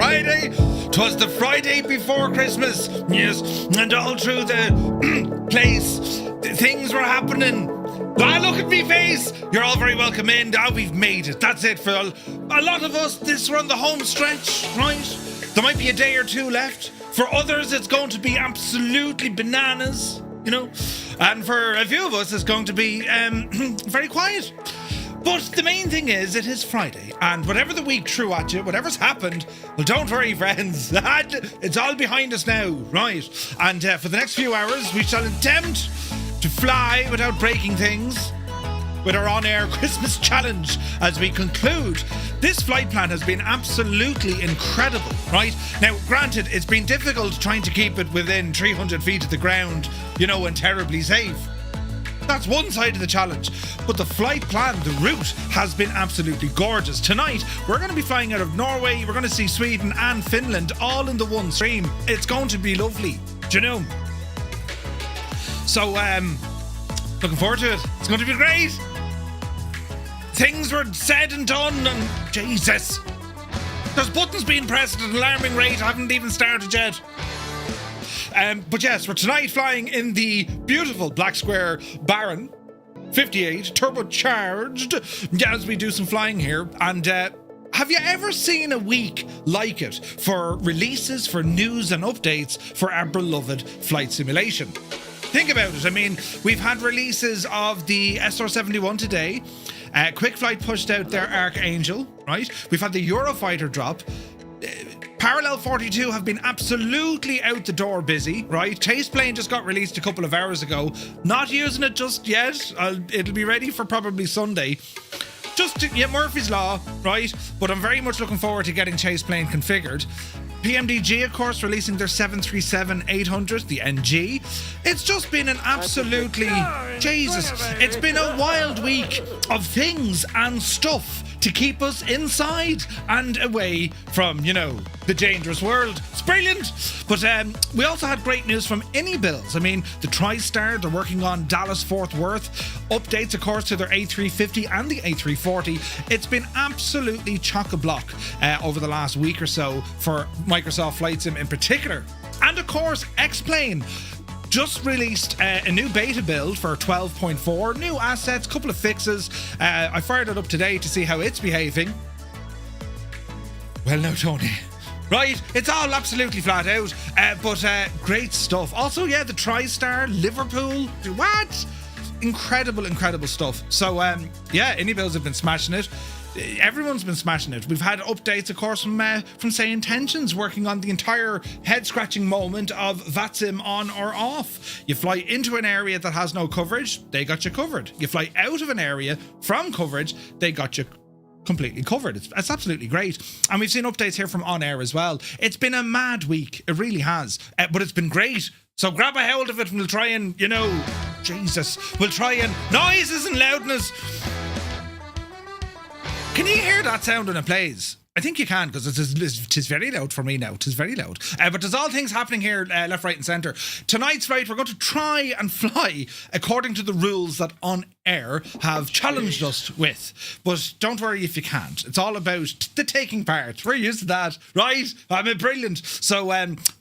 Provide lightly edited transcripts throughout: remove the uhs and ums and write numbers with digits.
Friday. 'Twas the Friday before Christmas. Yes, and all through the place, things were happening. Ah, look at me face. You're all very welcome in. Ah, we've made it. That's it for a lot of us. This run the home stretch, right? There might be a day or two left. For others, it's going to be absolutely bananas, you know. And for a few of us, it's going to be very quiet. But the main thing is, it is Friday, and whatever the week threw at you, whatever's happened, well, don't worry, friends. It's all behind us now, right? And for the next few hours, we shall attempt to fly without breaking things with our OnAir Christmas challenge as we conclude. This flight plan has been absolutely incredible, right? Now, granted, it's been difficult trying to keep it within 300 feet of the ground, you know, and terribly safe. That's one side of the challenge. But the flight plan, the route, has been absolutely gorgeous. Tonight, we're going to be flying out of Norway. We're going to see Sweden and Finland all in the one stream. It's going to be lovely. Do you know? So, looking forward to it. It's going to be great. Things were said and done, and Jesus. There's buttons being pressed at an alarming rate. I haven't even started yet. But yes, we're tonight flying in the beautiful Black Square Baron 58 turbocharged as we do some flying here. And have you ever seen a week like it for releases, for news and updates for our beloved flight simulation? Think about it. I mean, we've had releases of the SR-71 today. Quick Flight pushed out their Archangel, right? We've had the Eurofighter drop. Parallel 42 have been absolutely out the door busy, right? Chase Plane just got released a couple of hours ago. Not using it just yet. It'll be ready for probably Sunday. Murphy's Law, right? But I'm very much looking forward to getting Chase Plane configured. PMDG, of course, releasing their 737-800, the NG. It's just been an absolutely... Jesus. It's been a wild week of things and stuff to keep us inside and away from, you know, the dangerous world. It's brilliant. But we also had great news from Inibills. I mean, the TriStar, they're working on Dallas-Fort Worth. Updates, of course, to their A350 and the A340. It's been absolutely chock-a-block over the last week or so for Microsoft Flight Sim in particular. And, of course, X-Plane just released a new beta build for 12.4, new assets, couple of fixes. I fired it up today to see how it's behaving. Well, no, Tony. Right, it's all absolutely flat out, but great stuff. Also, yeah, the TriStar, Liverpool, what? Incredible stuff. So, yeah, Inibills have been smashing it. Everyone's been smashing it. We've had updates, of course, from Say Intentions, working on the entire head-scratching moment of VATSIM on or off. You fly into an area that has no coverage, they got you covered. You fly out of an area from coverage, they got you completely covered. It's absolutely great. And we've seen updates here from OnAir as well. It's been a mad week. It really has. But it's been great. So grab a hold of it and we'll try and, you know, Jesus, we'll try and... Noises and loudness. Can you hear that sound when it plays? I think you can, because it's very loud for me now. It is very loud. But there's all things happening here, left, right and centre. Tonight's flight, we're going to try and fly according to the rules that OnAir have challenged us with. But don't worry if you can't. It's all about the taking part. We're used to that, right? I mean, brilliant. So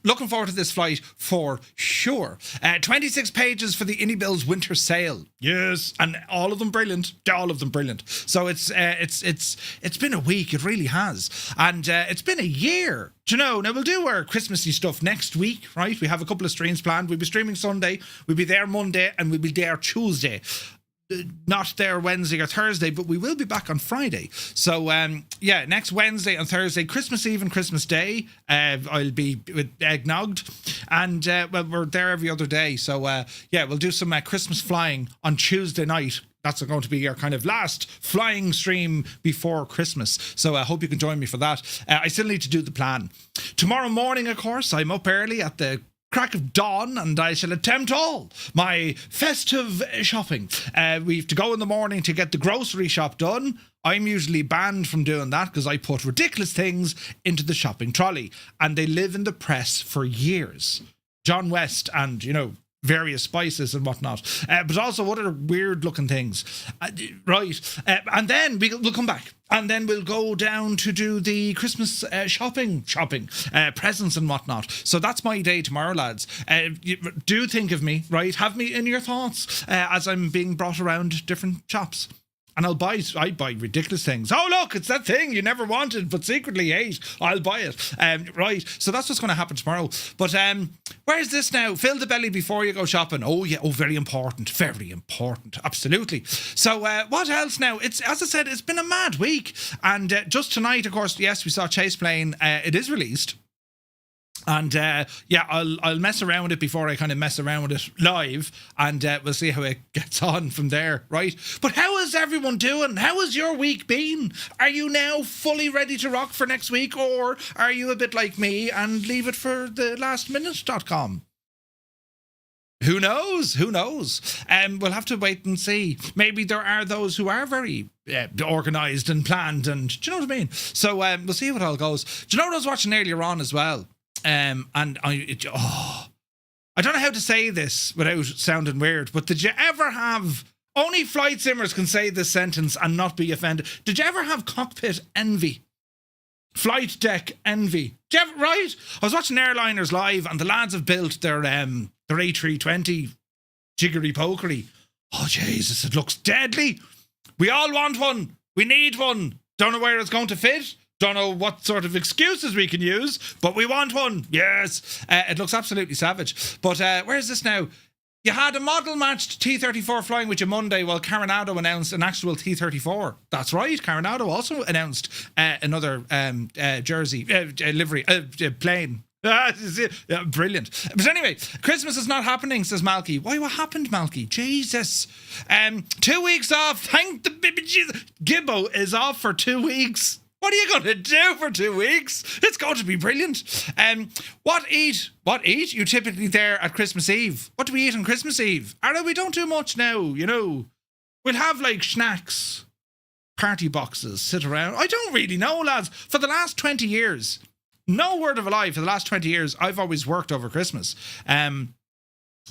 looking forward to this flight for sure. 26 pages for the Inibills winter sale. Yes, and all of them brilliant. All of them brilliant. So it's been a week. It really has. And it's been a year. Do you know? Now, we'll do our Christmassy stuff next week, right? We have a couple of streams planned. We'll be streaming Sunday. We'll be there Monday and we'll be there Tuesday. Not there Wednesday or Thursday, but we will be back on Friday. So, yeah, next Wednesday and Thursday, Christmas Eve and Christmas Day, I'll be with eggnogged. And, well, we're there every other day. So, yeah, we'll do some Christmas flying on Tuesday night. That's going to be our kind of last flying stream before Christmas. So I hope you can join me for that. I still need to do the plan. Tomorrow morning, of course, I'm up early at the crack of dawn and I shall attempt all my festive shopping. We have to go in the morning to get the grocery shop done. I'm usually banned from doing that because I put ridiculous things into the shopping trolley and they live in the press for years. John West and, you know, various spices and whatnot, but also other weird looking things. Right. And then we'll come back. And then we'll go down to do the Christmas shopping, presents and whatnot. So that's my day tomorrow, lads. Do think of me, right? Have me in your thoughts as I'm being brought around different shops. And I buy ridiculous things. Oh, look, it's that thing you never wanted but secretly hate. I'll buy it. Right, so that's what's going to happen tomorrow. But where's this now? Fill the belly before you go shopping. Oh, yeah. Oh, very important. Very important. Absolutely. So what else now? It's, as I said, it's been a mad week. And just tonight, of course, yes, we saw Chase Plane. It is released. And I'll mess around with it before I kind of mess around with it live, and we'll see how it gets on from there, right? But how is everyone doing? How has your week been? Are you now fully ready to rock for next week, or are you a bit like me and leave it for the lastminute.com? Who knows? We'll have to wait and see. Maybe there are those who are very organised and planned, and do you know what I mean? So we'll see how it all goes. Do you know what I was watching earlier on as well? And I don't know how to say this without sounding weird, but did you ever have, only flight simmers can say this sentence and not be offended, did you ever have cockpit envy? Flight deck envy? Did you ever, right? I was watching Airliners Live and the lads have built their A320 jiggery pokery. Oh Jesus, it looks deadly. We all want one. We need one. Don't know where it's going to fit. Don't know what sort of excuses we can use, but we want one. Yes. It looks absolutely savage. But where is this now? You had a model-matched T-34 flying with you Monday while Coronado announced an actual T-34. That's right. Coronado also announced another jersey, livery, plane. Yeah, brilliant. But anyway, Christmas is not happening, says Malky. Why, what happened, Malky? Jesus. 2 weeks off. Thank the baby Jesus. Gibbo is off for 2 weeks. What are you going to do for 2 weeks? It's going to be brilliant. What eat you typically there at Christmas Eve? What do we eat on Christmas Eve? We don't do much now, you know. We'll have like snacks, party boxes, sit around. I don't really know, lads. For the last 20 years, no word of a lie, for the last 20 years, I've always worked over Christmas.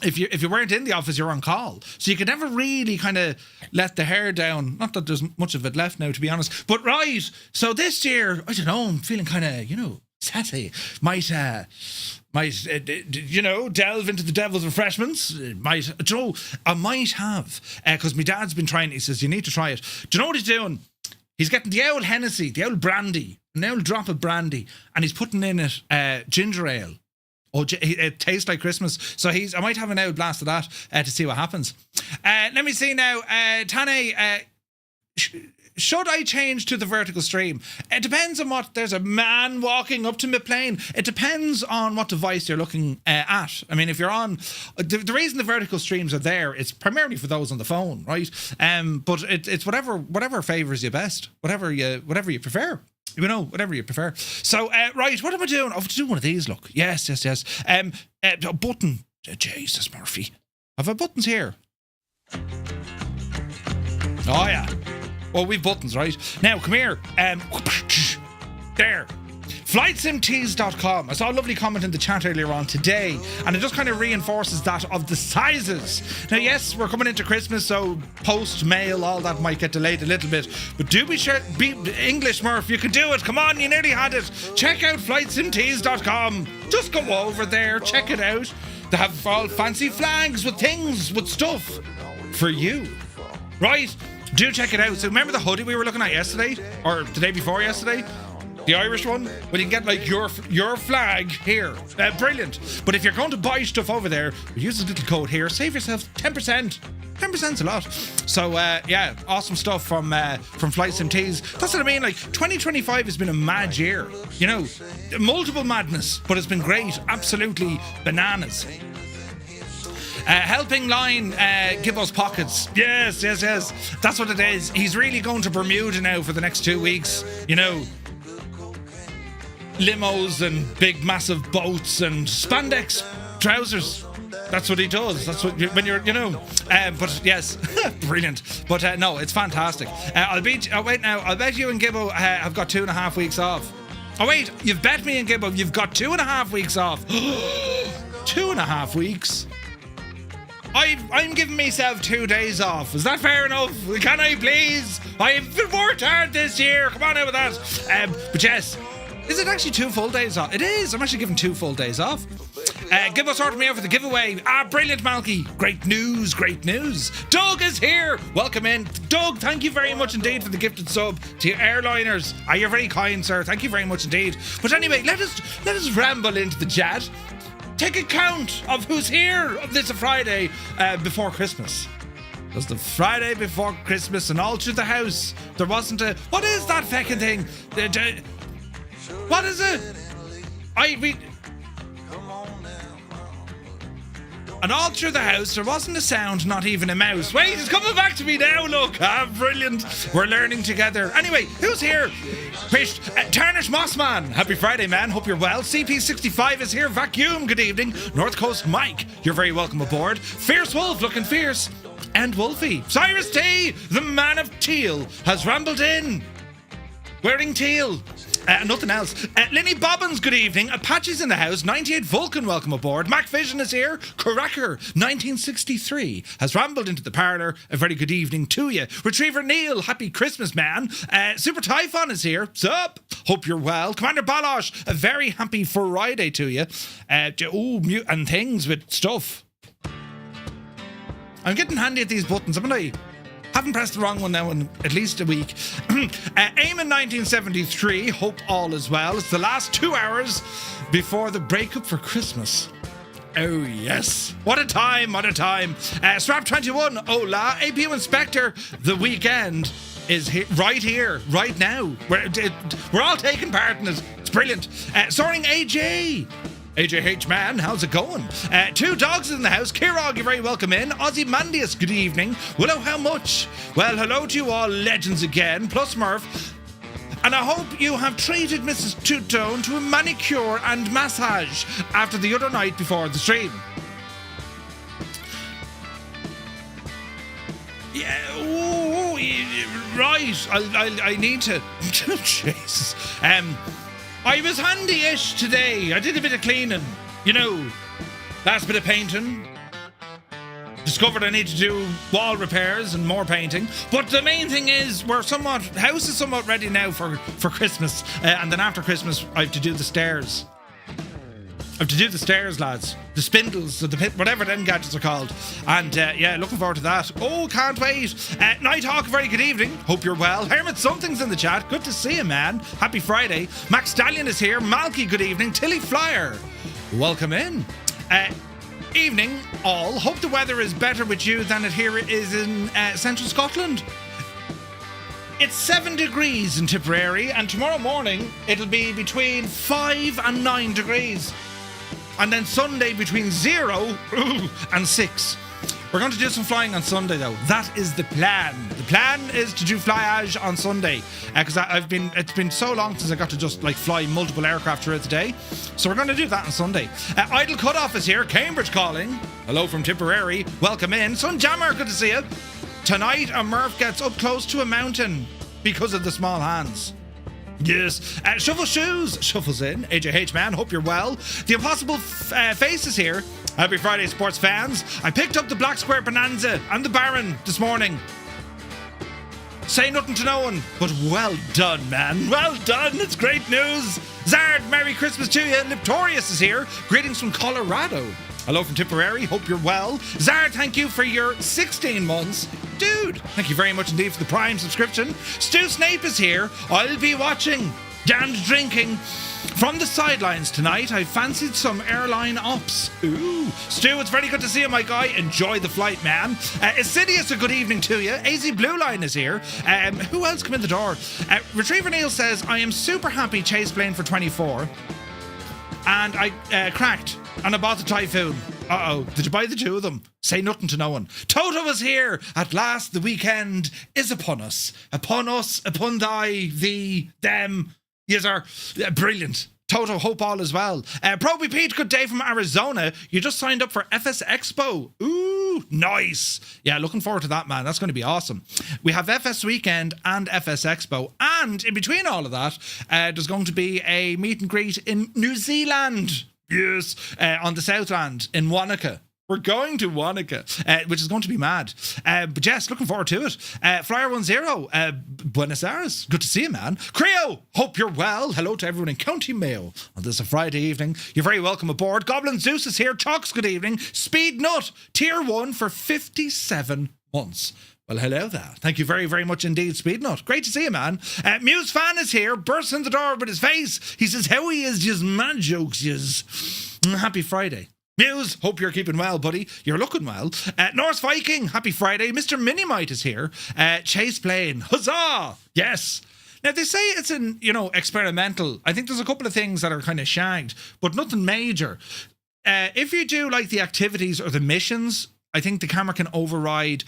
If you weren't in the office, you're on call. So you could never really kind of let the hair down. Not that there's much of it left now, to be honest. But right, so this year, I don't know, I'm feeling kind of, sassy. Might delve into the devil's refreshments. I might have. Because my dad's been trying it. He says, you need to try it. Do you know what he's doing? He's getting the old Hennessy, the old brandy, an old drop of brandy, and he's putting in it ginger ale. Oh, it tastes like Christmas. So I might have an old blast of that to see what happens. Let me see now. Tane, should I change to the vertical stream? It depends on what. There's a man walking up to my plane. It depends on what device you're looking at. I mean, if you're on, the reason the vertical streams are there, it's primarily for those on the phone, right? But it's whatever favors you best, whatever you prefer. Whatever you prefer. So, right, what am I doing? I have to do one of these, look. Yes. A button. Jesus, Murphy. Have I buttons here? Oh, yeah. Well, we've buttons, right? Now, come here. There. FlightSimTees.com. I saw a lovely comment in the chat earlier on today, and it just kind of reinforces that of the sizes. Now, yes, we're coming into Christmas, so post, mail, all that might get delayed a little bit, but do be sure, be English, Murph, you can do it. Come on, you nearly had it. Check out FlightSimTees.com. Just go over there, check it out. They have all fancy flags with things, with stuff for you. Right? Do check it out. So remember the hoodie we were looking at yesterday, or the day before yesterday? The Irish one? Well, you can get like your flag here. Brilliant. But if you're going to buy stuff over there, use the little code here. Save yourself 10%. 10%'s a lot. So, yeah, awesome stuff from Flight Sim Tees. That's what I mean. Like, 2025 has been a mad year. Multiple madness, but it's been great. Absolutely bananas. Helping line, give us pockets. Yes. That's what it is. He's really going to Bermuda now for the next 2 weeks. Limos and big massive boats and spandex trousers. That's what he does. That's what when you're, but yes, brilliant. But no, it's fantastic. I'll bet you and Gibbo have got 2.5 weeks off. Oh wait, you've bet me and Gibbo you've got 2.5 weeks off. 2.5 weeks. I'm giving myself 2 days off. Is that fair enough? Can I please? I've worked hard this year. Come on out with that. But yes, is it actually 2 full days off? It is. I'm actually giving 2 full days off. Give us sorting me out for the giveaway. Brilliant, Malky. Great news, great news. Doug is here. Welcome in. Doug, thank you very much indeed for the gifted sub to your airliners. You're very kind, sir. Thank you very much indeed. But anyway, let us ramble into the chat. Take a count of who's here on this Friday before Christmas. It was the Friday before Christmas, and all through the house there wasn't a... What is that feckin' thing? What is it? And all through the house, there wasn't a sound, not even a mouse. Wait, it's coming back to me now, look. Brilliant. We're learning together. Anyway, who's here? Tarnish Mossman. Happy Friday, man. Hope you're well. CP65 is here. Vacuum, good evening. North Coast Mike, you're very welcome aboard. Fierce Wolf, looking fierce. And Wolfie. Cyrus T, the man of teal, has rambled in. Wearing teal. Nothing else. Linny Bobbins, good evening. Apache's in the house. 98 Vulcan, welcome aboard. Mac Vision is here. Caracker, 1963, has rambled into the parlour. A very good evening to you. Retriever Neil, happy Christmas, man. Super Typhon is here. Sup? Hope you're well. Commander Balosh, a very happy Friday to you. And things with stuff. I'm getting handy at these buttons, haven't I? Haven't pressed the wrong one now in at least a week. Eamon 1973, hope all is well. It's the last 2 hours before the breakup for Christmas. Oh yes, what a time, what a time. Strap 21, hola. APU Inspector, the weekend is right here, right now. We're all taking part in it. It's brilliant. Soaring AJ. AJH man, how's it going? 2 dogs in the house. Kirog, you're very welcome in. Ozzy Mandius, good evening. Willow, how much? Well, hello to you all legends again, plus Murph. And I hope you have treated Mrs. Two-Tone to a manicure and massage after the other night before the stream. Yeah, right. I need to... Jesus. I was handy-ish today. I did a bit of cleaning. You know, last bit of painting. Discovered I need to do wall repairs and more painting. But the main thing is, house is somewhat ready now for Christmas. And then after Christmas, I have to do the stairs. I have to do the stairs, lads. The spindles, whatever them gadgets are called. And yeah, looking forward to that. Oh, can't wait. Nighthawk, very good evening. Hope you're well. Hermit Something's in the chat. Good to see you, man. Happy Friday. Max Stallion is here. Malky, good evening. Tilly Flyer, welcome in. Evening, all. Hope the weather is better with you than it here is in central Scotland. It's 7 degrees in Tipperary, and tomorrow morning it'll be between 5 and 9 degrees. And then Sunday between 0 and 6. We're going to do some flying on Sunday though. That is the plan. The plan is to do flyage on Sunday. Because it's been so long since I got to just fly multiple aircraft throughout the day. So we're going to do that on Sunday. Idle Cutoff is here. Cambridge calling. Hello from Tipperary. Welcome in. Sun Jammer, good to see you. Tonight a Murph gets up close to a mountain because of the small hands. Yes. Shuffle Shoes shuffles in. AJH man, hope you're well. The Impossible Face is here. Happy Friday, sports fans. I picked up the Black Square Bonanza and the Baron this morning. Say nothing to no one, but well done, man. Well done. It's great news. Zard, Merry Christmas to you. Liptorius is here. Greetings from Colorado. Hello from Tipperary. Hope you're well. Zard, thank you for your 16 months. Dude, thank you very much indeed for the Prime subscription. Stu Snape is here. I'll be watching and drinking from the sidelines tonight. I fancied some airline ops. Ooh. Stu, it's very good to see you, my guy. Enjoy the flight, man. Assidious, a good evening to you. AZ Blue Line is here. Who else come in the door? Retriever Neil says, I am super happy Chase plane for 24. And I cracked. And I bought the Typhoon. Uh-oh. Did you buy the 2 of them? Say nothing to no one. Toto is here. At last, the weekend is upon us. Upon us, upon thy, thee, them. Yes, are brilliant. Toto, hope all is well. Proby Pete, good day from Arizona. You just signed up for FS Expo. Ooh, nice. Yeah, looking forward to that, man. That's going to be awesome. We have FS Weekend and FS Expo. And in between all of that, there's going to be a meet and greet in New Zealand. Yes, on the Southland in Wanaka. We're going to Wanaka, which is going to be mad. But yes, looking forward to it. Flyer10, Buenos Aires. Good to see you, man. Creo, hope you're well. Hello to everyone in County Mayo on this Friday evening. You're very welcome aboard. Goblin Zeus is here. Chalks, good evening. Speed Nut, Tier 1 for 57 months. Well, hello there. Thank you very, very much indeed, Speednut. Great to see you, man. Muse Fan is here, bursts in the door with his face. He says, how he is, just mad jokes, yes. Happy Friday. Muse, hope you're keeping well, buddy. You're looking well. Norse Viking, happy Friday. Mr. Minimite is here. Chase Plane, huzzah! Yes. Now, they say it's experimental. I think there's a couple of things that are kind of shagged, but nothing major. If you do like the activities or the missions, I think the camera can override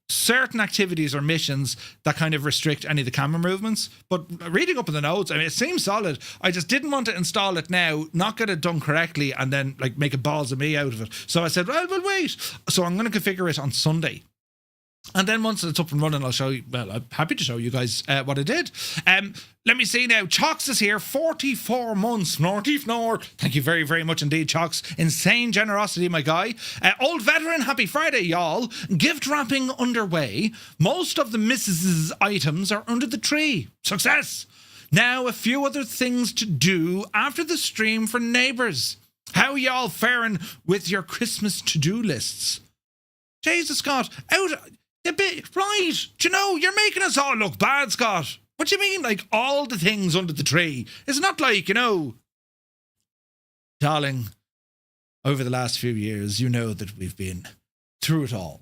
certain activities or missions that kind of restrict any of the camera movements. But reading up in the notes, I mean, it seems solid. I just didn't want to install it now, not get it done correctly, and then like make a balls of me out of it. So I said, well, we'll wait. So I'm going to configure it on Sunday. And then once it's up and running, I'll show you. Well, I'm happy to show you guys what I did. Let me see now. Chalks is here, 44 months. Thank you very, very much indeed, Chalks. Insane generosity, my guy. Old Veteran, happy Friday, y'all. Gift wrapping underway. Most of the Mrs.'s items are under the tree. Success. Now, a few other things to do after the stream for neighbours. How y'all faring with your Christmas to-do lists? Jesus, Scott, out... A bit, right, do you know, you're making us all look bad, Scott. What do you mean, like, all the things under the tree? It's not like, darling, over the last few years, you know that we've been through it all.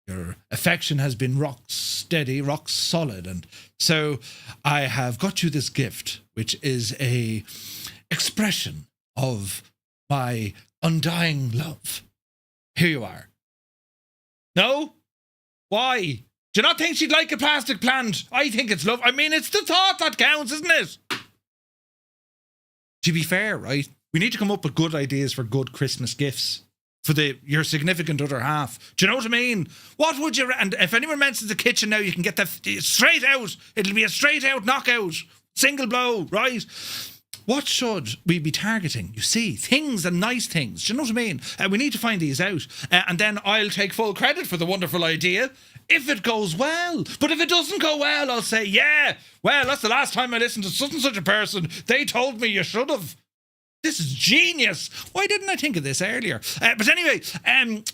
Your affection has been rock steady, rock solid, and so I have got you this gift, which is a expression of my undying love. Here you are. No? Why? Do you not think she'd like a plastic plant? I think it's love. I mean, it's the thought that counts, isn't it? To be fair, right? We need to come up with good ideas for good Christmas gifts for your significant other half. Do you know what I mean? What would you... And if anyone mentions the kitchen now, you can get that straight out. It'll be a straight out knockout. Single blow, right? What should we be targeting? You see, things and nice things. Do you know what I mean? We need to find these out. And then I'll take full credit for the wonderful idea if it goes well. But if it doesn't go well, I'll say, yeah, well, that's the last time I listened to such and such a person. They told me you should have. This is genius. Why didn't I think of this earlier? But anyway,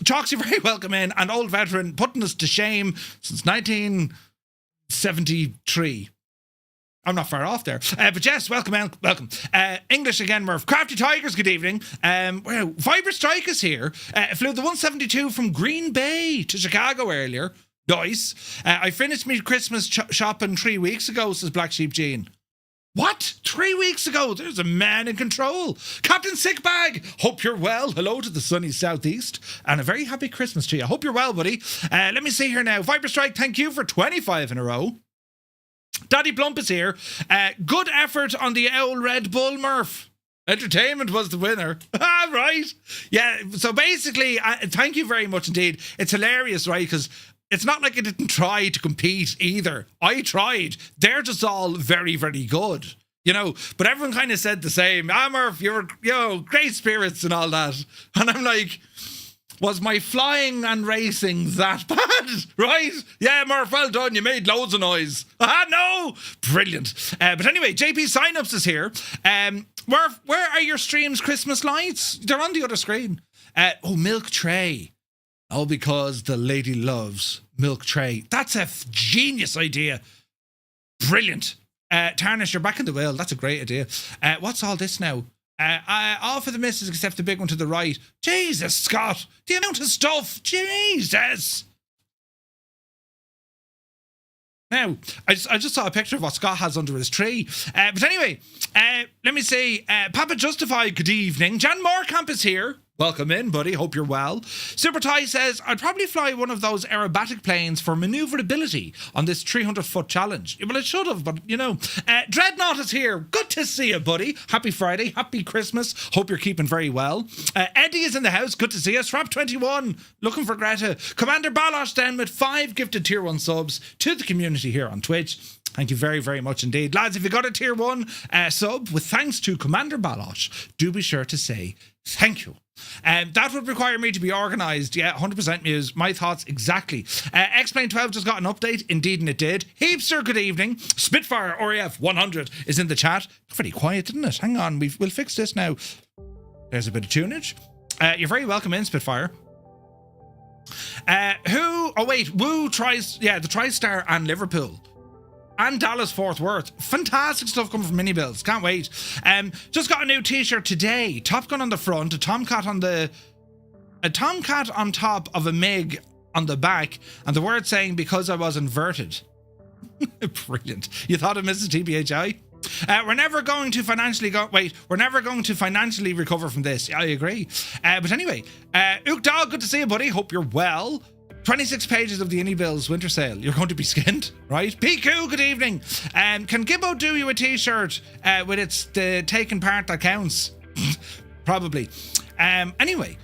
Chalks, you're very welcome in. And Old Veteran putting us to shame since 1973. I'm not far off there. But yes, welcome. English again, Murph. Crafty Tigers, good evening. Viber Strike is here. Flew the 172 from Green Bay to Chicago earlier. Nice. I finished my Christmas shopping 3 weeks ago, says Black Sheep Jean. What? 3 weeks ago? There's a man in control. Captain Sickbag, hope you're well. Hello to the sunny southeast. And a very happy Christmas to you. I hope you're well, buddy. Let me see here now. Viber Strike, thank you for 25 in a row. Daddy Plump is here. Good effort on the old Red Bull, Murph. Entertainment was the winner. Right. Yeah, so basically, thank you very much indeed. It's hilarious, right? Because it's not like I didn't try to compete either. I tried. They're just all very, very good. But everyone kind of said the same. Murph, you're, great spirits and all that. And I'm like... Was my flying and racing that bad? Right? Yeah, Murph, well done. You made loads of noise. No! Brilliant. But anyway, JP Signups is here. Murph, where are your stream's Christmas lights? They're on the other screen. Milk tray. Oh, because the lady loves milk tray. That's a genius idea. Brilliant. Tarnish, you're back in the wheel. That's a great idea. What's all this now? All for the misses except the big one to the right. Jesus, Scott. The amount of stuff. Jesus. Now, I just saw a picture of what Scott has under his tree. But anyway, let me see. Papa Justified, good evening. Jan Moorkamp is here. Welcome in, buddy. Hope you're well. Super Ty says, I'd probably fly one of those aerobatic planes for maneuverability on this 300-foot challenge. Well, it should have, but, Dreadnought is here. Good to see you, buddy. Happy Friday. Happy Christmas. Hope you're keeping very well. Eddie is in the house. Good to see you. Strap21, looking for Greta. Commander Balosh then with 5 gifted Tier 1 subs to the community here on Twitch. Thank you very, very much indeed. Lads, if you got a Tier 1 sub with thanks to Commander Balosh, do be sure to say thank you. That would require me to be organised. Yeah, 100% Muse. My thoughts exactly. Explain12 just got an update. Indeed, and it did. Heapster, good evening. Spitfire RAF 100 is in the chat. Very quiet, didn't it? Hang on, we'll fix this now. There's a bit of tunage. You're very welcome in, Spitfire. Woo tries, the TriStar and Liverpool. And Dallas Fort Worth. Fantastic stuff coming from Mini Bills. Can't wait. Just got a new t-shirt today. Top Gun on the front, a tomcat on top of a MiG on the back, and the word saying because I was inverted. Brilliant. You thought of Mrs. TBHI? We're never going to financially recover from this. I agree. But anyway, Ook Dog, good to see you, buddy. Hope you're well. 26 pages of the Indie Bills winter sale. You're going to be skinned, right? PQ, good evening. Can Gibbo do you a t-shirt with it's the taken part that counts? Probably. Anyway,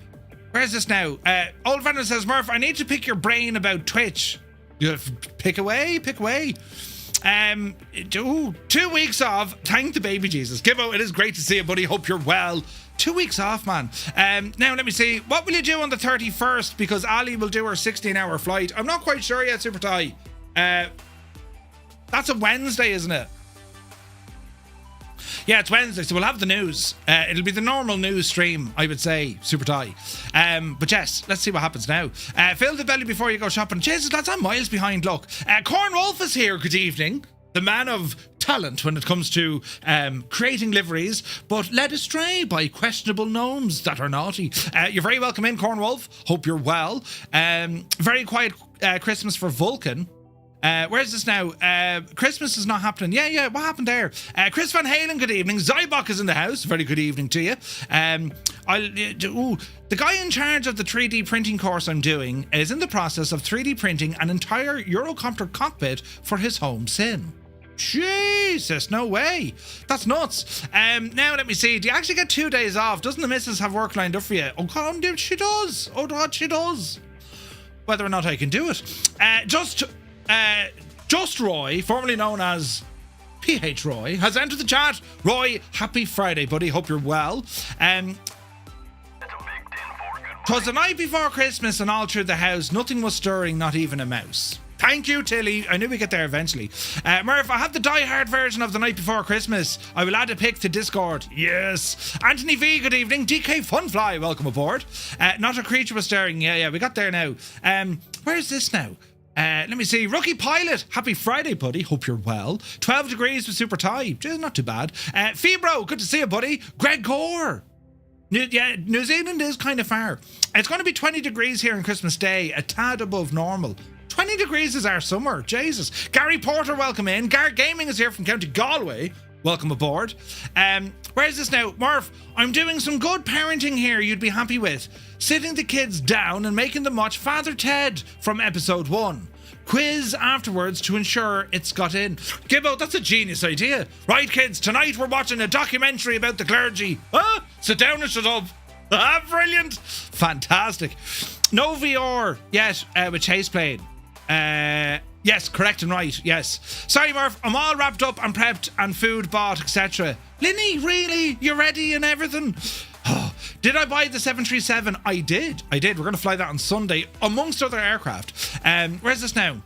where's this now? Old Venom says, Murph, I need to pick your brain about Twitch. You pick away. 2 weeks off. Thank the baby Jesus. Gibbo, it is great to see you, buddy. Hope you're well. 2 weeks off, man. Now, let me see. What will you do on the 31st? Because Ali will do her 16-hour flight. I'm not quite sure yet, Super Ty. That's a Wednesday, isn't it? Yeah, it's Wednesday, so we'll have the news. It'll be the normal news stream, I would say, Super Ty. But yes, let's see what happens now. Fill the belly before you go shopping. Jesus, that's I'm miles behind, look. Corn Wolf is here, good evening. The man of talent when it comes to creating liveries, but led astray by questionable gnomes that are naughty. You're very welcome in, Corn Wolf. Hope you're well. Very quiet Christmas for Vulcan. Where's this now? Christmas is not happening. Yeah, what happened there? Chris Van Halen, good evening. Zybok is in the house. Very good evening to you. The guy in charge of the 3D printing course I'm doing is in the process of 3D printing an entire Eurocopter cockpit for his home sim. Jesus, no way. That's nuts. Now let me see. Do you actually get 2 days off? Doesn't the missus have work lined up for you? Oh, God, she does. Oh, God, she does. Whether or not I can do it. Just Roy, formerly known as PH Roy, has entered the chat. Roy, happy Friday, buddy. Hope you're well. Twas the night before Christmas and all through the house, nothing was stirring, not even a mouse. Thank you, Tilly. I knew we'd get there eventually. Murph, I have the die-hard version of The Night Before Christmas. I will add a pic to Discord. Yes. Anthony V, good evening. DK Funfly, welcome aboard. Not a creature was stirring. Yeah, we got there now. Where's this now? Let me see. Rookie Pilot, happy Friday, buddy. Hope you're well. 12 degrees with Super Tie. Not too bad. Febro, good to see you, buddy. Greg Gore. New Zealand is kind of far. It's going to be 20 degrees here on Christmas Day, a tad above normal. 20 degrees is our summer. Jesus. Gary Porter, welcome in. Gar Gaming is here from County Galway. Welcome aboard. Where's this now? Murph, I'm doing some good parenting here you'd be happy with. Sitting the kids down and making them watch Father Ted from episode 1. Quiz afterwards to ensure it's got in. Gibbo, that's a genius idea. Right, kids, tonight we're watching a documentary about the clergy. Sit down and shut up. Brilliant. Fantastic. No VR yet with Chase playing. Yes, correct and right, yes. Sorry, Murph, I'm all wrapped up and prepped and food bought, etc. Linny, really? You're ready and everything? Did I buy the 737? I did. We're going to fly that on Sunday, amongst other aircraft. Where's this now?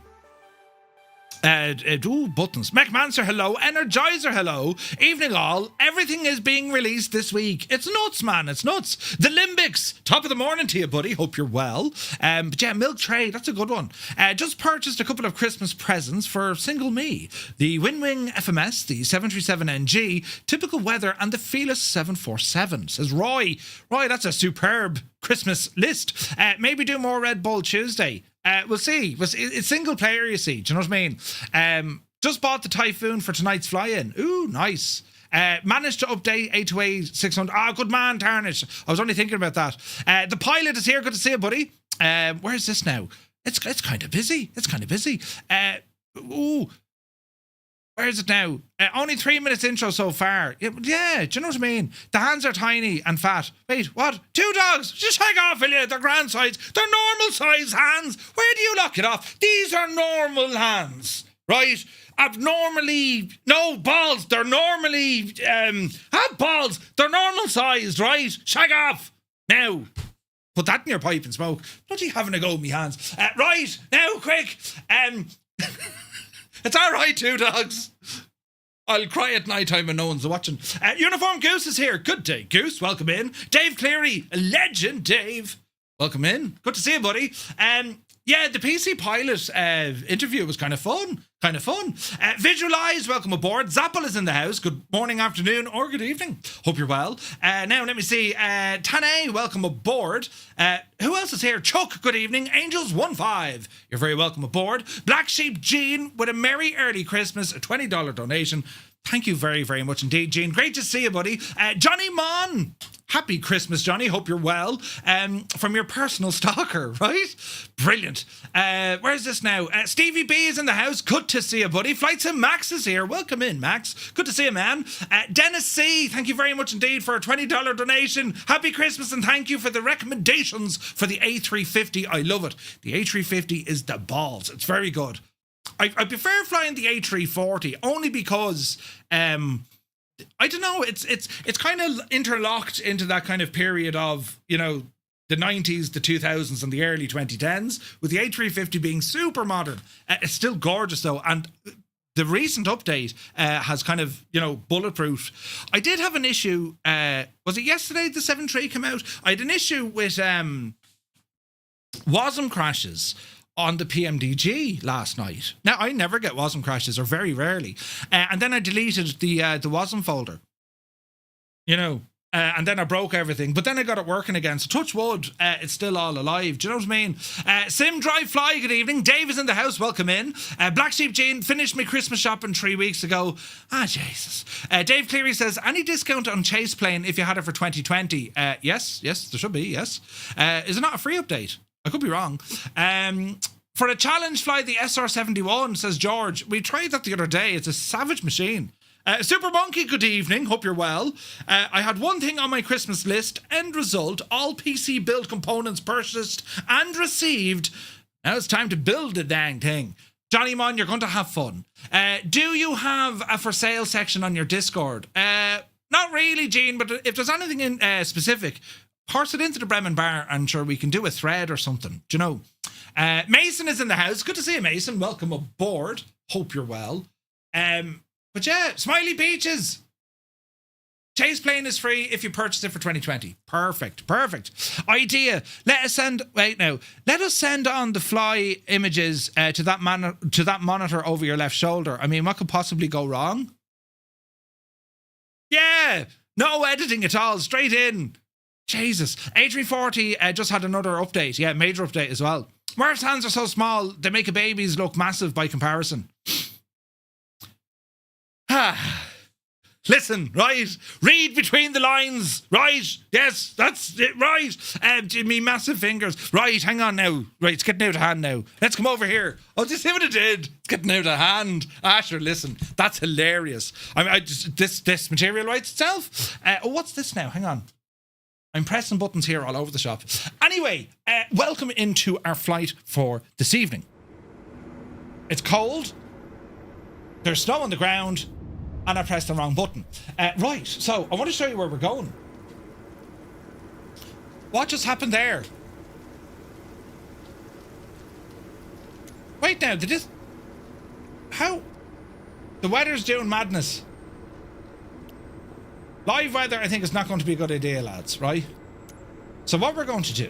Buttons. McMancer, hello. Energizer, hello. Evening all. Everything is being released this week. It's nuts, man. It's nuts. The Limbics. Top of the morning to you, buddy. Hope you're well. But yeah, Milk Tray. That's a good one. Just purchased a couple of Christmas presents for single me. The Winwing FMS, the 737NG, Typical Weather, and the Fearless 747. Says Roy. Roy, that's a superb Christmas list. Maybe do more Red Bull Tuesday. We'll see. It's single player, you see. Do you know what I mean? Just bought the Typhoon for tonight's fly-in. Ooh, nice. Managed to update A2A 600. Good man, Tarnish. I was only thinking about that. The pilot is here. Good to see you, buddy. Where's this now? It's kind of busy. Where is it now? Only 3 minutes intro so far. Yeah, do you know what I mean? The hands are tiny and fat. Wait, what? 2 dogs? Just hang off, will you? They're grand size. They're normal size hands. Where do you lock it off? These are normal hands, right? Abnormally, no balls. They're normally, have balls. They're normal sized, right? Shag off. Now, put that in your pipe and smoke. Bloody having a go with me hands. Right, now, quick. It's all right, two dogs. I'll cry at night time when no one's watching. Uniform Goose is here. Good day, Goose. Welcome in. Dave Cleary, a legend, Dave. Welcome in. Good to see you, buddy. Yeah, the PC Pilot interview was kind of fun. Visualize, welcome aboard. Zappel is in the house. Good morning, afternoon, or good evening. Hope you're well. Now, let me see. Tane, welcome aboard. Who else is here? Chuck, good evening. Angels15, you're very welcome aboard. Black Sheep Jean with a Merry Early Christmas, a $20 donation. Thank you very, very much indeed, Jean. Great to see you, buddy. Johnny Mon. Happy Christmas, Johnny. Hope you're well. From your personal stalker, right? Brilliant. Where's this now? Stevie B is in the house. Good to see you, buddy. Flight Sim Max is here. Welcome in, Max. Good to see you, man. Dennis C, thank you very much indeed for a $20 donation. Happy Christmas and thank you for the recommendations for the A350. I love it. The A350 is the balls. It's very good. I prefer flying the A340 only because I don't know, it's kind of interlocked into that kind of period of, you know, the 90s, the 2000s and the early 2010s, with the A350 being super modern. It's still gorgeous though, and the recent update has kind of, you know, bulletproofed. I did have an issue, was it yesterday the 7.3 came out? I had an issue with WASM crashes on the PMDG last night. Now, I never get WASM crashes, or very rarely. And then I deleted the WASM folder. You know, and then I broke everything. But then I got it working again. So touch wood, it's still all alive. Do you know what I mean? Sim Drive Fly, good evening. Dave is in the house. Welcome in. Black Sheep Jean, finished my Christmas shopping 3 weeks ago. Ah, Jesus. Dave Cleary says, any discount on Chase Plane if you had it for 2020? Yes, there should be, yes. Is it not a free update? I could be wrong. For a challenge fly, the SR-71, says George. We tried that the other day. It's a savage machine. Super Monkey, good evening. Hope you're well. I had one thing on my Christmas list. End result, all PC build components purchased and received. Now it's time to build the dang thing. Johnny Mon, you're going to have fun. Do you have a for sale section on your Discord? Not really, Gene, but if there's anything in specific, parse it into the Bremen Bar and sure we can do a thread or something. Do you know? Mason is in the house. Good to see you, Mason. Welcome aboard. Hope you're well. But yeah, Smiley Beaches. Chase Plane is free if you purchase it for 2020. Perfect. Idea. Let us send on the fly images to that monitor over your left shoulder. I mean, what could possibly go wrong? Yeah, no editing at all. Straight in. Jesus. A340 just had another update. Yeah, major update as well. Murph's hands are so small, they make a baby's look massive by comparison. Listen, right? Read between the lines, right? Yes, that's it, right? Me massive fingers. Right, hang on now. Right, it's getting out of hand now. Let's come over here. Oh, just see what it did. It's getting out of hand. Sure, listen, that's hilarious. This material writes itself. What's this now? Hang on. I'm pressing buttons here all over the shop. Anyway, welcome into our flight for this evening. It's cold. There's snow on the ground. And I pressed the wrong button. Right, so I want to show you where we're going. What just happened there? Wait now, how? The weather's doing madness. Live weather, I think, is not going to be a good idea, lads, right? So what we're going to do,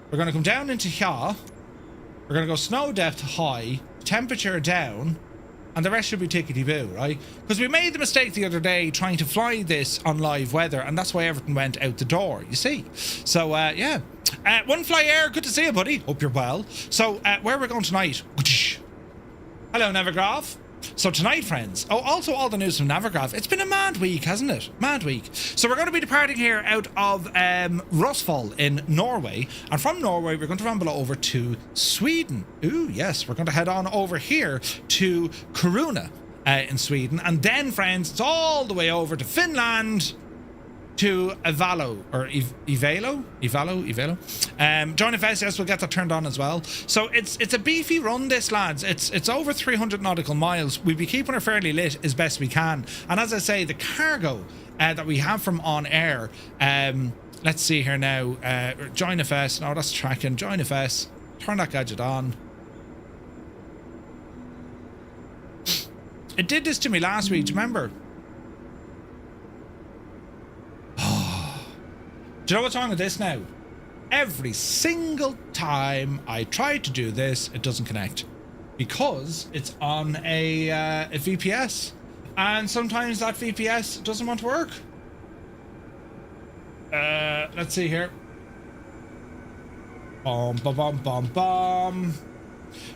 we're going to come down into here. We're going to go snow depth high, temperature down, and the rest should be tickety-boo, right? Because we made the mistake the other day trying to fly this on live weather, and that's why everything went out the door, you see. So, yeah. One Fly Air, good to see you, buddy. Hope you're well. So, where are we going tonight? Hello, Nevergraph. So tonight, friends, also all the news from Navigraph. It's been a mad week, hasn't it? Mad week. So we're going to be departing here out of Røssvoll in Norway. And from Norway, we're going to ramble over to Sweden. Ooh, yes. We're going to head on over here to Kiruna in Sweden. And then, friends, it's all the way over to Finland, to Ivalo, or Ivalo. Join FS, we'll get that turned on as well. So it's a beefy run, this, lads. It's over 300 nautical miles. We'll be keeping her fairly lit as best we can. And as I say, the cargo that we have from OnAir, let's see here now. Join FS. No, that's tracking. Join FS. Turn that gadget on. It did this to me last week, do you remember? Do you know what's wrong with this now? Every single time I try to do this, it doesn't connect. Because it's on a VPS. And sometimes that VPS doesn't want to work. Let's see here. Bum, bum, bum, bum, bum.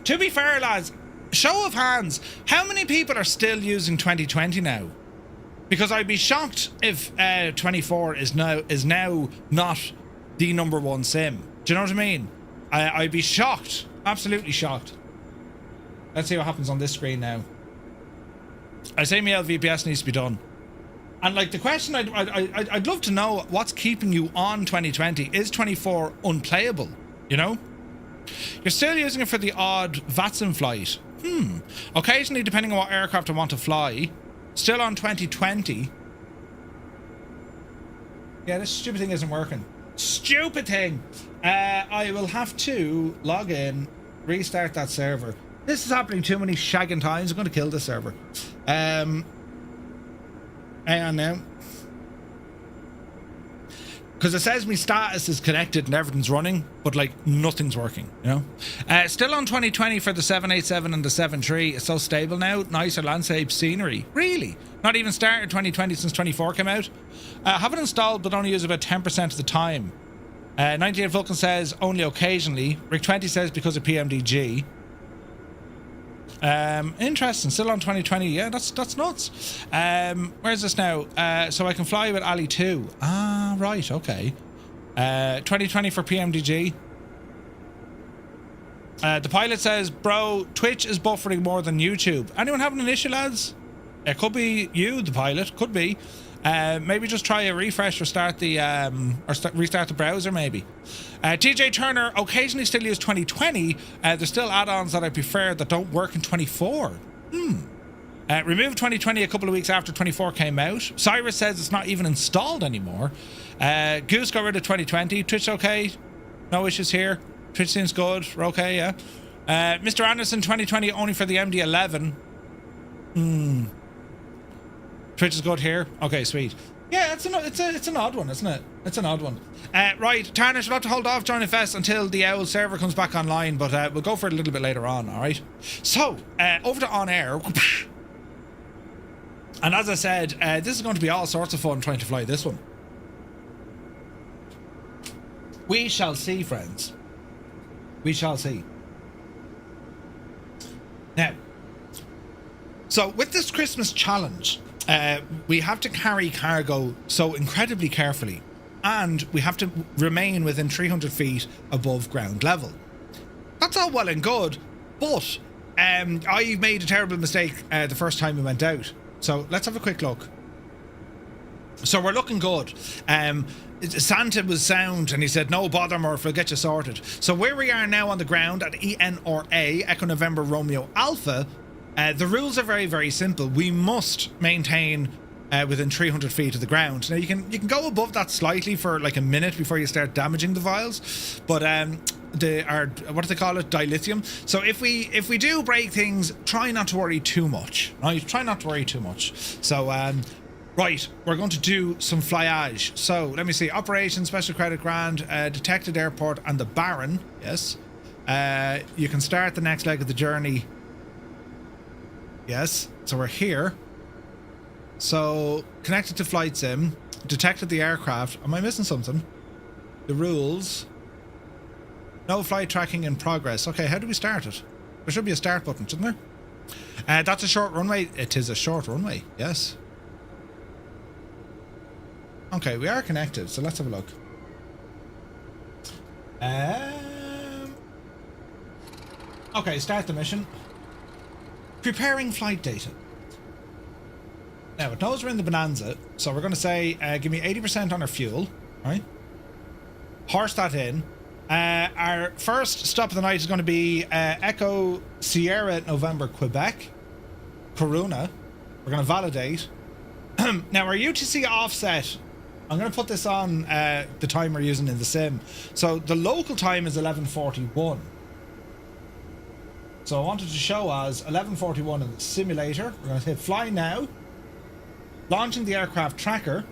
To be fair, lads, show of hands, how many people are still using 2020 now? Because I'd be shocked if 24 is now not the #1 sim. Do you know what I mean? I'd be shocked, absolutely shocked. Let's see what happens on this screen now. I say my LVPS needs to be done. And like the question, I'd love to know what's keeping you on 2020. Is 24 unplayable? You know, you're still using it for the odd VATSIM flight. Occasionally, depending on what aircraft I want to fly. Still on 2020. Yeah, this stupid thing isn't working. Stupid thing. I will have to log in, restart that server. This is happening too many shagging times. I'm going to kill this server. Hang on now. Because it says my status is connected and everything's running, but like nothing's working, you know? Still on 2020 for the 787 and the 73. It's so stable now. Nicer landscape scenery. Really? Not even started 2020 since 24 came out? Have it installed, but only use about 10% of the time. 98 Vulcan says only occasionally. Rick 20 says because of PMDG. Interesting. Still on 2020. Yeah, that's nuts. Where's this now? So I can fly with Ali 2. Ah, right. Okay. 2020 for PMDG. The pilot says, bro, Twitch is buffering more than YouTube. Anyone having an issue, lads? It could be you, the pilot. Could be. Maybe just try a refresh or start the restart the browser maybe. TJ Turner, occasionally still use 2020. There's still add-ons that I prefer that don't work in 24. Removed 2020 a couple of weeks after 24 came out. Cyrus says it's not even installed anymore. Goose got rid of 2020. Twitch okay? No issues here. Twitch seems good. We're okay, yeah. Mr. Anderson, 2020 only for the MD-11. Twitch is good here. Okay, sweet. Yeah, it's an odd one, isn't it? It's an odd one. Right, Tarnish, we'll have to hold off Join FS until the OWL server comes back online, but we'll go for it a little bit later on, alright? So, over to OnAir. And as I said, this is going to be all sorts of fun trying to fly this one. We shall see, friends. We shall see. Now, so with this Christmas challenge, we have to carry cargo so incredibly carefully, and we have to remain within 300 feet above ground level. That's all well and good, but I made a terrible mistake the first time we went out. So let's have a quick look. So we're looking good. Santa was sound and he said, no bother Murph, we'll get you sorted. So where we are now on the ground at ENRA, Echo November Romeo Alpha, the rules are very, very simple. We must maintain within 300 feet of the ground. Now you can go above that slightly for like a minute before you start damaging the vials, but they are, what do they call it, dilithium. So if we do break things, try not to worry too much. Right, try not to worry too much. So right, we're going to do some flyage. So let me see, operations, special credit grant, detected airport, and the Baron. Yes, you can start the next leg of the journey. Yes, so we're here. So connected to flight sim, detected the aircraft. Am I missing something? The rules. No flight tracking in progress. Okay, how do we start it? There should be a start button, shouldn't there? That's a short runway. It is a short runway, yes. Okay, we are connected, so let's have a look. Okay, start the mission. Preparing flight data. Now, it knows we're in the Bonanza, so we're going to say, give me 80% on our fuel, right? Horse that in. Our first stop of the night is going to be Echo Sierra November Quebec, Kiruna. We're going to validate. Now, our UTC offset I'm going to put this on the time we're using in the sim. So the local time is 11:41. So I wanted to show us 11:41 in the simulator. We're going to hit fly now. Launching the aircraft tracker.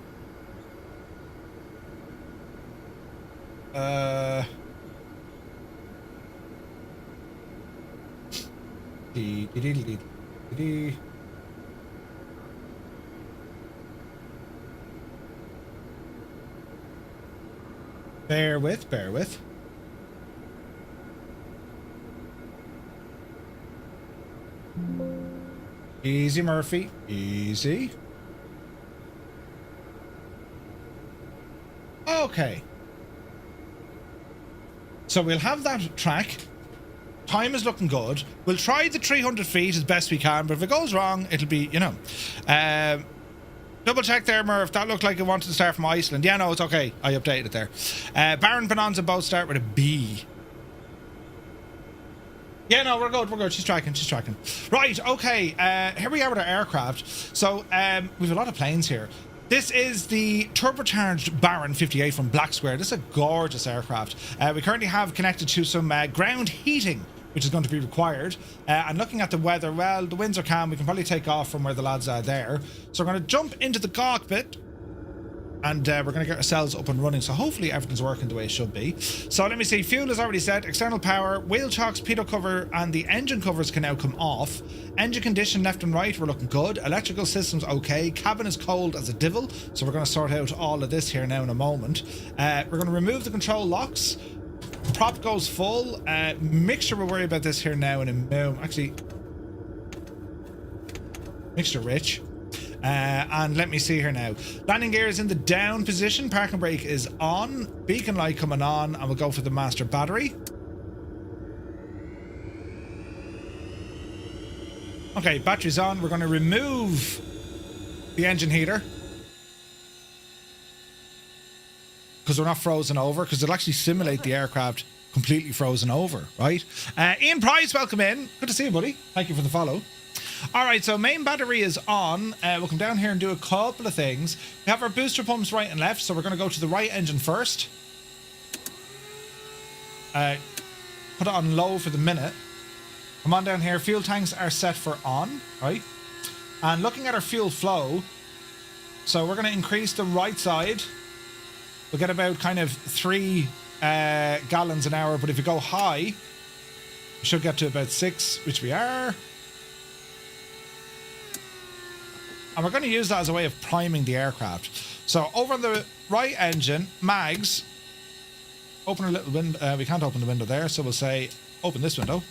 Bear with. Easy, Murphy. Easy. Okay. So we'll have that track. Time is looking good. We'll try the 300 feet as best we can, but if it goes wrong, it'll be, you know. Double check there, Murph. That looked like it wanted to start from Iceland. Yeah, no, it's okay. I updated it there. Baron, Bonanza both start with a B. Yeah, no, we're good. She's tracking. Right, okay. Here we are with our aircraft. So, we've a lot of planes here. This is the turbocharged Baron 58 from Black Square. This is a gorgeous aircraft. We currently have connected to some ground heating, which is going to be required. And looking at the weather, well, the winds are calm. We can probably take off from where the lads are there. So we're going to jump into the cockpit. And we're going to get ourselves up and running. So hopefully everything's working the way it should be. So let me see. Fuel is already set. External power, wheel chocks, pitot cover, and the engine covers can now come off. Engine condition left and right, we're looking good. Electrical systems okay. Cabin is cold as a devil. So we're going to sort out all of this here now in a moment. We're going to remove the control locks. Prop goes full. Mixture, we'll worry about this here now in a moment. Actually, mixture rich. And let me see here now. Landing gear is in the down position. Parking brake is on. Beacon light coming on. And we'll go for the master battery. Okay, battery's on. We're going to remove the engine heater. Because we're not frozen over. Because it'll actually simulate the aircraft completely frozen over, right? Ian Price, welcome in. Good to see you, buddy. Thank you for the follow. Alright, so main battery is on. We'll come down here and do a couple of things. We have our booster pumps right and left, so we're going to go to the right engine first. Put it on low for the minute. Come on down here. Fuel tanks are set for on, right? And looking at our fuel flow, so we're going to increase the right side. We'll get about kind of 3 gallons an hour, but if you go high, we should get to about 6, which we are. And we're going to use that as a way of priming the aircraft. So over on the right engine, mags, open a little window. We can't open the window there, so we'll say, open this window.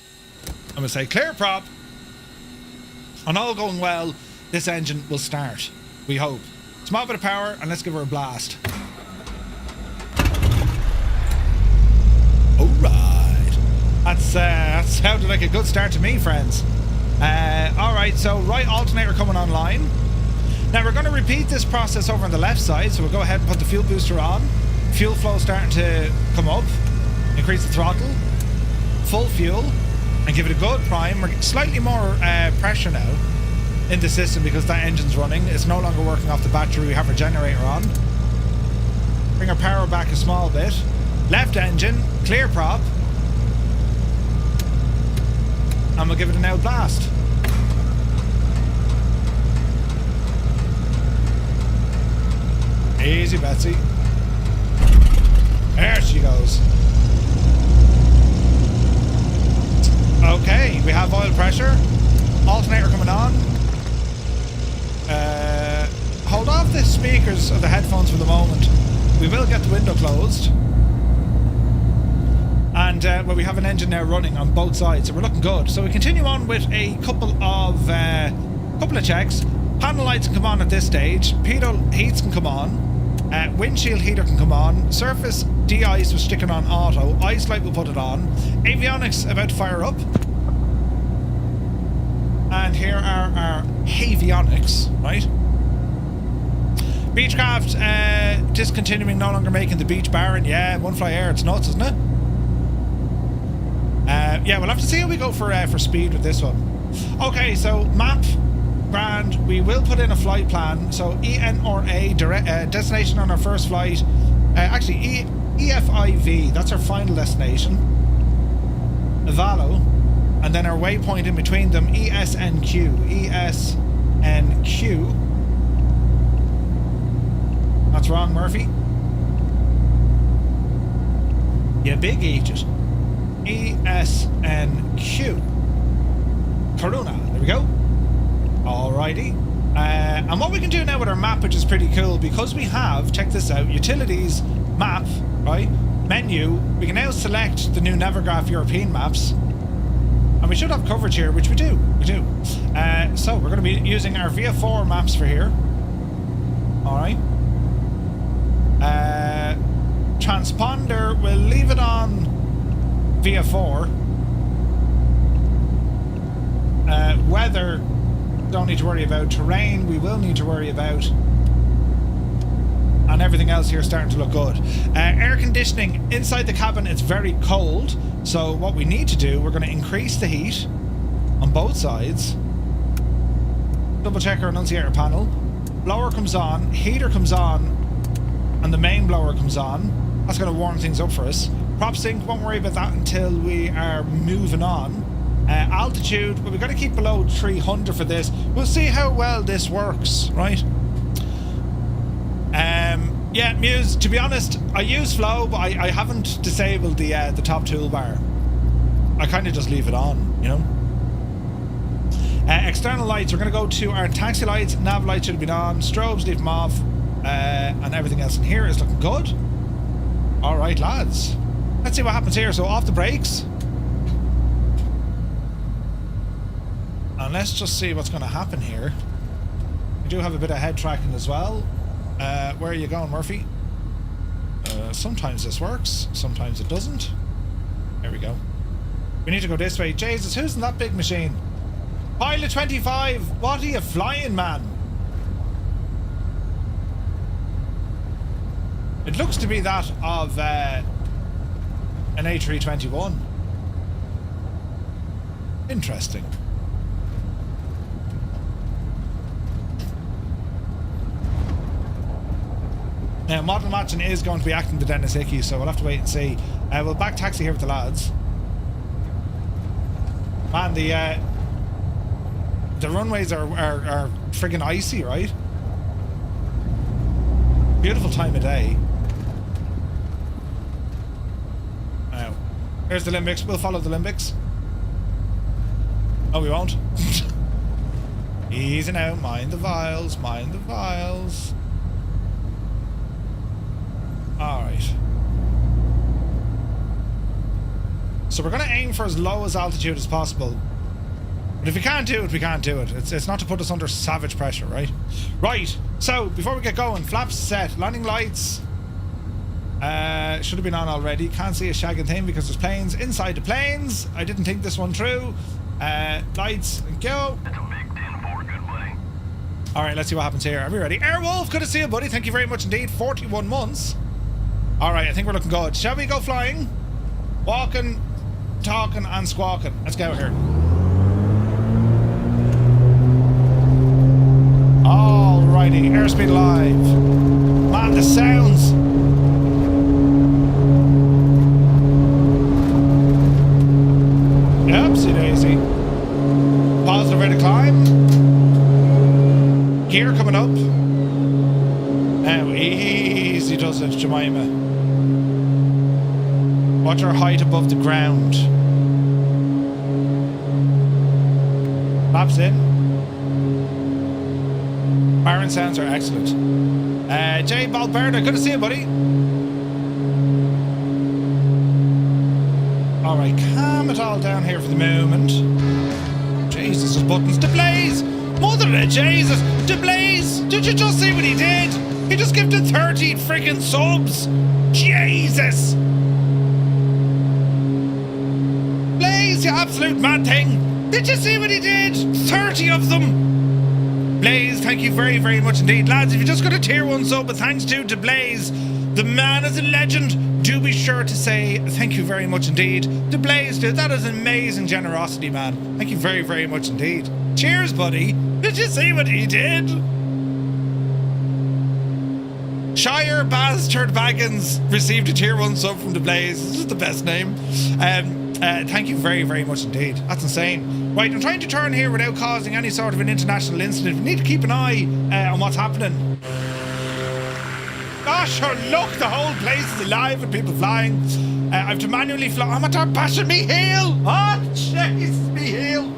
And we'll say, clear prop. And all going well, this engine will start, we hope. Small bit of power, and let's give her a blast. Alright. That sounded like a good start to me, friends. Alright, so right alternator coming online. Now we're going to repeat this process over on the left side, so we'll go ahead and put the fuel booster on. Fuel flow starting to come up. Increase the throttle. Full fuel. And give it a good prime. We're getting slightly more pressure now in the system because that engine's running. It's no longer working off the battery. We have our generator on. Bring our power back a small bit. Left engine, clear prop. And we'll give it an out blast. Easy, Betsy. There she goes. Okay, we have oil pressure. Alternator coming on. Hold off the speakers of the headphones for the moment. We will get the window closed. And well, we have an engine now running on both sides, so we're looking good. So we continue on with a couple of checks. Panel lights can come on at this stage. Pitot heats can come on. Windshield heater can come on. Surface de-ice was sticking on auto. Ice light will put it on. Avionics about to fire up. And here are our avionics, right? Beechcraft discontinuing, no longer making the Beech Baron. Yeah, One Fly Air, it's nuts, isn't it? Yeah, we'll have to see how we go for speed with this one. Okay, so map. grand. We will put in a flight plan. So ENRA, destination on our first flight. Actually, EFIV, that's our final destination. Ivalo. And then our waypoint in between them, ESNQ. ESNQ. That's wrong, Murphy. You big idiot. ESNQ. Kiruna. There we go. Alrighty. And what we can do now with our map, which is pretty cool, because we have, check this out, utilities, map, right? Menu. We can now select the new Navigraph European maps. And we should have coverage here, which we do. We do. So we're going to be using our VF4 maps for here. Alright. Transponder, we'll leave it on VF4. Weather, don't need to worry about. Terrain, we will need to worry about. And everything else here is starting to look good. Air conditioning, inside the cabin it's very cold. So what we need to do, we're going to increase the heat on both sides. Double check our annunciator panel. Blower comes on, heater comes on, and the main blower comes on. That's going to warm things up for us. Prop sync, won't worry about that until we are moving on. Altitude, but we've got to keep below 300 for this. We'll see how well this works, right? Yeah, Muse, to be honest, I use flow, but I haven't disabled the top toolbar. I kind of just leave it on, you know? External lights, we're going to go to our taxi lights. Nav lights should have been on. Strobes, leave them off. And everything else in here is looking good. Alright, lads. Let's see what happens here. So, off the brakes. And let's just see what's going to happen here. We do have a bit of head tracking as well. Where are you going, Murphy? Sometimes this works, sometimes it doesn't. There we go. We need to go this way. Jesus, who's in that big machine? Pilot 25, what are you flying, man? It looks to be that of an A321. Interesting. Now, model matching is going to be acting to Dennis Hickey, so we'll have to wait and see. We'll back taxi here with the lads. Man, the runways are friggin' icy, right? Beautiful time of day. Now, here's the limbics. We'll follow the limbics. Oh, we won't. Easy now. Mind the vials. Mind the vials. Alright. So we're going to aim for as low as altitude as possible. But if we can't do it, we can't do it. It's not to put us under savage pressure, right? Right. So, before we get going, flaps set. Landing lights. Should have been on already. Can't see a shagging thing because there's planes inside the planes. I didn't think this one through. Lights. Go. That's a big 10-4, good buddy. Alright, let's see what happens here. Are we ready? Airwolf, good to see you, buddy. Thank you very much indeed. 41 months. Alright, I think we're looking good. Shall we go flying? Walking, talking, and squawking. Let's go here. Alrighty, airspeed live. Man, the sounds. Oopsie daisy. Positive rate of climb. Gear coming up. Now, easy does it, Jemima. Watch our height above the ground. Maps in. Baron sounds are excellent. Jay Balberta, good to see you, buddy. Alright, calm it all down here for the moment. Jesus, there's buttons. DeBlaze! Mother of Jesus! DeBlaze! Did you just see what he did? He just gifted 30 freaking subs! Jesus! Blaze, you absolute mad thing! Did you see what he did? 30 of them! Blaze, thank you very, very much indeed. Lads, if you just got a tier 1 sub, but thanks to Blaze, the man is a legend. Do be sure to say thank you very much indeed. Blaze, dude, that is amazing generosity, man. Thank you very, very much indeed. Cheers, buddy. Did you see what he did? Shire Bastard Baggins received a tier 1 sub from the Blaze. This is the best name. Thank you very, very much indeed. That's insane. Right, I'm trying to turn here without causing any sort of an international incident. We need to keep an eye on what's happening. Gosh, sure, look, the whole place is alive with people flying. I have to manually fly. I'm at bashing me heel. Oh, jeez, me heel.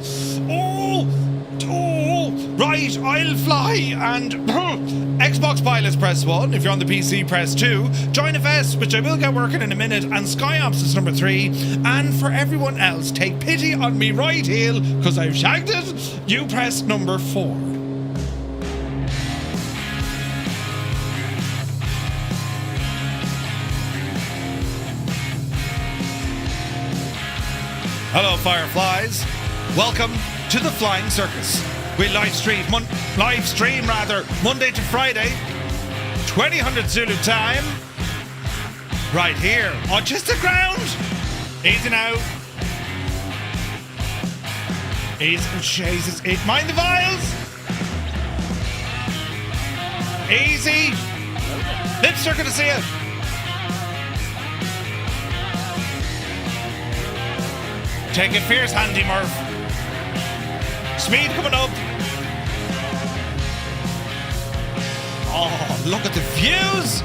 Oh, right, I'll fly and Xbox pilots press 1. If you're on the PC, press 2. Join FS, which I will get working in a minute, and SkyOps is number 3. And for everyone else, take pity on me right heel, because I've shagged it. You press number 4. Hello, Fireflies. Welcome to the Flying Circus. We live stream Monday to Friday, 2000 Zulu time, right here on just the ground. Easy now. Easy, Jesus, mind the vials. Easy. Lipster, good to see you. Take it fierce, Handy Murph. Speed coming up. Oh, look at the views.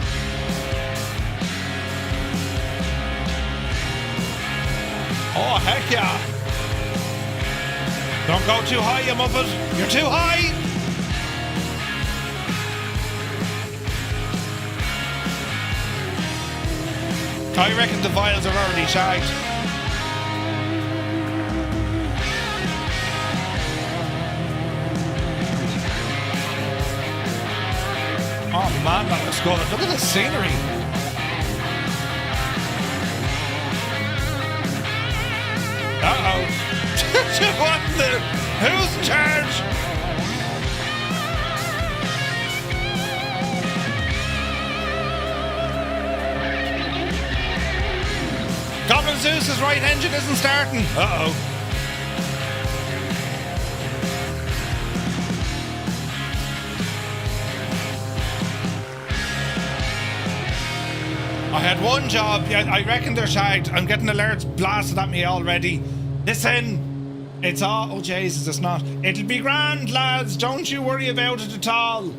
Oh, heck yeah. Don't go too high, you muppet. You're too high. I reckon the vials are already shagged. Oh man, that looks good. Look at the scenery. Uh-oh. What the? Who's in charge? Goblin Zeus's right engine isn't starting. Uh-oh. I had one job. Yeah, I reckon they're shagged. I'm getting alerts blasted at me already. Listen, it's all... Oh, Jesus, it's not. It'll be grand, lads. Don't you worry about it at all.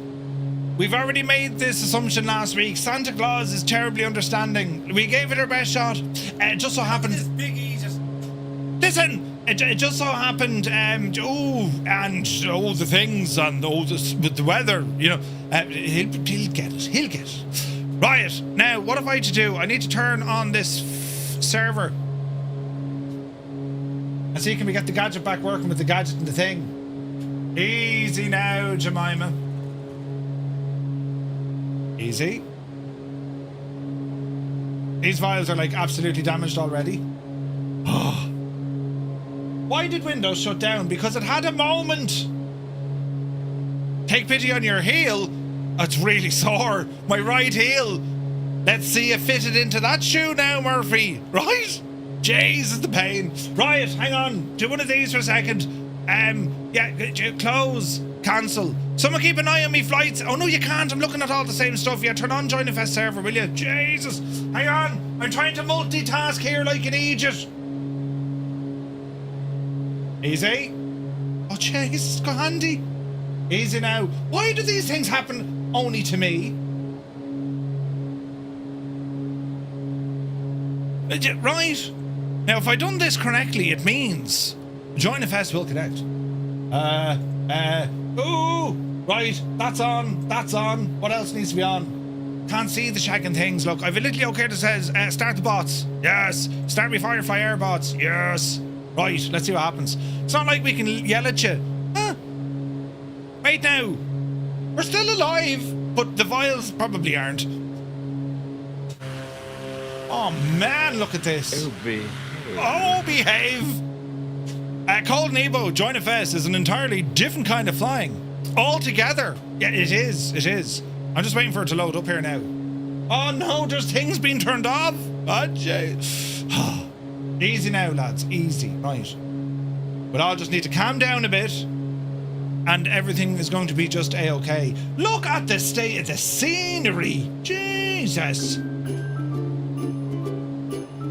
We've already made this assumption last week. Santa Claus is terribly understanding. We gave it our best shot. It just so happened... Listen! It just so happened, the things and with the weather, you know, he'll get it. He'll get it. Right, now, what have I to do? I need to turn on this server. And see, can we get the gadget back working with the gadget and the thing? Easy now, Jemima. Easy. These vials are, like, absolutely damaged already. Why did Windows shut down? Because it had a moment. Take pity on your heel. It's really sore. My right heel. Let's see you fit it into that shoe now, Murphy. Right? Jesus, the pain. Right, hang on. Do one of these for a second. Close. Cancel. Someone keep an eye on me flights. Oh, no, you can't. I'm looking at all the same stuff. Yeah, turn on Join FS server, will you? Jesus. Hang on. I'm trying to multitask here like an idiot. Easy. Oh, Jesus, go handy. Easy now. Why do these things happen only to me? Right. Now, if I done this correctly, it means Join FS will connect. Ooh. Right. That's on. That's on. What else needs to be on? Can't see the shagging things. Look, I've a little OK that says start the bots. Yes. Start me fire bots. Yes. Right. Let's see what happens. It's not like we can yell at you. Huh? Wait now. We're still alive, but the vials probably aren't. Oh man, look at this. Oh, behave. Cold Nebo, Join FS is an entirely different kind of flying. Altogether. Yeah, it is. It is. I'm just waiting for it to load up here now. Oh no, there's things being turned off. Oh, jeez. Easy now, lads. Easy. Right. But I'll just need to calm down a bit. and everything is going to be just a-okay. Look at the state of the scenery. Jesus.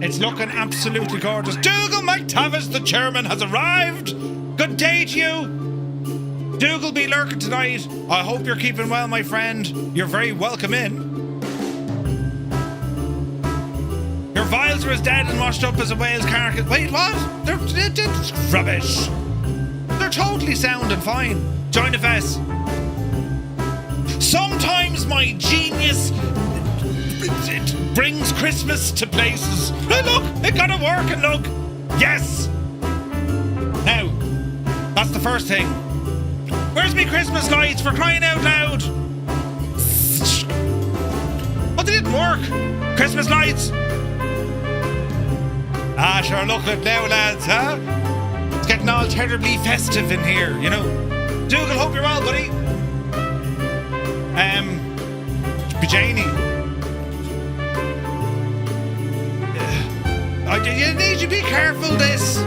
It's looking absolutely gorgeous. Dougal McTavish, the chairman, has arrived. Good day to you. Dougal be lurking tonight. I hope you're keeping well, my friend. You're very welcome in. Your vials are as dead and washed up as a whale's carcass. Wait, what? They're rubbish. They're totally sound and fine. Join FS. Sometimes my genius it brings Christmas to places. Hey, look, it got to work and look. Yes. Now, that's the first thing. Where's me Christmas lights, for crying out loud? But they didn't work. Christmas lights. Ah, sure, look at now, lads, huh? It's getting all terribly festive in here, you know. Dougal, hope you're well, buddy. Bajani. You need to be careful, this.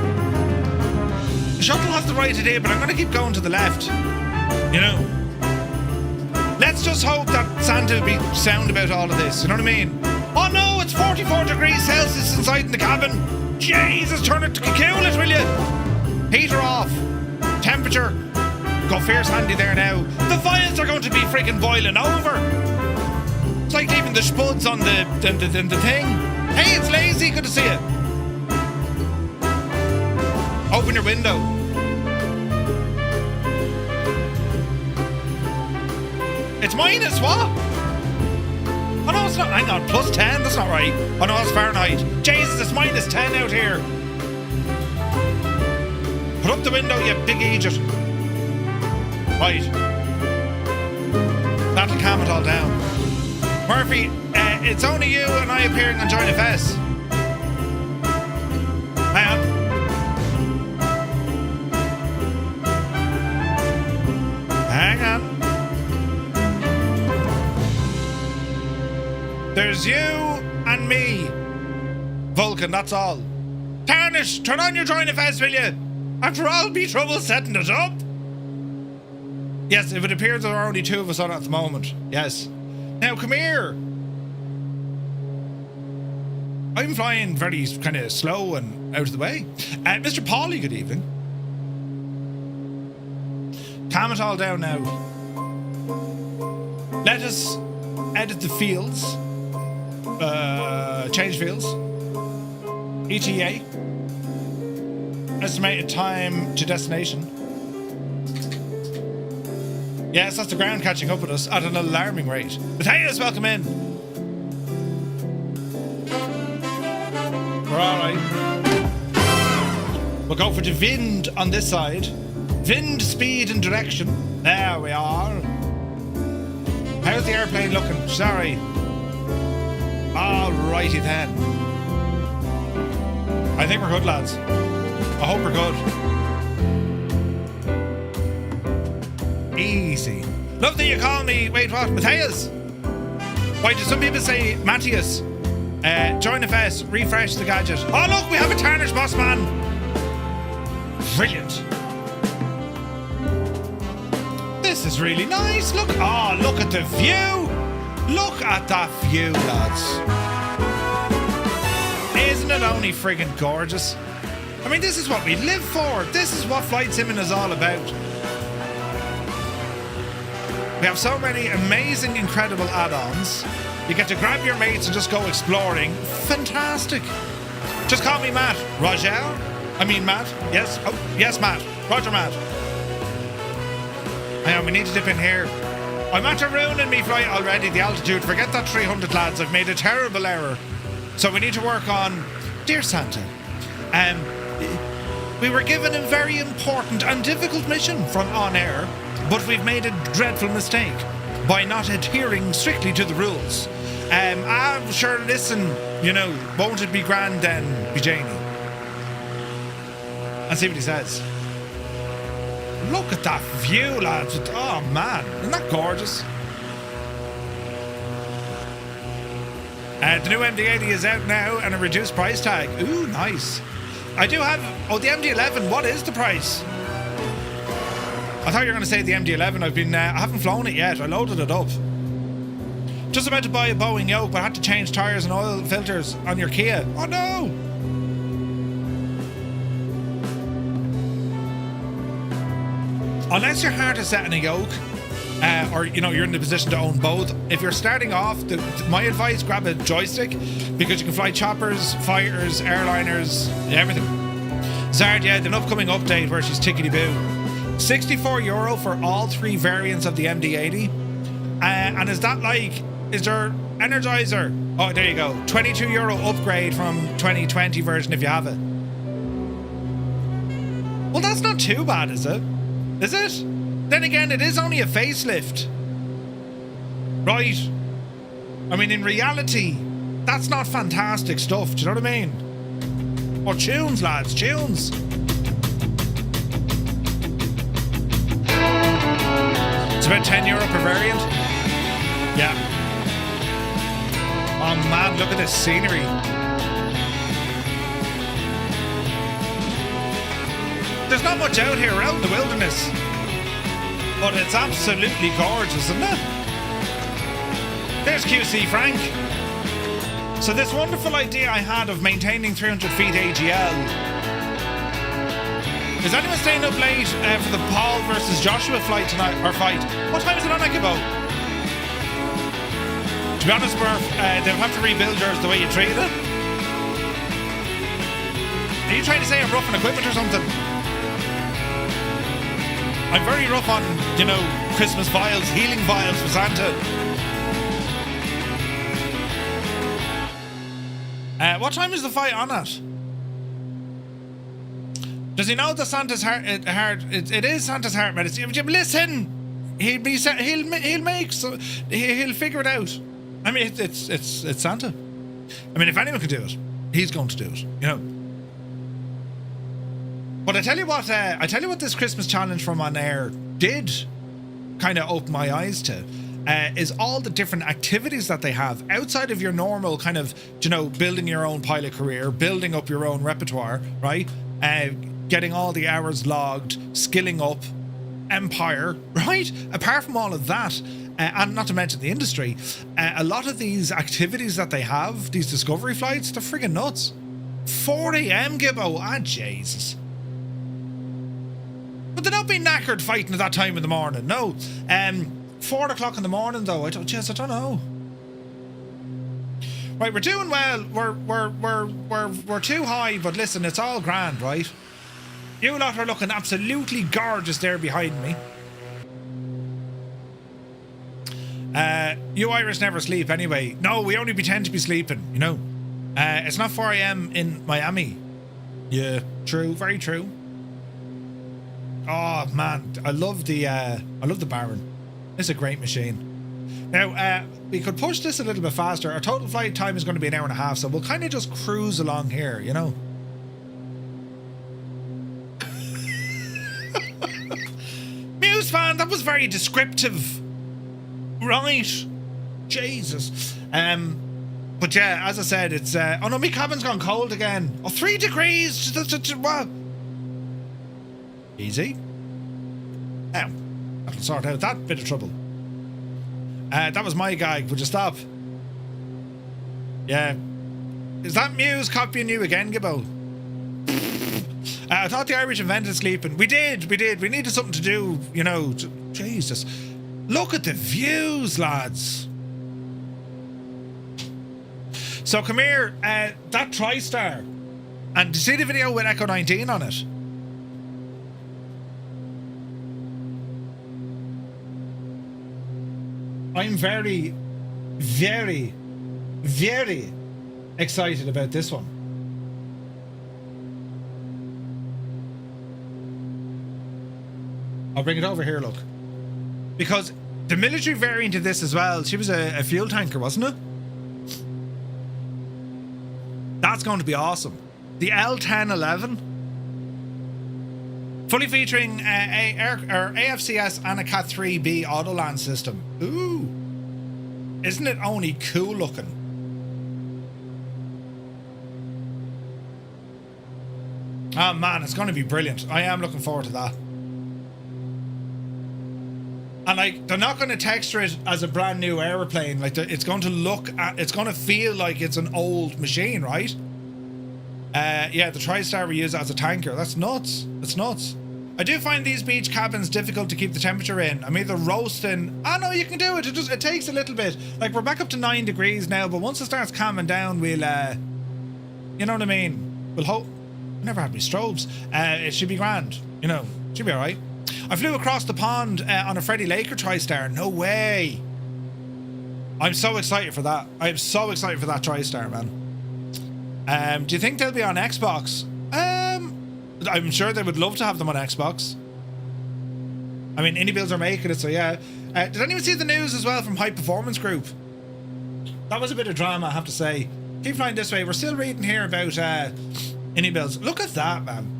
The shuttle has the right idea, but I'm going to keep going to the left. You know. Let's just hope that Santa will be sound about all of this, you know what I mean? Oh no, it's 44 degrees Celsius inside in the cabin. Jesus, turn it to cool it, will you? Heater off. Temperature. Go fierce handy there now. The vials are going to be freaking boiling over. It's like leaving the spuds on the thing. Hey, it's Lazy. Good to see you. Open your window. It's minus what? Oh no, it's not. Hang on, plus 10? That's not right. Oh no, it's Fahrenheit. Jesus, it's minus 10 out here. Put up the window, you big idiot. Right. That'll calm it all down. Murphy, it's only you and I appearing on Join FS. Hang on. Hang on. There's you and me. Vulcan, that's all. Tarnish, turn on your Join FS, will you? After all, be trouble setting it up. Yes, if it appears there are only two of us on it at the moment. Yes. Now, come here. I'm flying very kind of slow and out of the way. Mr. Pauly, good evening. Calm it all down now. Let us edit the fields. Change fields. ETA. Estimated time to destination. Yes, that's the ground catching up with us at an alarming rate. Matthias, welcome in. We're alright. We'll go for the wind on this side. Wind, speed and direction. There we are. How's the airplane looking? Sorry. Alrighty then. I think we're good, lads. I hope we're good. Easy. Love that you call me, wait, what? Matthias? Why do some people say Matthias? Join FS, refresh the gadget. Oh look, we have a Tarnish boss man. Brilliant. This is really nice. Look, oh, look at the view. Look at that view, lads. Isn't it only friggin' gorgeous? I mean, this is what we live for. This is what flight simming is all about. We have so many amazing, incredible add-ons. You get to grab your mates and just go exploring. Fantastic. Just call me Matt. Roger? I mean Matt. Yes? Oh, yes, Matt. Roger, Matt. Hang on, we need to dip in here. I'm after ruining me flight already, the altitude. Forget that 300, lads. I've made a terrible error. So we need to work on... Dear Santa, we were given a very important and difficult mission from OnAir, but we've made a dreadful mistake by not adhering strictly to the rules. I'm sure, listen, you know, won't it be grand then, Bijani? And see what he says. Look at that view, lads. Oh, man. Isn't that gorgeous? The new MD-80 is out now and a reduced price tag. Ooh, nice. I do have... Oh, the MD-11. What is the price? I thought you were going to say the MD-11. I haven't flown it yet. I loaded it up. Just about to buy a Boeing yoke, but I had to change tyres and oil filters on your Kia. Oh no! Unless your heart is set in a yoke, or you're in the position to own both. If you're starting off, my advice: grab a joystick, because you can fly choppers, fighters, airliners, everything. Zard, yeah, an upcoming update where she's tickety boo. €64 for all 3 variants of the MD-80, and is there Energizer? Oh, there you go. €22 upgrade from 2020 version if you have it. Well, that's not too bad, is it? Is it? Then again, it is only a facelift. Right. I mean, in reality, that's not fantastic stuff. Do you know what I mean? Oh, tunes, lads, tunes. It's about €10 per variant. Yeah. Oh man, look at this scenery. There's not much out here, out in the wilderness. But it's absolutely gorgeous, isn't it? There's QC Frank. So this wonderful idea I had of maintaining 300 feet AGL. Is anyone staying up late for the Paul versus Joshua flight tonight, or fight? What time is it on, Akibo? To be honest, Murph, they'll have to rebuild yours the way you treated it. Are you trying to say I'm rough on equipment or something? I'm very rough on, Christmas vials, healing vials for Santa. What time is the fight on at? Does he know that Santa's heart? It is Santa's heart medicine. Listen, he'll figure it out. I mean, it's Santa. I mean, if anyone can do it, he's going to do it. But I tell you what this Christmas challenge from OnAir did kind of open my eyes to. Is all the different activities that they have outside of your normal kind of, building your own pilot career, building up your own repertoire, right? Getting all the hours logged, skilling up, empire, right? Apart from all of that, and not to mention the industry, a lot of these activities that they have, these discovery flights, they're friggin' nuts. 4 a.m, Gibbo, Jesus. But they don't be knackered fighting at that time in the morning, no. 4 o'clock in the morning though, I don't know. Right, we're doing well. We're too high, but listen, it's all grand, right? You lot are looking absolutely gorgeous there behind me. You Irish never sleep anyway. No, we only pretend to be sleeping, It's not 4 a.m. in Miami. Yeah, true, very true. Oh man, I love the Baron. It's a great machine. Now, we could push this a little bit faster. Our total flight time is going to be an hour and a half, so we'll kind of just cruise along here, Muse fan, that was very descriptive. Right. Jesus. But yeah, as I said, it's... oh no, my cabin's gone cold again. Oh, 3 degrees. What? Easy. Now, that'll sort out that bit of trouble. That was my gag. Would you stop? Yeah. Is that Muse copying you again, Gibbo? I thought the Irish invented sleeping. We did. We needed something to do, Jesus. Look at the views, lads. So come here, that TriStar. And do you see the video with Echo 19 on it? I'm very, very, very excited about this one. I'll bring it over here, look. Because the military variant of this as well, she was a fuel tanker, wasn't it? That's going to be awesome. The L1011. Fully featuring AFCS and a Cat 3B Autoland system. Ooh. Isn't it only cool looking? Oh man, it's going to be brilliant. I am looking forward to that. And like, they're not going to texture it as a brand new aeroplane. Like, it's going to feel like it's an old machine, right? Yeah, the TriStar we use it as a tanker. That's nuts. That's nuts. I do find these beach cabins difficult to keep the temperature in. I'm either roasting. Oh no, you can do it. It takes a little bit. Like, we're back up to 9 degrees now, but once it starts calming down, we'll, you know what I mean? We'll hope. I never had my strobes. It should be grand. You know, should be all right. I flew across the pond on a Freddie Laker TriStar. No way. I'm so excited for that. I'm so excited for that TriStar, man. Do you think they'll be on Xbox? I'm sure they would love to have them on Xbox. I mean, Indie Builds are making it, so yeah. Did anyone see the news as well from High Performance Group? That was a bit of drama, I have to say. Keep flying this way. We're still reading here about Indie Builds. Look at that, man.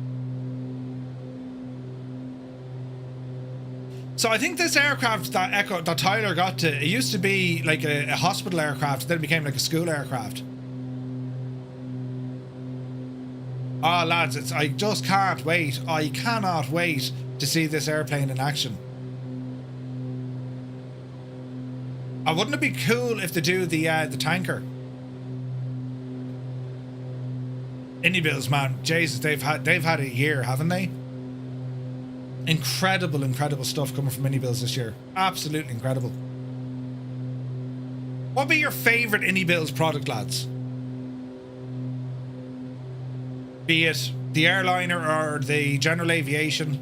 So I think this aircraft that Tyler got to, it used to be like a hospital aircraft, then it became like a school aircraft. Oh, lads, I just can't wait. I cannot wait to see this airplane in action. Wouldn't it be cool if they do the tanker? Indie Builds, man, Jesus, they've had a year, haven't they? Incredible stuff coming from Indie Builds this year. Absolutely incredible. What would be your favourite Indie Builds product, lads? Be it the airliner or the general aviation.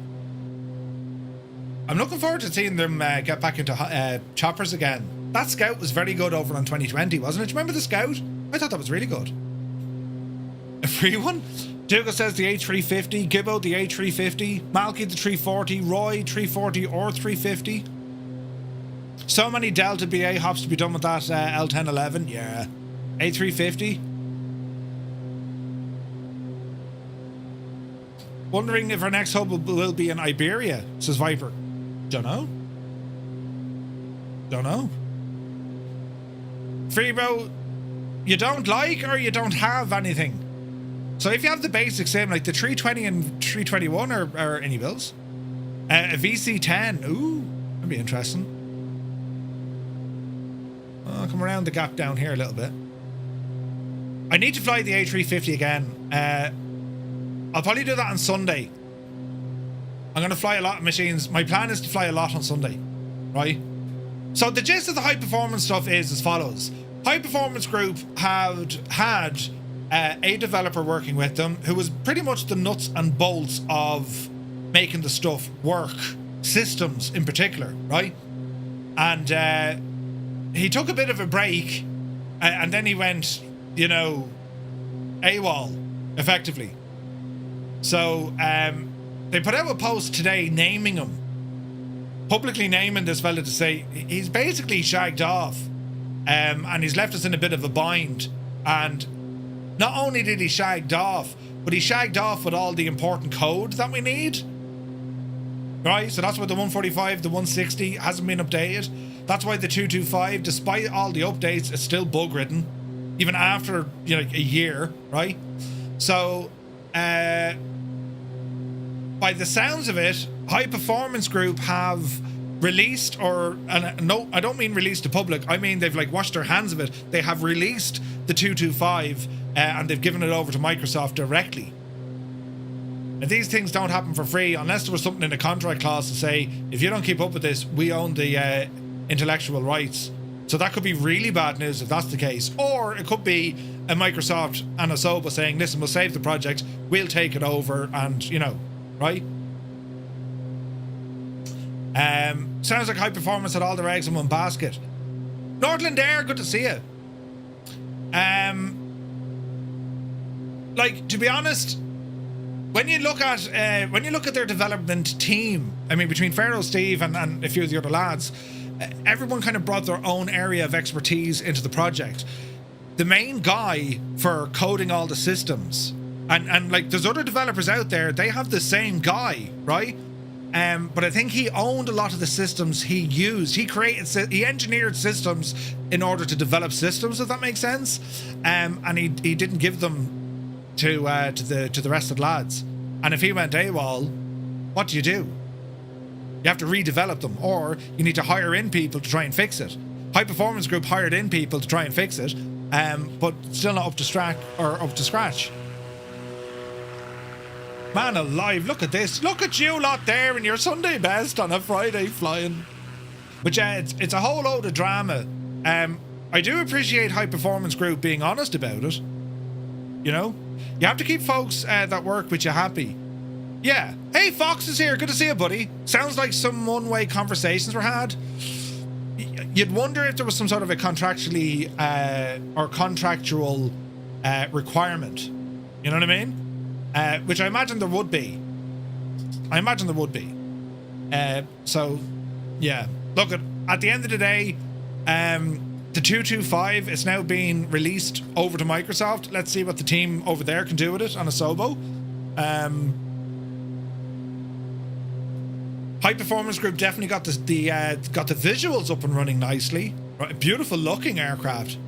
I'm looking forward to seeing them get back into choppers again. That Scout was very good over on 2020, wasn't it? Do you remember the Scout? I thought that was really good. A free one? Dougal says the A350, Gibbo the A350, Malky the 340, Roy 340 or 350. So many Delta BA hops to be done with that L1011. Yeah. A350. Wondering if our next hub will be in Iberia, says Viper. Don't know. Freebro, you don't like or you don't have anything? So if you have the basic sim, like the 320 and 321 are any bills. A VC10, ooh, that'd be interesting. I'll come around the gap down here a little bit. I need to fly the A350 again. I'll probably do that on Sunday. I'm going to fly a lot of machines. My plan is to fly a lot on Sunday, right? So the gist of the high performance stuff is as follows. High Performance Group had a developer working with them who was pretty much the nuts and bolts of making the stuff work, systems in particular, right? And he took a bit of a break and then he went, you know, AWOL, effectively. So they put out a post today naming him, publicly naming this fella to say he's basically shagged off and he's left us in a bit of a bind. And not only did he shagged off, but he shagged off with all the important code that we need. Right? So that's why the 145, the 160 hasn't been updated. That's why the 225, despite all the updates, is still bug-ridden, even after, you know, a year, right? So, by the sounds of it, High Performance Group have released, no, I don't mean released to public, I mean they've like washed their hands of it. They have released the 225 and they've given it over to Microsoft directly. And these things don't happen for free unless there was something in the contract clause to say, if you don't keep up with this, we own the intellectual rights. So that could be really bad news if that's the case. Or it could be a Microsoft and a Soba saying, listen, we'll save the project, we'll take it over, and, you know, right? Sounds like High Performance had all their eggs in one basket. Nordland Air, good to see you. Like, to be honest, when you look at their development team, I mean, between Pharaoh, Steve, and a few of the other lads, everyone kind of brought their own area of expertise into the project. The main guy for coding all the systems, and like, there's other developers out there, they have the same guy, right? But I think he owned a lot of the systems he used. He engineered systems in order to develop systems, if that makes sense. And he didn't give them to the rest of the lads. And if he went AWOL, what do you do? You have to redevelop them, or you need to hire in people to try and fix it. High Performance Group hired in people to try and fix it, but still not up to scratch. Man alive, look at this. Look at you lot there in your Sunday best on a Friday flying. But yeah, it's a whole load of drama. I do appreciate High Performance Group being honest about it. You know? You have to keep folks that work with you happy. Yeah. Hey, Fox is here. Good to see you, buddy. Sounds like some one-way conversations were had. You'd wonder if there was some sort of a contractually or contractual requirement. You know what I mean? Which I imagine there would be. So, yeah. Look, at the end of the day, the 225 is now being released over to Microsoft. Let's see what the team over there can do with it on a Sobo. High Performance Group definitely got the visuals up and running nicely. Right, beautiful looking aircraft.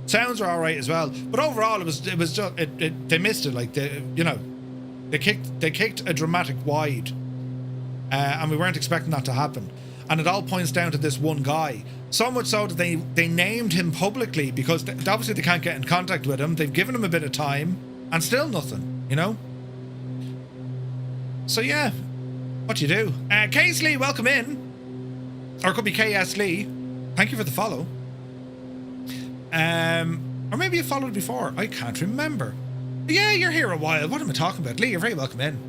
Sounds are all right as well, but overall it was just they missed it. Like they kicked a dramatic wide, and we weren't expecting that to happen. And it all points down to this one guy. So much so that they named him publicly because obviously they can't get in contact with him. They've given him a bit of time and still nothing, you know? So yeah, what do you do? Case Lee, welcome in. Or it could be KS Lee. Thank you for the follow. Or maybe you followed before. I can't remember. But yeah, you're here a while. What am I talking about? Lee, you're very welcome in.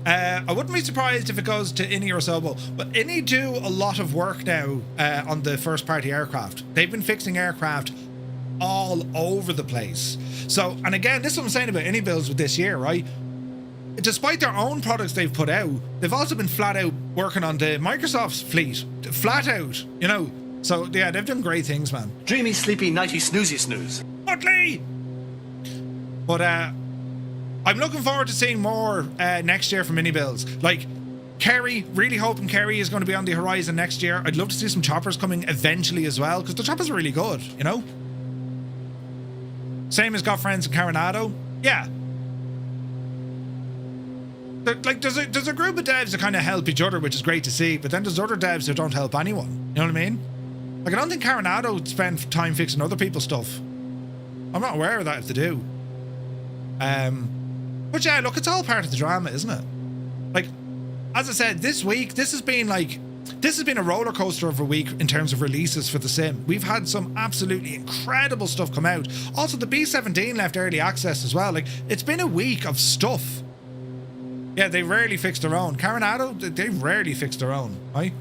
I wouldn't be surprised if it goes to Innie or Sobo, but Innie do a lot of work now on the first party aircraft. They've been fixing aircraft all over the place. So, and again, this is what I'm saying about Innie builds with this year, right? Despite their own products they've put out, they've also been flat out working on the Microsoft's fleet. Flat out, you know. So, yeah, they've done great things, man. Dreamy, sleepy, nighty, snoozy, snooze. What, Lee? But, I'm looking forward to seeing more next year from mini builds. Like Kerry, really hoping Kerry is going to be on the horizon next year. I'd love to see some choppers coming eventually as well, because the choppers are really good, you know? Same as got friends in Coronado. Yeah. Like there's a group of devs that kind of help each other, which is great to see, but then there's other devs who don't help anyone. You know what I mean? Like I don't think Coronado spend time fixing other people's stuff. I'm not aware of that if they do. But yeah, look, it's all part of the drama, isn't it? Like, as I said, this week, this has been a roller coaster of a week in terms of releases for the sim. We've had some absolutely incredible stuff come out. Also, the B-17 left early access as well. Like, it's been a week of stuff. Yeah, they rarely fix their own. Coronado, they rarely fix their own, right?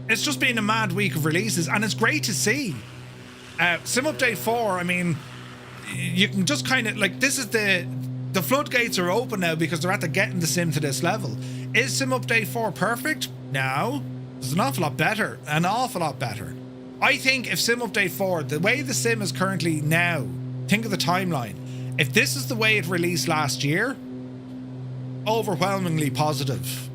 It's just been a mad week of releases, and it's great to see. Sim Update 4, I mean, you can just kind of, like, this is the floodgates are open now because they're at the getting the sim to this level. Is Sim Update 4 perfect? No. It's an awful lot better. An awful lot better. I think if Sim Update 4, the way the sim is currently now, think of the timeline. If this is the way it released last year, overwhelmingly positive.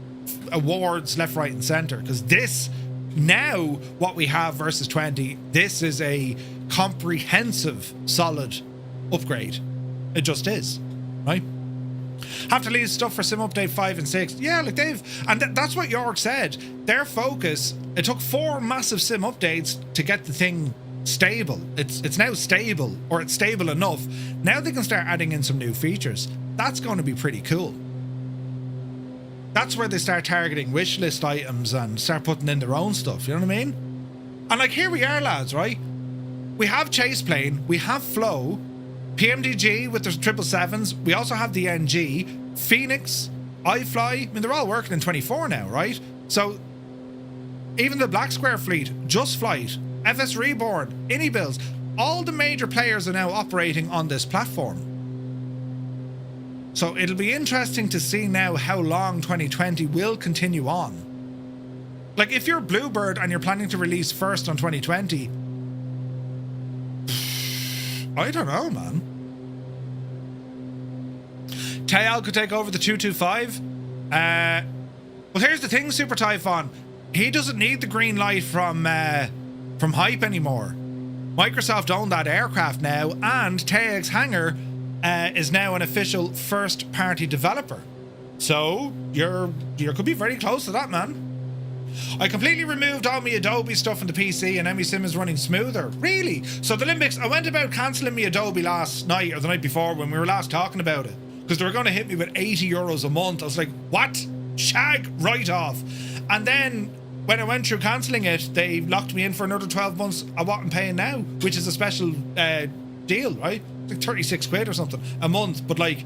Awards left, right and centre. Because this, now what we have versus 20, this is a comprehensive, solid upgrade. It just is, right? Have to leave stuff for Sim Update 5 and 6. Yeah, like that's what York said. Their focus, it took 4 massive sim updates to get the thing stable. It's now stable, or it's stable enough. Now they can start adding in some new features. That's going to be pretty cool. That's where they start targeting wish list items and start putting in their own stuff, you know what I mean? And like, here we are, lads, right? We have Chase Plane, we have Flow, PMDG with the 777s, we also have the NG, Phoenix, iFly. I mean, they're all working in 24 now, right? So even the Black Square fleet, Just Flight, FS Reborn, Innie Builds, all the major players are now operating on this platform. So it'll be interesting to see now how long 2020 will continue on. Like, if you're Bluebird and you're planning to release first on 2020, I don't know, man. Tayal could take over the 225. Well, here's the thing, Super Typhon. He doesn't need the green light from Hype anymore. Microsoft own that aircraft now, and TX Hangar is now an official first-party developer. So you could be very close to that, man. I completely removed all my Adobe stuff in the PC and MSim is running smoother. Really? So the Limbics, I went about cancelling my Adobe last night or the night before when we were last talking about it, because they were going to hit me with €80 a month. I was like, what? Shag right off. And then when I went through cancelling it, they locked me in for another 12 months of what I'm paying now, which is a special deal, right? Like 36 quid or something a month. But like,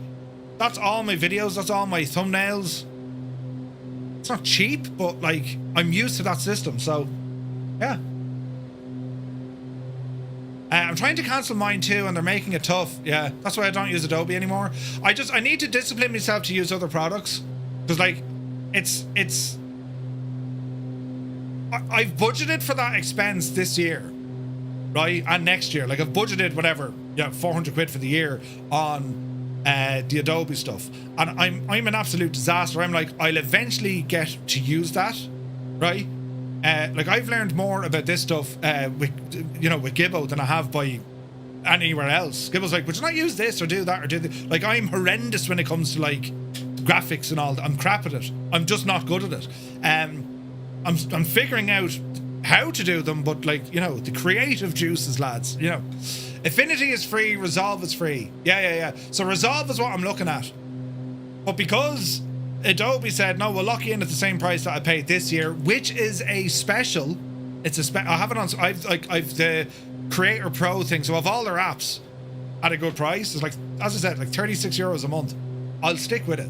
that's all my videos, that's all my thumbnails. It's not cheap, but like, I'm used to that system, so yeah. I'm trying to cancel mine too, and they're making it tough. Yeah, that's why I don't use Adobe anymore. I need to discipline myself to use other products, because like, I've budgeted for that expense this year, right, and next year. Like, I've budgeted whatever, 400 quid for the year on the Adobe stuff, and I'm an absolute disaster. I'm like, I'll eventually get to use that, right? Like, I've learned more about this stuff with Gibbo than I have by anywhere else. Gibbo's like, would you not use this or do that or do this? Like, I'm horrendous when it comes to like graphics and all that. I'm crap at it. I'm just not good at it. I'm figuring out how to do them, but like, the creative juices, lads. Affinity is free, Resolve is free. Yeah. So Resolve is what I'm looking at. But because Adobe said, no, we'll lock you in at the same price that I paid this year, which is a special. I have it on, I've the Creator Pro thing, so I have all their apps at a good price. It's like, as I said, like €36 a month. I'll stick with it.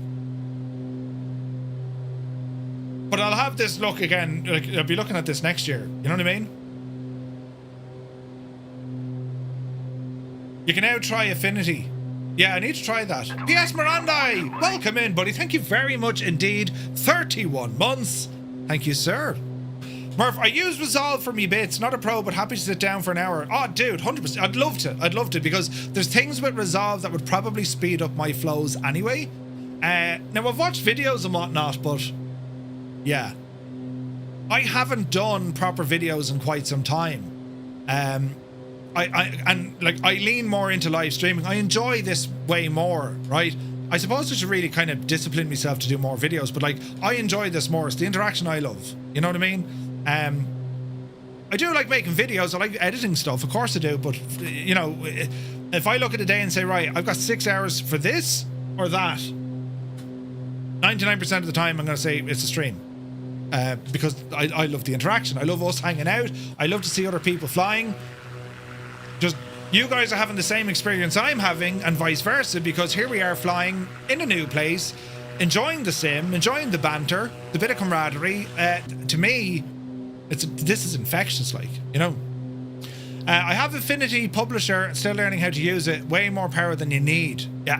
But I'll have this look again, like, I'll be looking at this next year. You know what I mean? You can now try Affinity. Yeah, I need to try that. P.S. Mirandai, welcome in, buddy. Thank you very much indeed. 31 months. Thank you, sir. Murph, I use Resolve for me bits. Not a pro, but happy to sit down for an hour. Oh, dude, 100%. I'd love to, because there's things with Resolve that would probably speed up my flows anyway. Now, I've watched videos and whatnot, but yeah, I haven't done proper videos in quite some time. I lean more into live streaming. I enjoy this way more, right? I suppose I should really kind of discipline myself to do more videos, but like, I enjoy this more. It's the interaction I love. You know what I mean? I do like making videos. I like editing stuff. Of course I do. But, if I look at a day and say, right, I've got 6 hours for this or that, 99% of the time I'm going to say it's a stream. Because I love the interaction. I love us hanging out. I love to see other people flying. Just, you guys are having the same experience I'm having, and vice versa, because here we are flying in a new place, enjoying the sim, enjoying the banter, the bit of camaraderie. To me, this is infectious, like, I have Affinity Publisher, still learning how to use it. Way more power than you need. Yeah.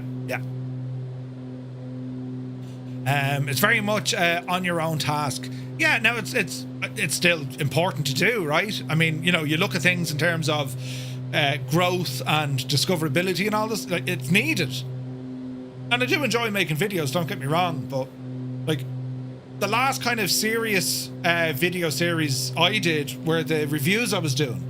It's very much on your own task. Yeah, now it's still important to do, right? I mean, you look at things in terms of growth and discoverability and all this. Like, it's needed. And I do enjoy making videos, don't get me wrong, but like, the last kind of serious video series I did were the reviews I was doing,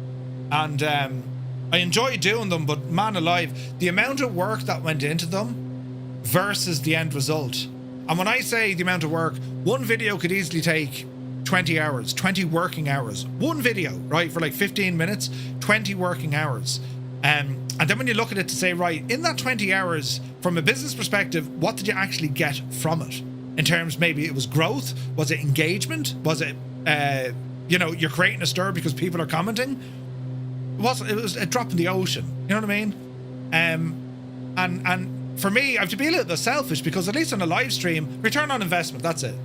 and I enjoy doing them, but man alive, the amount of work that went into them versus the end result. And when I say the amount of work, one video could easily take 20 hours, 20 working hours. One video, right, for like 15 minutes, 20 working hours. And then when you look at it to say, right, in that 20 hours, from a business perspective, what did you actually get from it? In terms, maybe it was growth, was it engagement? Was it, you're creating a stir because people are commenting? It was a drop in the ocean, you know what I mean? And for me, I have to be a little bit selfish, because at least on a live stream, return on investment, that's it.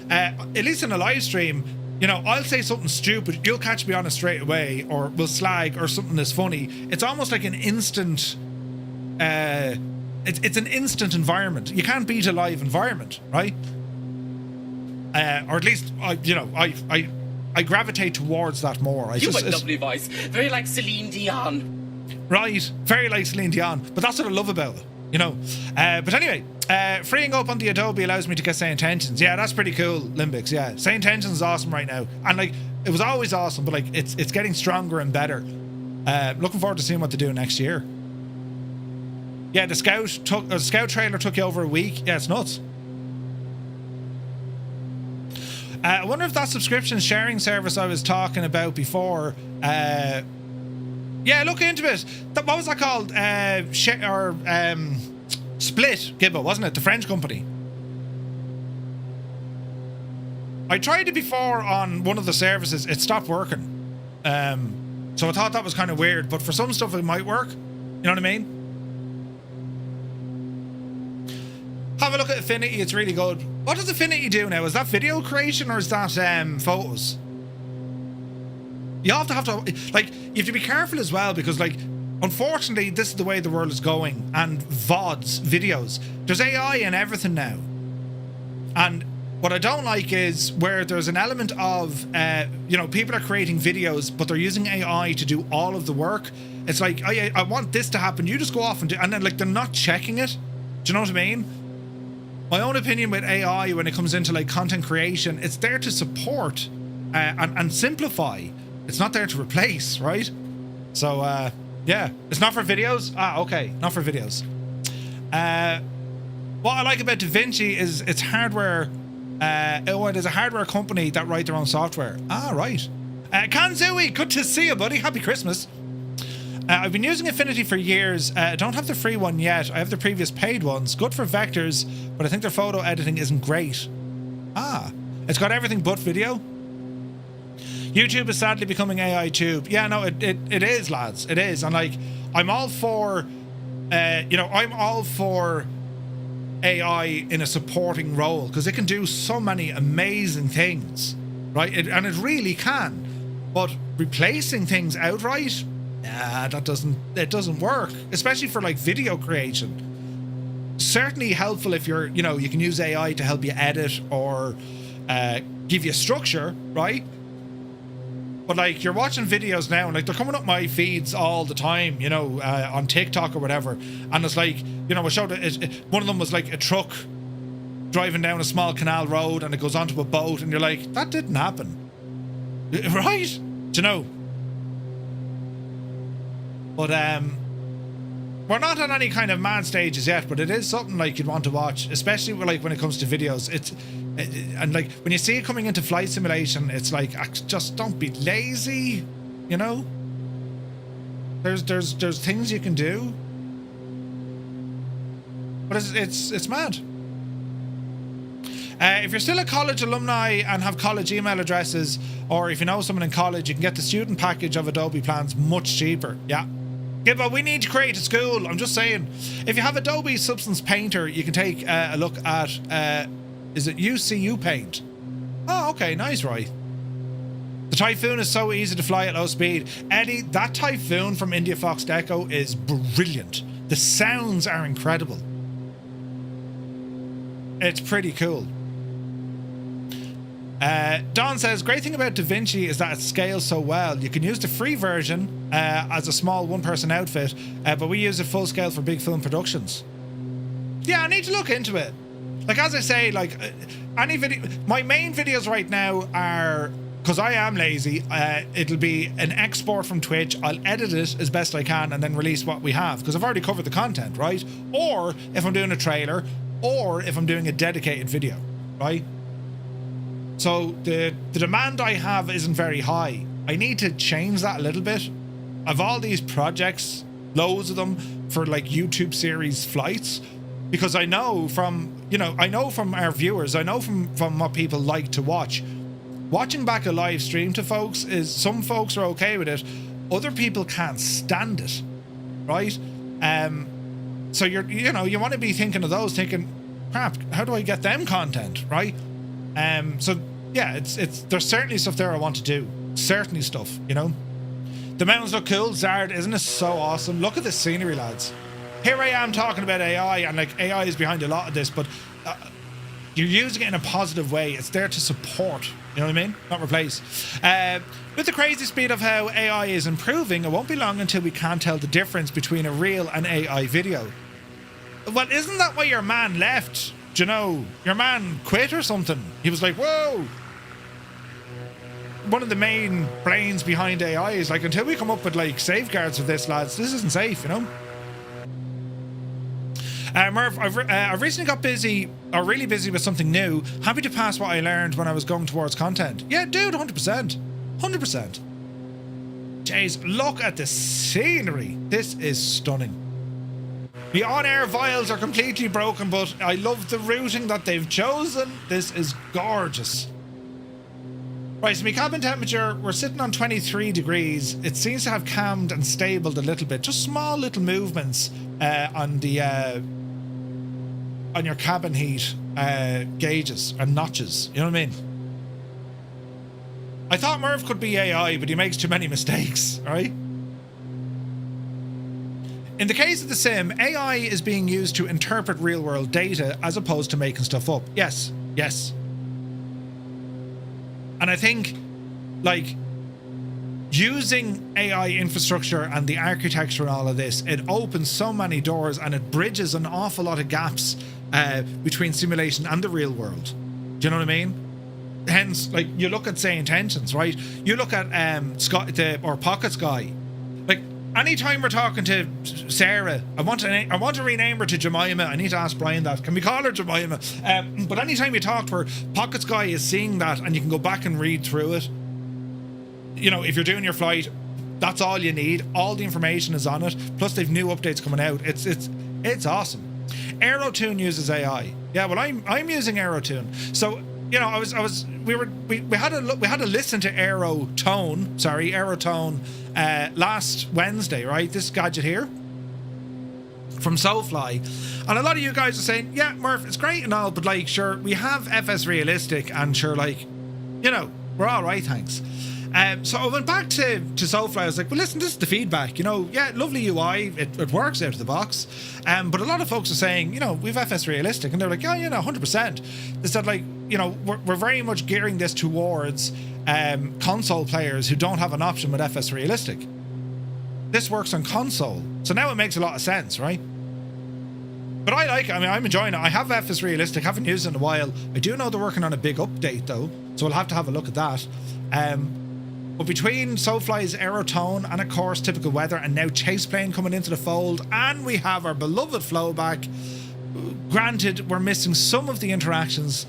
At least in a live stream, I'll say something stupid, you'll catch me on it straight away, or we'll slag, or something that's funny. It's almost like an instant, it's an instant environment. You can't beat a live environment, right? Or at least, I gravitate towards that more. You have a lovely voice, very like Celine Dion. Right, very like Celine Dion, but that's what I love about it. But anyway, freeing up on the Adobe allows me to get Say Intentions. Yeah, that's pretty cool, Limbics. Yeah, Say Intentions is awesome right now, and like, it was always awesome, but like, it's getting stronger and better. Looking forward to seeing what they do next year. Yeah, the Scout trailer took you over a week. Yeah, it's nuts. I wonder if that subscription sharing service I was talking about before. Yeah, look into it. What was that called? Split, Gibbo, wasn't it? The French company. I tried it before on one of the services. It stopped working. So I thought that was kind of weird. But for some stuff, it might work. You know what I mean? Have a look at Affinity. It's really good. What does Affinity do now? Is that video creation or is that photos? You have to like, you have to be careful as well because, like, unfortunately, this is the way the world is going. And VODs, videos, there's AI in everything now. And what I don't like is where there's an element of, you know, people are creating videos, but they're using AI to do all of the work. It's like, I want this to happen. You just go off and do, and then, like, they're not checking it. Do you know what I mean? My own opinion with AI when it comes into, like, content creation, it's there to support and simplify. It's not there to replace, right? So, yeah. It's not for videos? Ah, okay. Not for videos. What I like about DaVinci is it's hardware. There's a hardware company that write their own software. Ah, right. Kanzui, good to see you, buddy. Happy Christmas. I've been using Affinity for years. I don't have the free one yet. I have the previous paid ones. Good for vectors, but I think their photo editing isn't great. Ah, it's got everything but video. YouTube is sadly becoming AI tube. Yeah, no, it is, lads. It is. And, like, I'm all for, you know, I'm all for AI in a supporting role because it can do so many amazing things, right? And it really can. But replacing things outright, it doesn't work, especially for, like, video creation. Certainly helpful if you're, you know, you can use AI to help you edit or give you structure, right? But, like, you're watching videos now and, like, they're coming up my feeds all the time, you know, on TikTok or whatever. And it's like, you know, I showed it, one of them was like a truck driving down a small canal road and it goes onto a boat and you're like, that didn't happen. Right? Do you know? But, we're not on any kind of mad stages yet, but it is something, like, you'd want to watch, especially, like, when it comes to videos. And, like, when you see it coming into flight simulation, it's like, just don't be lazy, you know? There's things you can do. But it's mad. If you're still a college alumni and have college email addresses, or if you know someone in college, you can get the student package of Adobe plans much cheaper. Yeah. Yeah, but we need to create a school. I'm just saying. If you have Adobe Substance Painter, you can take a look at, is it UCU Paint? Oh, okay. Nice, right. The Typhoon is so easy to fly at low speed. Eddie, that Typhoon from India Fox Deco is brilliant. The sounds are incredible. It's pretty cool. Don says, great thing about DaVinci is that it scales so well. You can use the free version as a small one-person outfit, but we use it full scale for big film productions. Yeah, I need to look into it. Like, as I say, like, any video, my main videos right now are, because I am lazy, it'll be an export from Twitch. I'll edit it as best I can and then release what we have, because I've already covered the content, right? Or if I'm doing a trailer, or if I'm doing a dedicated video, right? So the demand I have isn't very high. I need to change that a little bit. I've all these projects, loads of them, for, like, YouTube series flights, because I know from, you know, I know from our viewers, I know from what people like to watch. Watching back a live stream to folks is, some folks are okay with it, other people can't stand it, right? So you know, you want to be thinking of those, thinking, crap, how do I get them content, right? So yeah, it's there's certainly stuff there I want to do. Certainly stuff, you know. The mountains look cool. Zard, isn't it so awesome? Look at the scenery, lads. Here I am talking about AI, and, like, AI is behind a lot of this, but you're using it in a positive way. It's there to support, you know what I mean? Not replace. With the crazy speed of how AI is improving, it won't be long until we can't tell the difference between a real and AI video. Well, isn't that why your man left? Do you know, your man quit or something? He was like, whoa. One of the main brains behind AI is like, until we come up with, like, safeguards of this, lads, this isn't safe, you know? Murph, I've recently got really busy with something new. Happy to pass what I learned when I was going towards content. Yeah, dude, 100%. 100%. Jeez, look at the scenery. This is stunning. The on-air vials are completely broken, but I love the routing that they've chosen. This is gorgeous. Right, so my cabin temperature, we're sitting on 23 degrees. It seems to have calmed and stabled a little bit. Just small little movements on your cabin heat gauges and notches. You know what I mean? I thought Merv could be AI, but he makes too many mistakes, right? In the case of the sim, AI is being used to interpret real-world data as opposed to making stuff up. Yes, yes. And I think, like, using AI infrastructure and the architecture and all of this, it opens so many doors and it bridges an awful lot of gaps between simulation and the real world. Do you know what I mean? Hence, like, you look at, say, intentions, right? You look at Pocket Sky. Like, anytime we're talking to Sarah, I want to rename her to Jemima. I need to ask Brian that. Can we call her Jemima? But anytime you talk to her, Pocket Sky is seeing that, and you can go back and read through it. You know, if you're doing your flight, that's all you need. All the information is on it. Plus, they've new updates coming out. It's awesome. AeroTune uses AI. Yeah, well, I'm using AeroTune. So, you know, we had to listen to AeroTone last Wednesday, right? This gadget here from SoFly, and a lot of you guys are saying, yeah, Murph, it's great and all, but like, sure, we have FS Realistic, and sure, like, you know, we're all right, thanks. So I went back to SoFly. I was like, well, listen, this is the feedback. You know, yeah, lovely UI. It works out of the box. But a lot of folks are saying, you know, we've FS Realistic. And they're like, yeah, you know, 100%. They said, like, you know, we're very much gearing this towards console players who don't have an option with FS Realistic. This works on console. So now it makes a lot of sense, right? But I like it. I mean, I'm enjoying it. I have FS Realistic. Haven't used it in a while. I do know they're working on a big update, though. So we'll have to have a look at that. But between SoFly's AeroTone and, of course, typical weather, and now Chaseplane coming into the fold, and we have our beloved flowback. Granted, we're missing some of the interactions.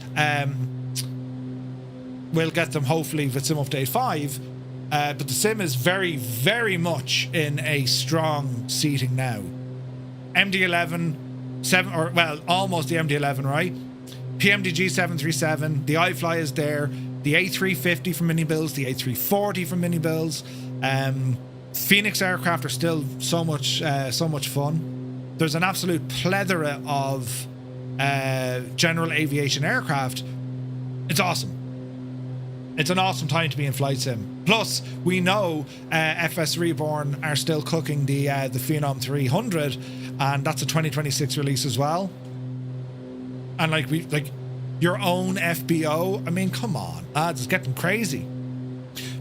We'll get them hopefully with Sim Update 5. But the sim is very, very much in a strong seating now. MD-11, almost the MD-11, right? PMDG 737, the iFly is there. The A350 from mini builds, the A340 from mini builds. Phoenix aircraft are still so much fun. There's an absolute plethora of general aviation aircraft. It's awesome. It's an awesome time to be in flight sim. Plus, we know FS Reborn are still cooking the Phenom 300, and that's a 2026 release as well. And your own FBO. I mean, come on, lads, it's getting crazy.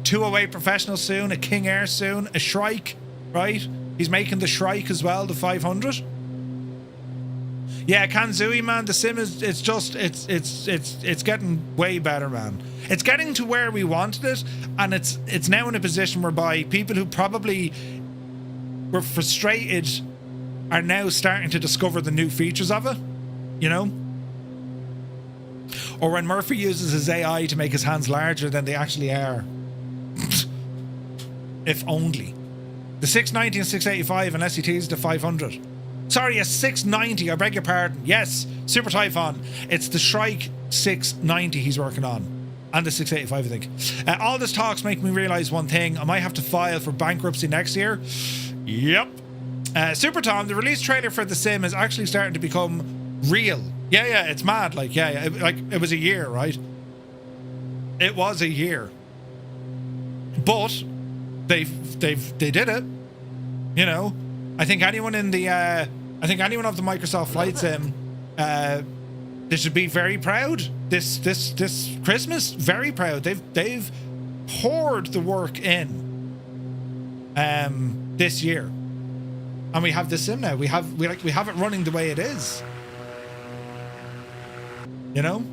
208 Professional soon, a King Air soon, a Shrike, right? He's making the Shrike as well, the 500. Yeah, Kanzui, man, the sim is, it's getting way better, man. It's getting to where we wanted it, and it's now in a position whereby people who probably were frustrated are now starting to discover the new features of it, you know? Or when Murphy uses his AI to make his hands larger than they actually are. If only. The 690 and 685 unless he teases the 500. Sorry, a 690, I beg your pardon. Yes, Super Typhon. It's the Shrike 690 he's working on. And the 685, I think. All this talks make me realise one thing. I might have to file for bankruptcy next year. Yep. Super Tom, the release trailer for the sim is actually starting to become real. Yeah, it's mad. It was a year, right? It was a year, but they did it. You know, I think anyone of the Microsoft Flight Sim, they should be very proud. This Christmas, very proud. They've poured the work in. This year, and we have the sim now. We have it running the way it is. You know,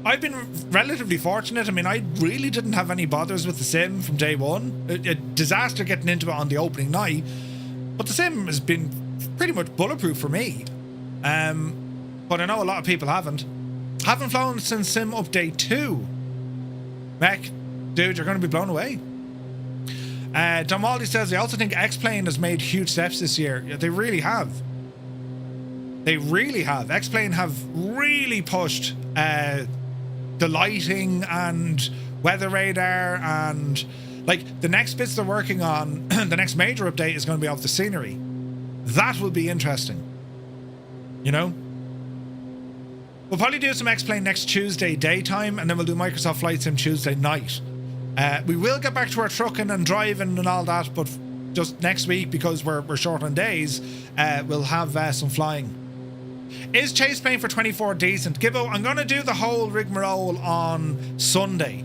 I've been relatively fortunate. I mean, I really didn't have any bothers with the sim from day one. A disaster getting into it on the opening night, but the sim has been pretty much bulletproof for me. But I know a lot of people haven't. Haven't flown since Sim Update 2. Mech, dude, you're going to be blown away. Don Waldy says, I also think X-Plane has made huge steps this year. Yeah, they really have. They really have. X-Plane have really pushed the lighting and weather radar, and like the next bits they're working on, the next major update is going to be off the scenery. That will be interesting. You know? We'll probably do some X-Plane next Tuesday daytime, and then we'll do Microsoft Flight Sim Tuesday night. We will get back to our trucking and driving and all that, but just next week, because we're short on days, we'll have some flying. Is Chase Plane for 24 decent? Gibbo, I'm going to do the whole rigmarole on Sunday.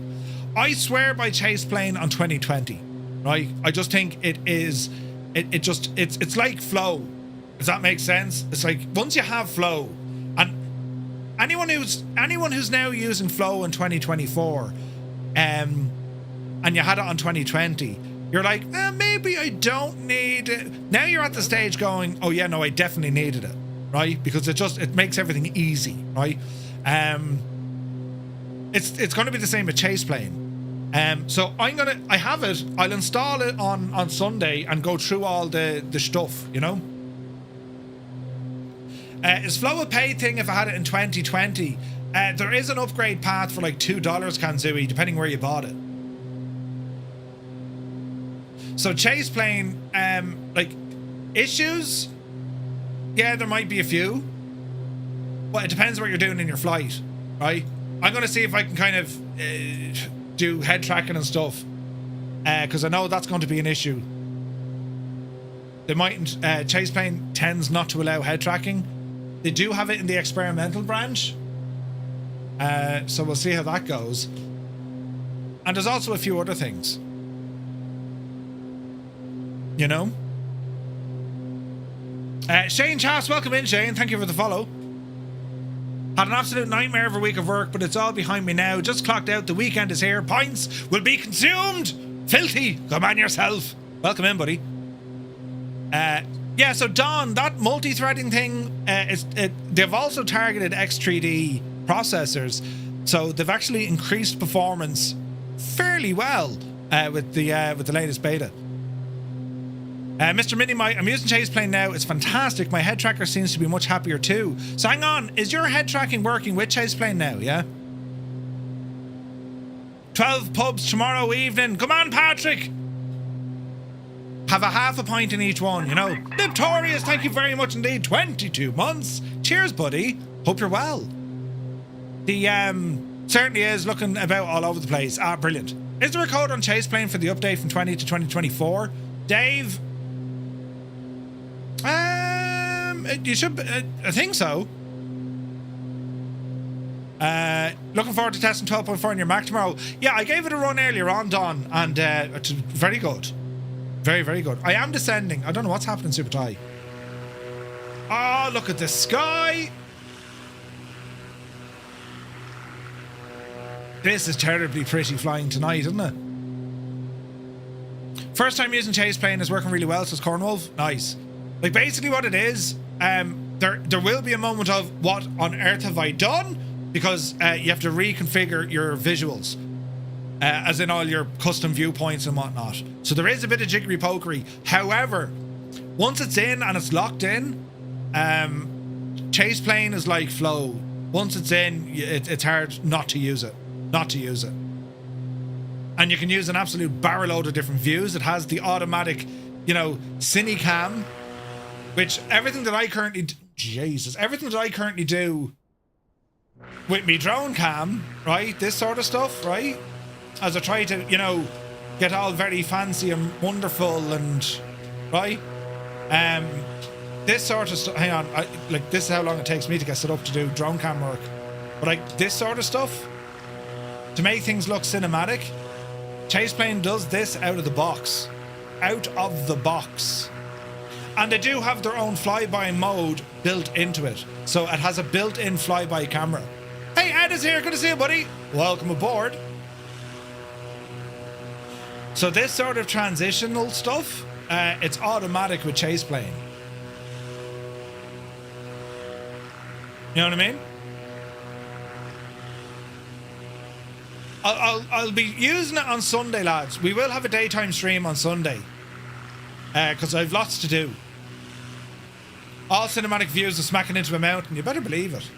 I swear by Chase Plane on 2020, right? I just think it is, it's like flow. Does that make sense? It's like once you have flow, and anyone who's now using flow in 2024, and you had it on 2020, you're like, maybe I don't need it. Now you're at the stage going, oh yeah, no, I definitely needed it, right? Because it makes everything easy, right? It's going to be the same with Chase Plane. So I have it. I'll install it on Sunday and go through all the stuff, you know. Is Flow a paid thing if I had it in 2020? There is an upgrade path for like $2, Kanzui, depending where you bought it. So Chase Plane, like issues, yeah, there might be a few, but it depends what you're doing in your flight, right? I'm going to see if I can kind of do head tracking and stuff, because I know that's going to be an issue. They mightn't. Chase Plane tends not to allow head tracking. They do have it in the experimental branch, so we'll see how that goes. And there's also a few other things, you know. Shane Chass, welcome in, Shane. Thank you for the follow. Had an absolute nightmare of a week of work, but it's all behind me now. Just clocked out. The weekend is here. Pints will be consumed. Filthy. Come on yourself. Welcome in, buddy. Yeah, so Don, that multi-threading thing, they've also targeted X3D processors, so they've actually increased performance fairly well with the latest beta. Mr. Minimite, I'm using Chase Plane now. It's fantastic. My head tracker seems to be much happier too. So hang on, is your head tracking working with Chase Plane now? Yeah. 12 pubs tomorrow evening. Come on, Patrick. Have a half a pint in each one, you know. Victorious, thank you very much indeed. 22 months. Cheers, buddy. Hope you're well. The certainly is looking about all over the place. Brilliant. Is there a code on Chase Plane for the update from 20 to 2024? Dave? You should. I think so. Looking forward to testing 12.4 on your Mac tomorrow. Yeah, I gave it a run earlier on, Don, and it's very good. Very, very good. I am descending. I don't know what's happening, Super Ty. Oh, look at the sky. This is terribly pretty flying tonight, isn't it? First time using Chase Plane is working really well, says Cornwolf. Nice. Like, basically what it is, there will be a moment of what on earth have I done? Because you have to reconfigure your visuals. As in all your custom viewpoints and whatnot. So there is a bit of jiggery pokery. However, once it's in and it's locked in, Chase Plane is like Flow. Once it's in, it's hard not to use it. Not to use it. And you can use an absolute barrel load of different views. It has the automatic, you know, Cinecam, which everything that I currently do with me drone cam, right? This sort of stuff, right? As I try to, you know, get all very fancy and wonderful and, right? This sort of stuff, hang on, like this is how long it takes me to get set up to do drone cam work. But like this sort of stuff, to make things look cinematic, Chase Plane does this out of the box. Out of the box. And they do have their own flyby mode built into it. So it has a built-in flyby camera. Hey, Ed is here, good to see you, buddy. Welcome aboard. So this sort of transitional stuff, it's automatic with Chase Plane. You know what I mean? I'll be using it on Sunday, lads. We will have a daytime stream on Sunday. Because I've lots to do. All cinematic views of smacking into a mountain. You better believe it.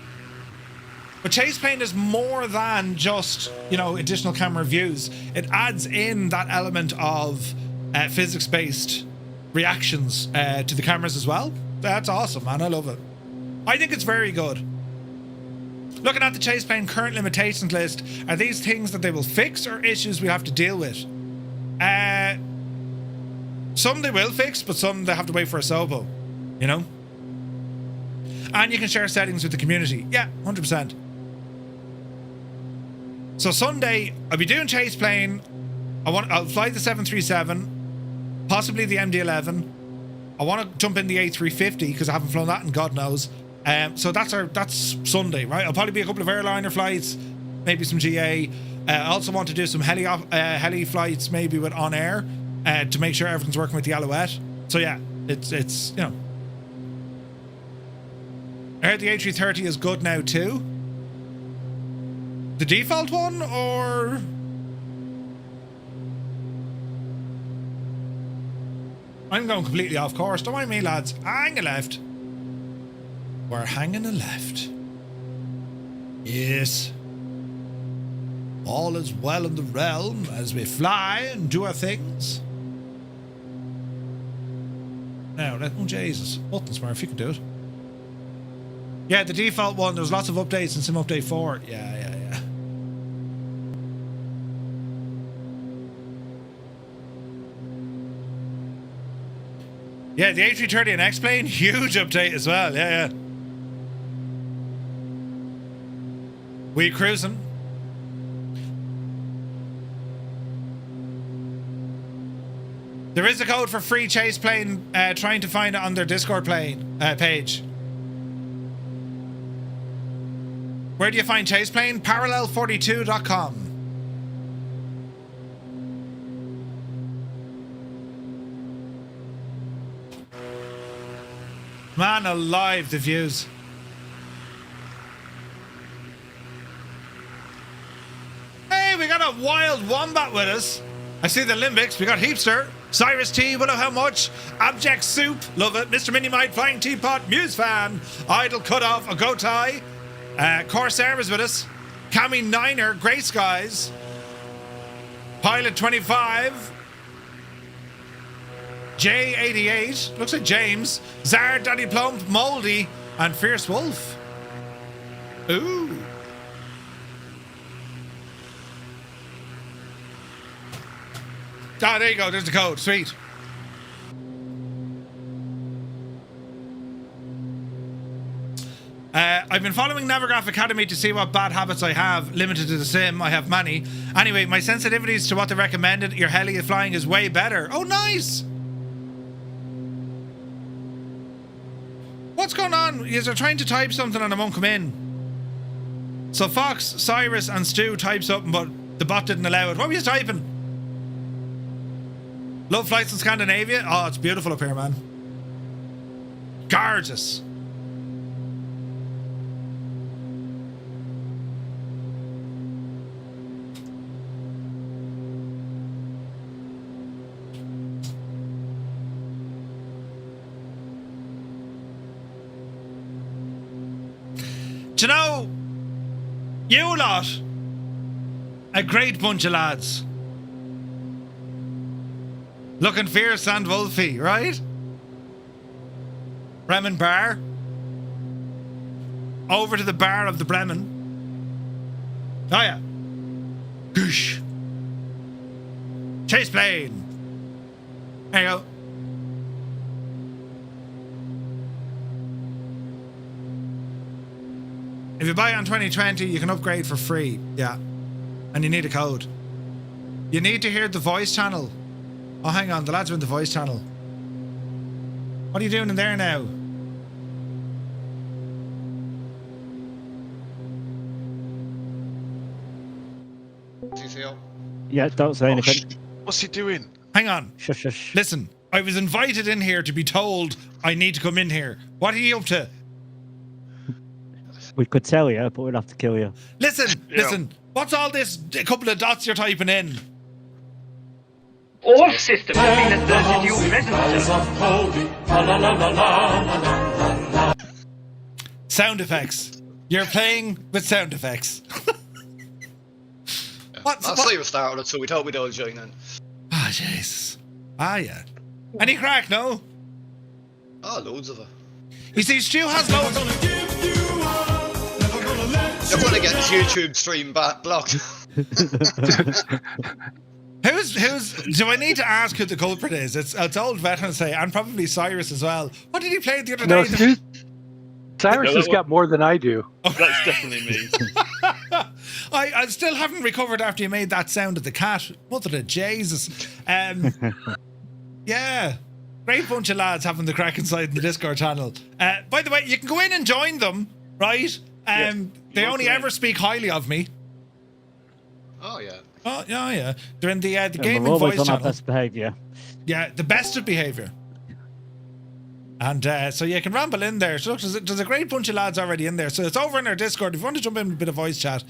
But chase plane is more than just, you know, additional camera views. It adds in that element of physics-based reactions to the cameras as well. That's awesome, man. I love it. I think it's very good. Looking at the chase plane current limitations list, are these things that they will fix or issues we have to deal with? Some they will fix, but some they have to wait for a SOBO, you know? And you can share settings with the community. Yeah, 100%. So Sunday, I'll be doing chase plane. I'll fly the 737, possibly the MD-11. I want to jump in the A350 because I haven't flown that in God knows. So that's Sunday, right? I'll probably be a couple of airliner flights, maybe some GA. I also want to do some heli flights, maybe with OnAir, to make sure everything's working with the Alouette. So yeah, it's you know. I heard the A330 is good now too. The default one, or I'm going completely off course. Don't mind me, lads. Hang a left. We're hanging a left. Yes. All is well in the realm as we fly and do our things. Now, oh Jesus. Button smart, if you can do it. Yeah, the default one, there's lots of updates in Sim Update 4. Yeah. Yeah, the A330 and X-Plane, huge update as well. Yeah. We cruising. There is a code for free chase plane. Trying to find it on their Discord page. Where do you find chase plane? Parallel42.com. Man alive, the views. Hey, we got a wild wombat with us. I see the limbics. We got Heapster, Cyrus T, Willow How Much, Abject Soup, love it, Mr. Minimite, Flying Teapot, Muse Fan, Idle Cutoff, a Go Tie, Corsair is with us, Cami Niner, Grey Skies, Pilot 25, J88, looks like James, Zard, Daddy Plump, Moldy, and Fierce Wolf. Ooh. Ah, there you go. There's the code. Sweet. I've been following Navigraph Academy to see what bad habits I have. Limited to the sim. I have many. Anyway, my sensitivities to what they recommended your heli flying is way better. Oh, nice. What's going on? You're trying to type something and it won't come in. So Fox, Cyrus, and Stu typed something, but the bot didn't allow it. What were you typing? Love flights in Scandinavia? Oh, it's beautiful up here, man. Gorgeous. Do you know, you lot, a great bunch of lads. Looking fierce and wolfy, right? Bremen Bar. Over to the bar of the Bremen. Oh yeah. Goosh. Chase plane. There you go. If you buy it on 2020, you can upgrade for free. Yeah. And you need a code. You need to hear the voice channel. Oh, hang on. The lads are in the voice channel. What are you doing in there now? Yeah, don't say anything. What's he doing? Hang on. Shush. Listen, I was invited in here to be told I need to come in here. What are you up to? We could tell you, but we'd have to kill you. Listen. What's all this? A couple of dots you're typing in. All systems have been alerted to your presence. Sound effects. You're playing with sound effects. That's how we started it, so we thought we'd all join in. Ah, Jesus. Ah, yeah. Any crack, no? Oh, loads of it. You see, Stu has loads of... You're going to get his YouTube stream blocked. Who's? Do I need to ask who the culprit is? It's old veteran say, and probably Cyrus as well. What did he play the other No, day? Cyrus has got more than I do. That's definitely me. I still haven't recovered after you made that sound of the cat. Mother of Jesus. Yeah. Great bunch of lads having the crack inside the Discord channel. By the way, you can go in and join them, right? They only ever speak highly of me. Oh, yeah. Oh, yeah. They're in the gaming we're always voice on our channel. best behaviour. Yeah, the best of behaviour. And so you can ramble in there. So look, there's a great bunch of lads already in there. So it's over in our Discord. If you want to jump in with a bit of voice chat,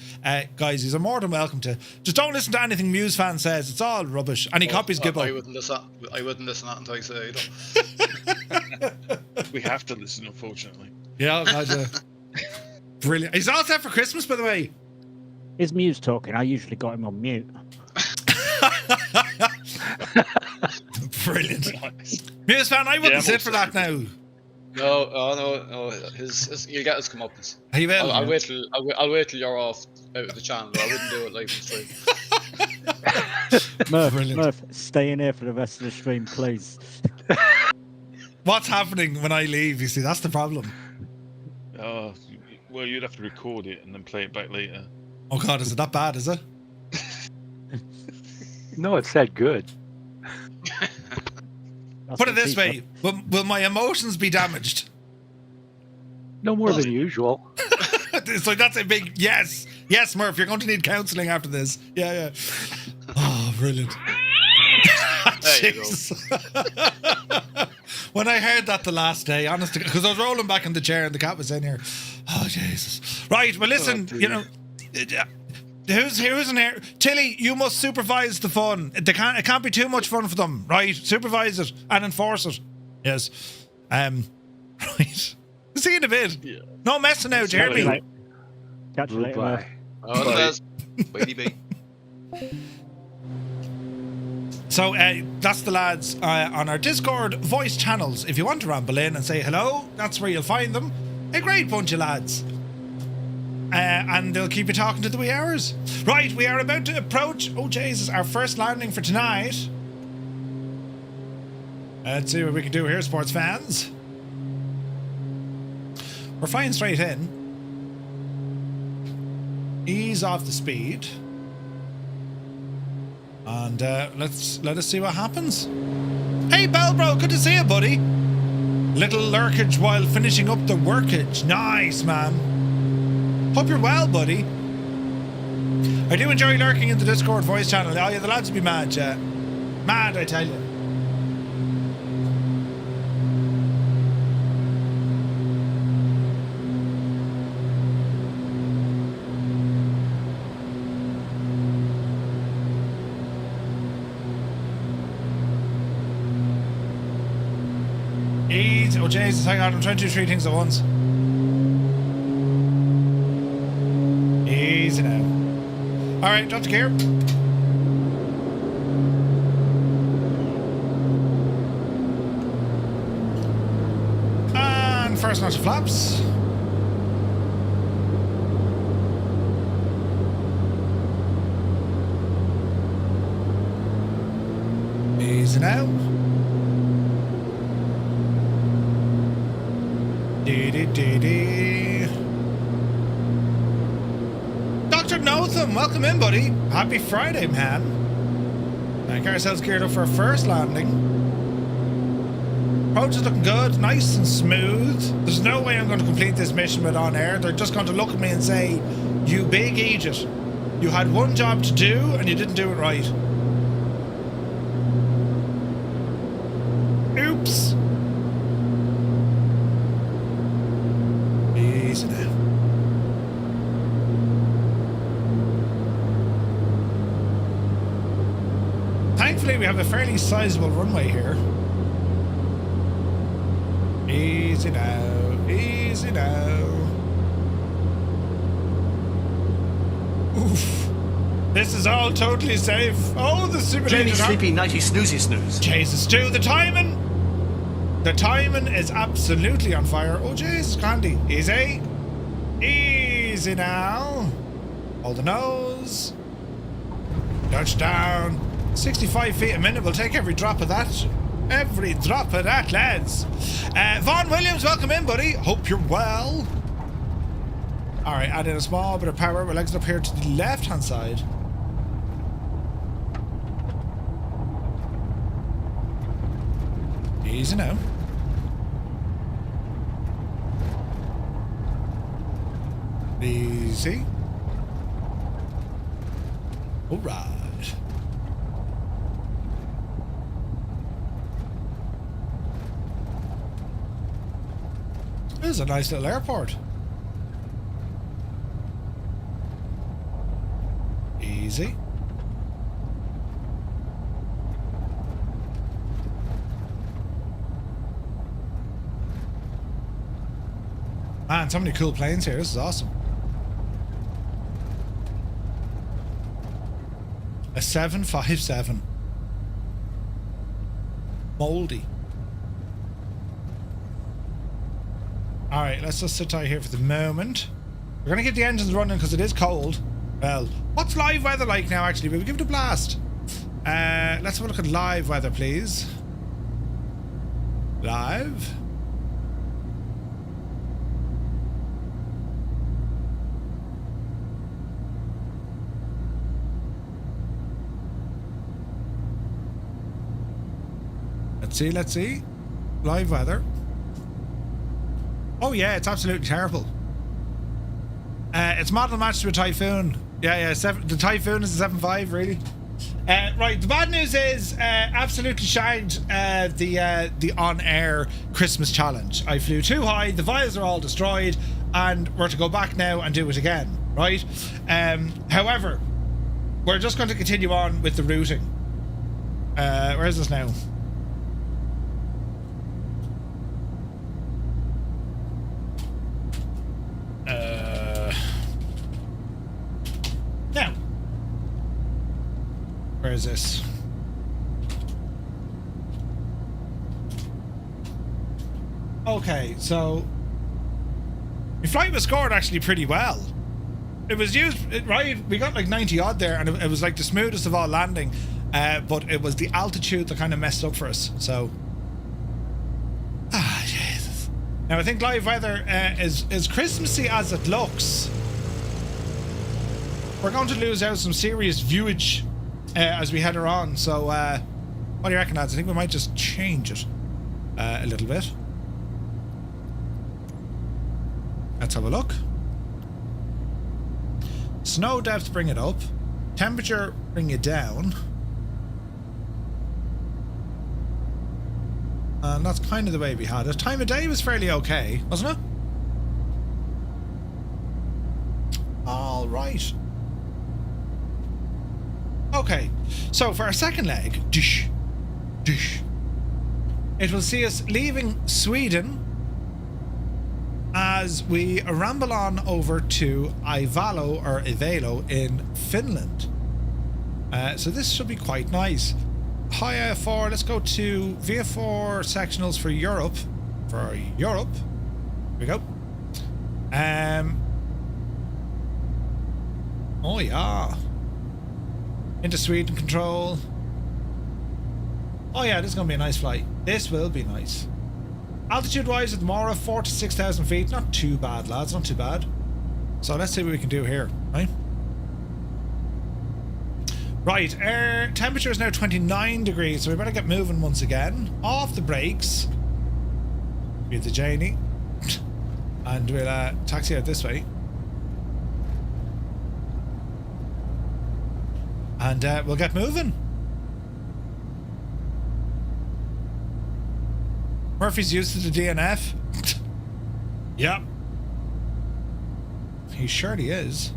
guys, you're more than welcome to. Just don't listen to anything Muse fan says. It's all rubbish. And he copies Gibbo. I wouldn't listen to that until I say it. We have to listen, unfortunately. Yeah, gotcha. Brilliant. He's all set for Christmas, by the way. Is Muse talking? I usually got him on mute. Brilliant. Muse fan, I wouldn't sit for that now. No. You'll get his comeuppance. He will. I'll wait till you're off out of the channel. I wouldn't do it live on stream. Murph, stay in here for the rest of the stream, please. What's happening when I leave? You see, that's the problem. Well, you'd have to record it and then play it back later. Oh God, is it that bad? Is it? No, it's that good. Put it this way: will my emotions be damaged? No more than usual. It's like that's a big yes, Murph. You're going to need counselling after this. Yeah. Oh, brilliant. Jesus. When I heard that the last day, honestly, because I was rolling back in the chair and the cat was in here. Oh, Jesus. Right, well, listen, who's in here? Tilly, you must supervise the fun. It can't be too much fun for them, right? Supervise it and enforce it. Yes. Right. See you in a bit. Yeah. No messing out, you hear me? Catch you later, Murph. Oh, the best. Baby. So that's the lads on our Discord voice channels. If you want to ramble in and say hello, that's where you'll find them. A great bunch of lads. And they'll keep you talking to the wee hours. Right, we are about to approach, oh Jesus, our first landing for tonight. Let's see what we can do here, sports fans. We're flying straight in. Ease off the speed. And let us see what happens. Hey, Bellbro, good to see you, buddy. Little lurkage while finishing up the workage. Nice, man. Hope you're well, buddy. I do enjoy lurking in the Discord voice channel. Oh, yeah, the lads will be mad, yeah. Mad, I tell you. Oh, Jesus, hang on. I'm trying to do 3 things at once. Easy now. Alright, drop the gear. And first notch of flaps. Easy now. Dr. Notham, welcome in, buddy. Happy Friday, man. Get ourselves geared up for our first landing. Approach is looking good, nice and smooth. There's no way I'm going to complete this mission with OnAir. They're just going to look at me and say, you big idiot. You had one job to do and you didn't do it right. Oops. Easy now. we have a fairly sizable runway here. Easy now, easy now. Oof. This is all totally safe. Oh, the Jamie simulated... sleepy nighty snoozy snooze. Jesus, Stu, the timing! The timing is absolutely on fire. Oh, Jesus, Candy. Easy. Easy now. Hold the nose. Touchdown. 65 feet a minute. We'll take every drop of that. Every drop of that, lads. Vaughn Williams, welcome in, buddy. Hope you're well. All right, add in a small bit of power. We're legs up here to the left-hand side. Easy now. Easy. All right. This is a nice little airport. Easy. Man, so many cool planes here. This is awesome. A 757. Moldy. Alright, let's just sit tight here for the moment. We're going to get the engines running because it is cold. Well, what's live weather like now, actually? We'll give it a blast. Let's have a look at live weather, please. Live. Let's see. Live weather. Oh yeah, it's absolutely terrible. It's model matched to a Typhoon. Yeah, the Typhoon is a 7.5, really. Right, the bad news is absolutely shagged the OnAir Christmas challenge. I flew too high, the vials are all destroyed, and we're to go back now and do it again, right? However, we're just going to continue on with the routing. Where is this now? Now, where is this? Okay, so my flight was scored actually pretty well. It was used, right? We got like 90 odd there, and it was like the smoothest of all landing, but it was the altitude that kind of messed up for us. So, Jesus. Now I think live weather is Christmassy as it looks. We're going to lose out some serious viewage as we head on. So, what do you reckon, lads? I think we might just change it a little bit. Let's have a look. Snow depth, bring it up. Temperature, bring it down. And that's kind of the way we had it. Time of day was fairly okay, wasn't it? All right. Okay, so for our second leg, it will see us leaving Sweden as we ramble on over to Ivalo or Ivalo in Finland. So this should be quite nice. High IF4, let's go to VF4 sectionals for Europe. Here we go. Oh yeah. Into Sweden control. Oh yeah, this is going to be a nice flight. This will be nice. Altitude wise at Mora, 4,000 to 6,000 feet. Not too bad, lads, not too bad. So let's see what we can do here, right? Right, air temperature is now 29 degrees, so we better get moving once again. Off the brakes. With the Janie. And we'll taxi out this way. And we'll get moving. Murphy's used to the DNF. Yep. He surely is.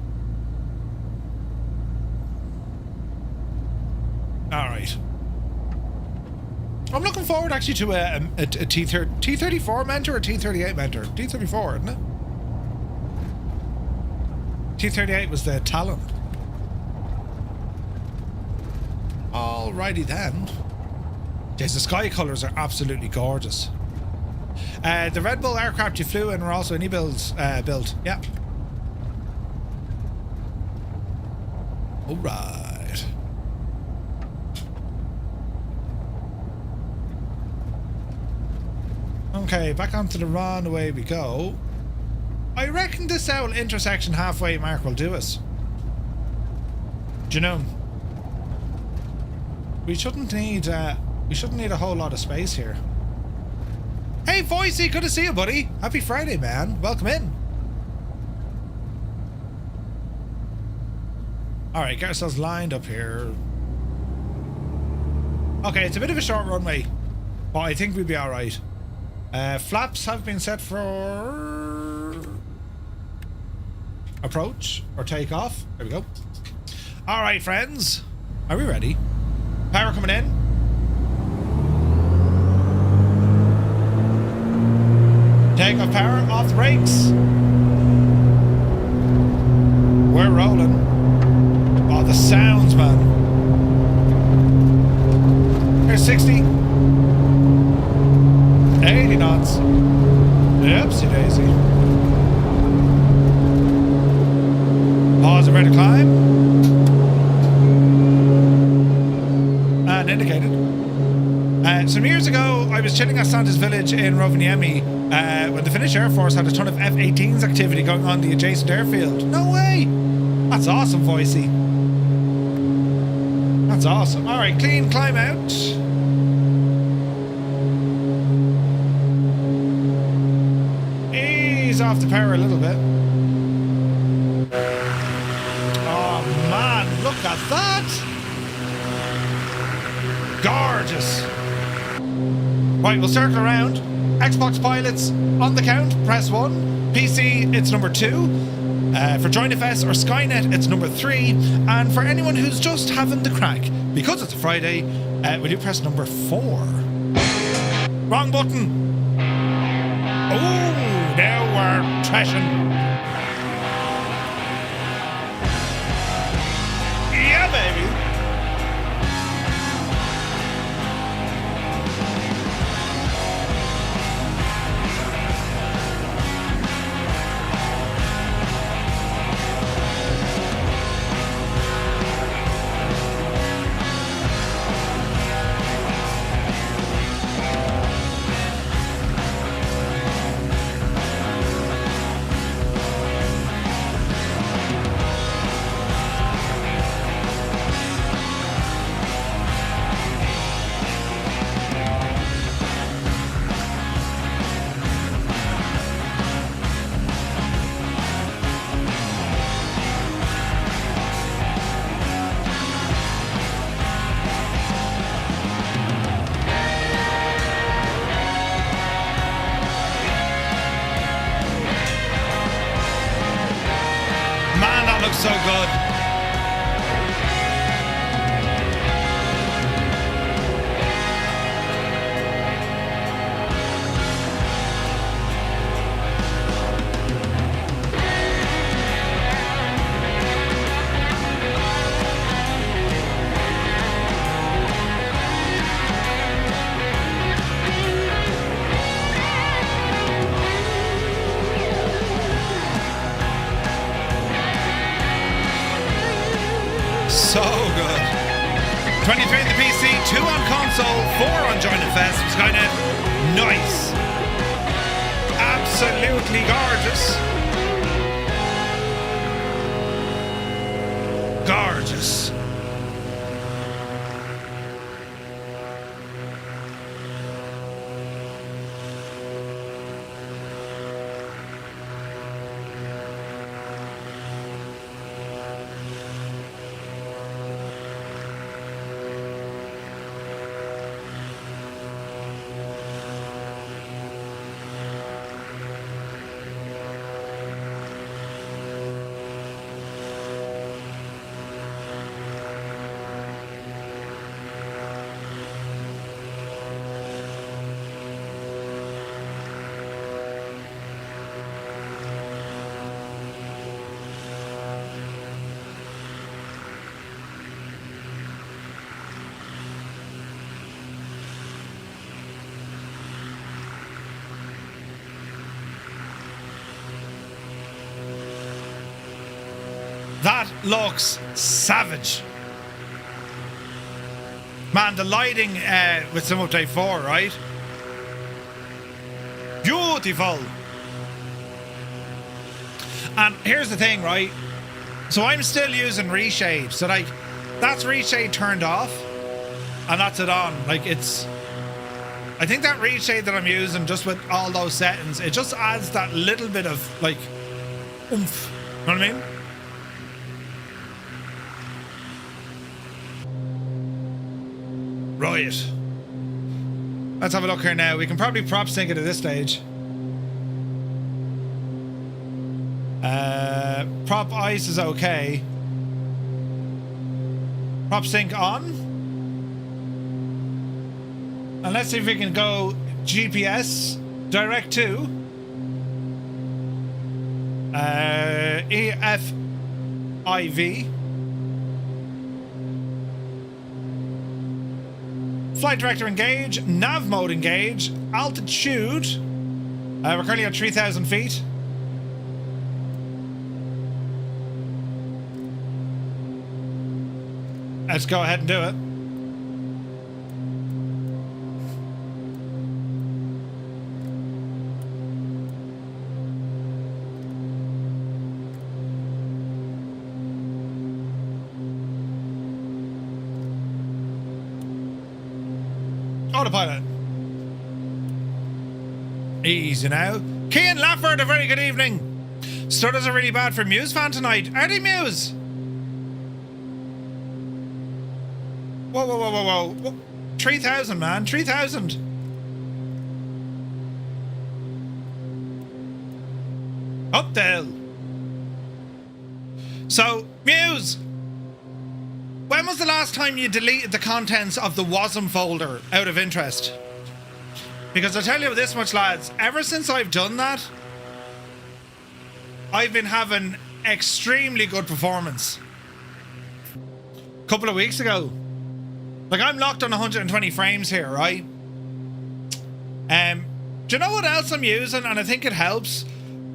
Alright. I'm looking forward actually to a T34 Mentor or T38 Mentor. T34, isn't it? T38 was the Talon. Alrighty then. Jeez, the sky colours are absolutely gorgeous. The Red Bull aircraft you flew in were also an e-build. Yeah. Alright. Okay, back onto the run, away we go. I reckon this owl intersection halfway mark will do us. Do you know? We shouldn't need a whole lot of space here. Hey Voicey, good to see you, buddy. Happy Friday, man. Welcome in. Alright, get ourselves lined up here. Okay, it's a bit of a short runway, but I think we'll be alright. Flaps have been set for approach or takeoff. There we go. Alright, friends. Are we ready? Power coming in. Takeoff power, off the brakes. We're rolling. Oh, the sounds, man. Here's 60. 80 knots. Oopsie daisy. Pause and ready to climb. And indicated. Some years ago, I was chilling at Santa's village in Rovaniemi when the Finnish Air Force had a ton of F-18s activity going on the adjacent airfield. No way! That's awesome, Voicey. That's awesome. Alright, clean climb out. Ease off the power a little bit. Oh man, look at that! Gorgeous! Right, we'll circle around. Xbox pilots, on the count, press 1. PC, it's number 2. For JoinFS or Skynet, it's number 3. And for anyone who's just having the crack, because it's a Friday, will you press number 4? Wrong button! Oh, now we're trashing. Yeah, baby! So good. So good. 23 in the PC, 2 on console, 4 on JoinFS, Skynet. Nice. Absolutely gorgeous. Gorgeous. That looks savage. Man, the lighting with some update 4, right? Beautiful. And here's the thing, right? So I'm still using reshade. So like, that's reshade turned off, and that's it on. Like it's, I think that reshade that I'm using, just with all those settings, it just adds that little bit of like oomph. You know what I mean? Right. Let's have a look here now. We can probably prop sync it at this stage. Prop ice is okay. Prop sync on. And let's see if we can go GPS direct to EFIV. Flight director engage, nav mode engage, altitude. We're currently at 3,000 feet. Let's go ahead and do it. Autopilot. Easy now. Cian Lafford, a very good evening. Stutters are really bad for Muse fan tonight. Are they, Muse? Whoa, whoa, whoa, whoa, whoa. 3,000, man. 3,000. Up the hill. So, Muse, when was the last time you deleted the contents of the WASM folder out of interest? Because I'll tell you this much, lads, ever since I've done that, I've been having extremely good performance. A couple of weeks ago, like I'm locked on 120 frames here, right? Do you know what else I'm using? And I think it helps.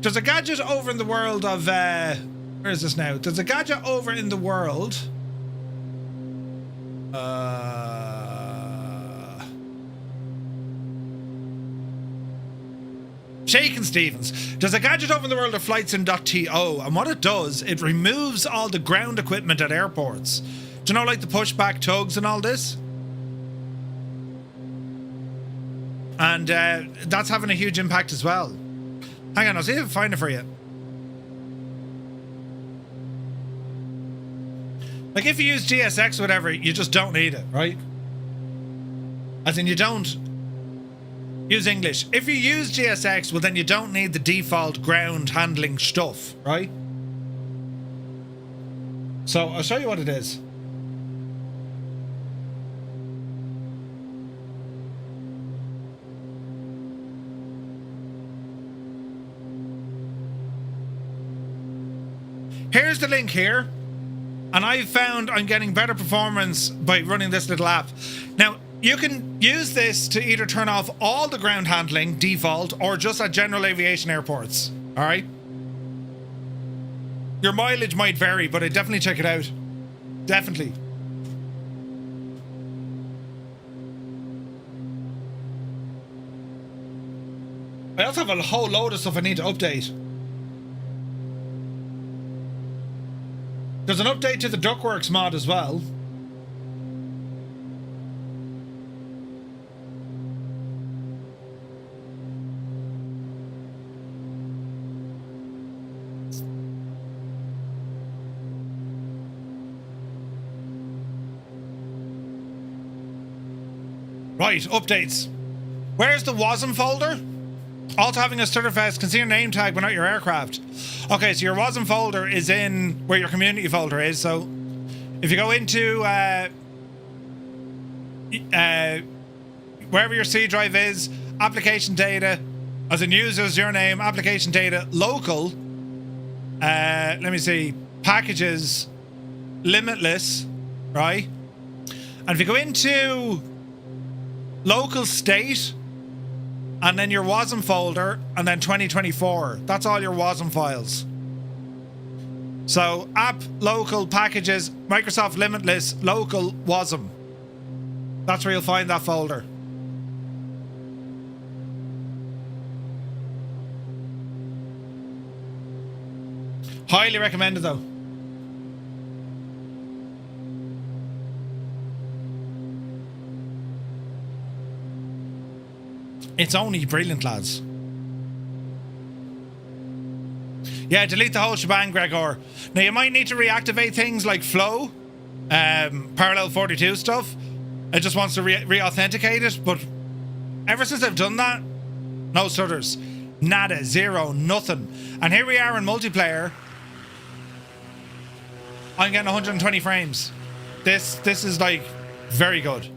There's a gadget over in the world of, where is this now? There's a gadget over in the world. Shakin' Stevens. There's a gadget over in the world of flightsim.to, and what it does, it removes all the ground equipment at airports. Do you know, like the pushback tugs and all this? And that's having a huge impact as well. Hang on, I'll see if I can find it for you. Like if you use GSX or whatever, you just don't need it, right? As in you don't use English. If you use GSX, well then you don't need the default ground handling stuff, right? So I'll show you what it is. Here's the link here. And I've found I'm getting better performance by running this little app. Now, you can use this to either turn off all the ground handling default or just at general aviation airports. All right? Your mileage might vary, but I'd definitely check it out. Definitely. I also have a whole load of stuff I need to update. There's an update to the Duckworks mod as well. Right, updates. Where's the WASM folder? Also having a Stutterfest, can see your name tag but not your aircraft. Okay, so your WASM folder is in where your community folder is. So if you go into wherever your C drive is, application data, as in users, your name, application data, local, let me see, packages, limitless, right? And if you go into local state, and then your WASM folder, and then 2024. That's all your WASM files. So app, local, packages, Microsoft Limitless, local, WASM. That's where you'll find that folder. Highly recommended though. It's only brilliant, lads. Yeah, delete the whole shebang, Gregor. Now, you might need to reactivate things like Flow, Parallel 42 stuff. It just wants to re-authenticate it, but ever since I've done that, no stutters. Nada, zero, nothing. And here we are in multiplayer. I'm getting 120 frames. This is like very good.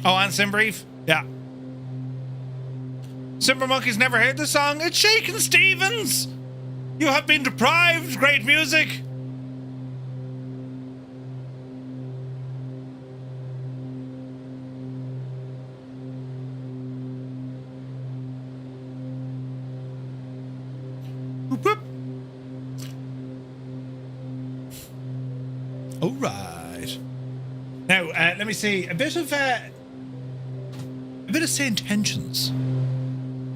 Oh, and Simbrief? Yeah. Simber Monkey's never heard the song. It's Shakin' Stevens! You have been deprived. Great music. Whoop, whoop. All right. Now, let me see. A bit of St. Tensions.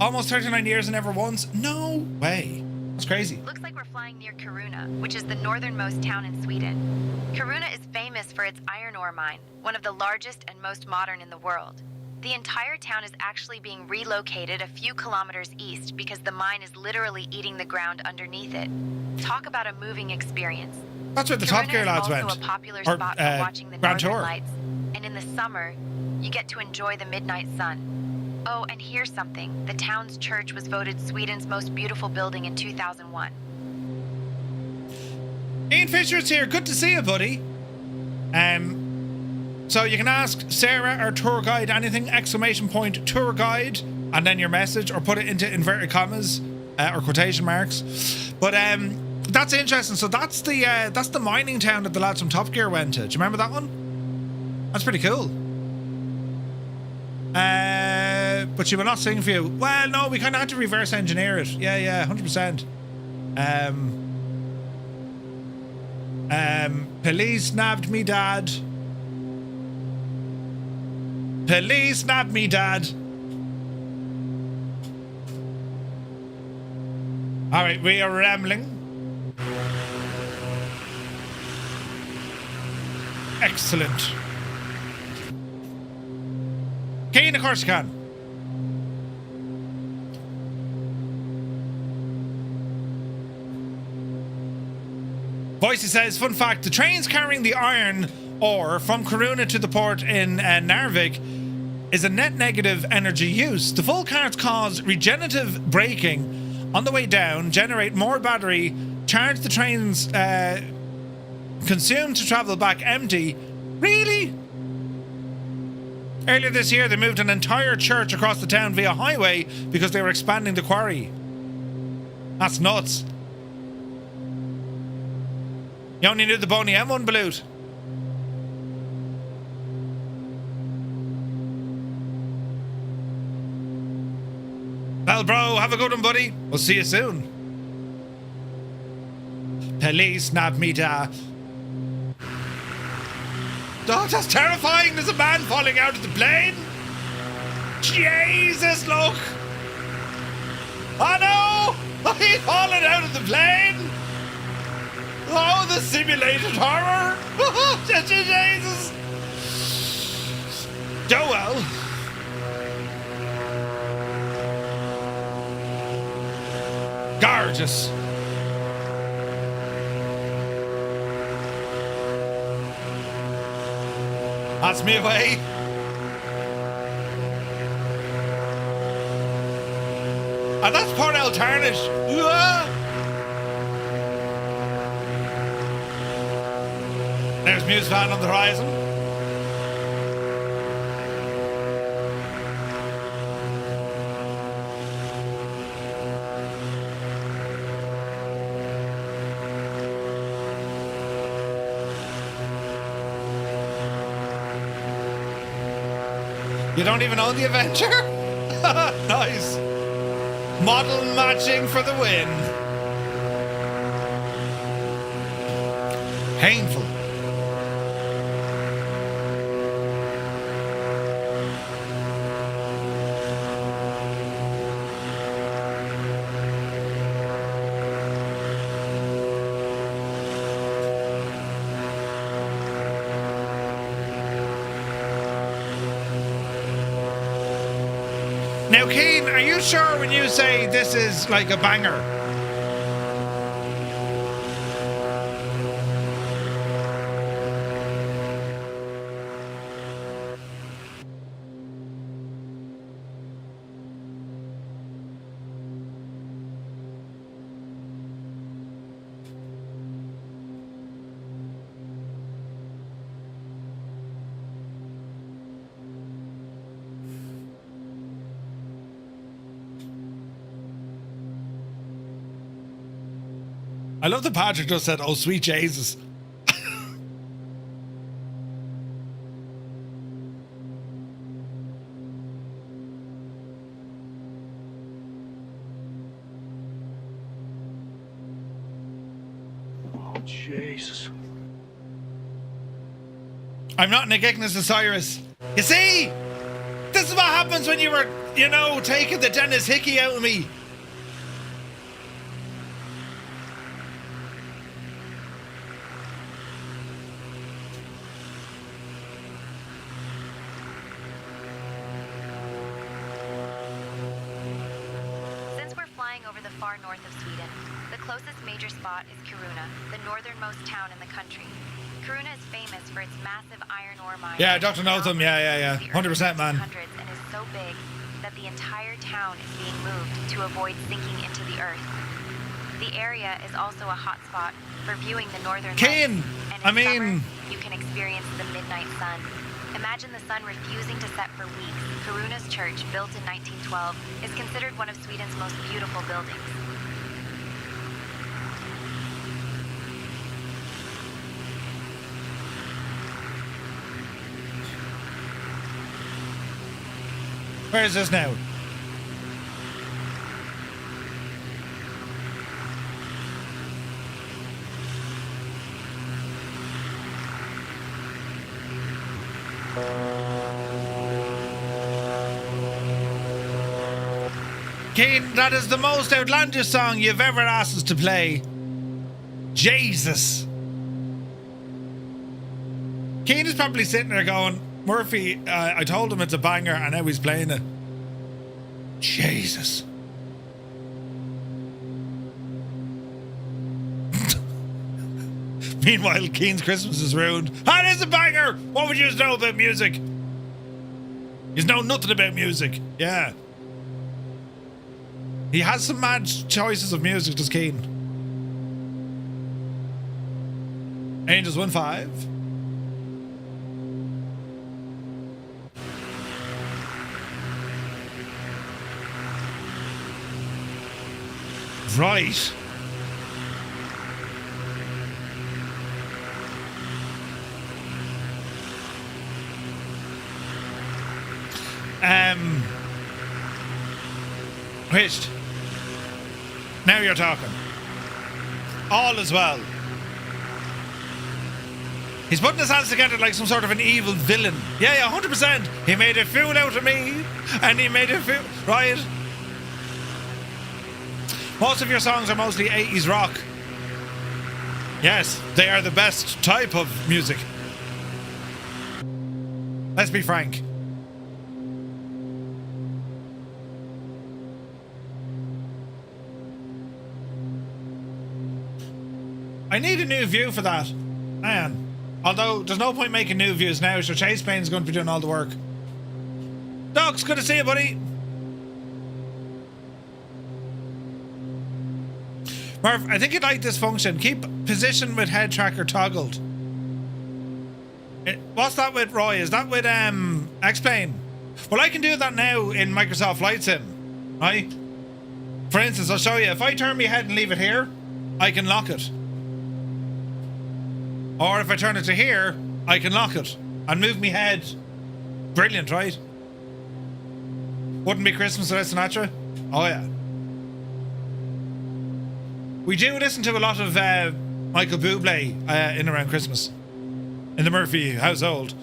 Almost 39 years and never once? No way. That's crazy. Looks like we're flying near Kiruna, which is the northernmost town in Sweden. Kiruna is famous for its iron ore mine, one of the largest and most modern in the world. The entire town is actually being relocated a few kilometers east because the mine is literally eating the ground underneath it. Talk about a moving experience. That's where the Top Gear lads went. Kiruna is also a popular spot for watching the Grand northern Tour. lights, and in the summer, you get to enjoy the midnight sun. Oh, and here's something. The town's church was voted Sweden's most beautiful building in 2001. Ian Fisher's here. Good to see you, buddy. So you can ask Sarah, our tour guide, anything, exclamation point, tour guide, and then your message, or put it into inverted commas or quotation marks. But that's interesting. So that's the mining town that the lads from Top Gear went to. Do you remember that one? That's pretty cool. But she will not sing for you. Well, no, we kind of had to reverse engineer it. Yeah, 100%. Police nabbed me dad. Police nabbed me dad. All right, we are rambling. Excellent. Keen, of course you can. Voicey says, fun fact, the trains carrying the iron ore from Kiruna to the port in Narvik is a net negative energy use. The full carts cause regenerative braking on the way down, generate more battery, charge the trains consumed to travel back empty. Really? Earlier this year, they moved an entire church across the town via highway because they were expanding the quarry. That's nuts. You only knew the Boney M1 balut. Well, bro, have a good one, buddy. We'll see you soon. Police nabbed me da. Oh, that's terrifying. There's a man falling out of the plane. Jesus, look. Oh, no. He's falling out of the plane. Oh, the simulated horror. Jesus. Joel. Gorgeous. That's me away. And that's Port El Tarnish. There's Muse Van on the horizon. You don't even own the Avenger? Nice. Model matching for the win. Painful. Now, Keen, are you sure when you say this is like a banger? I love that Patrick just said, "Oh, sweet Jesus." Oh, Jesus. I'm not Nick Ignis Osiris. You see? This is what happens when you were, you know, taking the Dennis Hickey out of me. Since we're flying over the far north of Sweden, the closest major spot is Kiruna, the northernmost town in the country. Kiruna is famous for its massive iron ore mine. Yeah, Dr. Notham, yeah. 100%, man. And is so big that the entire town is being moved to avoid sinking into the earth. The area is also a hot spot for viewing the northern Kane, lights. And I in mean... summer, you can experience the midnight sun. Imagine the sun refusing to set for weeks. Kiruna's church, built in 1912, is considered one of Sweden's most beautiful buildings. Where is this now? Kane, that is the most outlandish song you've ever asked us to play. Jesus. Kane is probably sitting there going, Murphy, I told him it's a banger and now he's playing it. Jesus. Meanwhile, Keen's Christmas is ruined. Ah, it is a banger! What would you know about music? You know nothing about music. Yeah. He has some mad choices of music, does Keen. Angels 1-5. Right. Which? Now you're talking. All is well. He's putting his hands together like some sort of an evil villain. Yeah, 100%. He made a fool out of me, and he made a fool. Right. Most of your songs are mostly 80s rock. Yes, they are the best type of music. Let's be frank. I need a new view for that. Man. Although, there's no point making new views now, so Chase Payne's going to be doing all the work. Docs, good to see you, buddy. Murph, I think you'd like this function. Keep position with head tracker toggled. What's that with, Roy? Is that with X-Plane? Well, I can do that now in Microsoft Flight Sim, right? For instance, I'll show you. If I turn my head and leave it here, I can lock it. Or if I turn it to here, I can lock it and move my head. Brilliant, right? Wouldn't be Christmas without Sinatra? Oh, yeah. We do listen to a lot of Michael Bublé in around Christmas. In the Murphy household.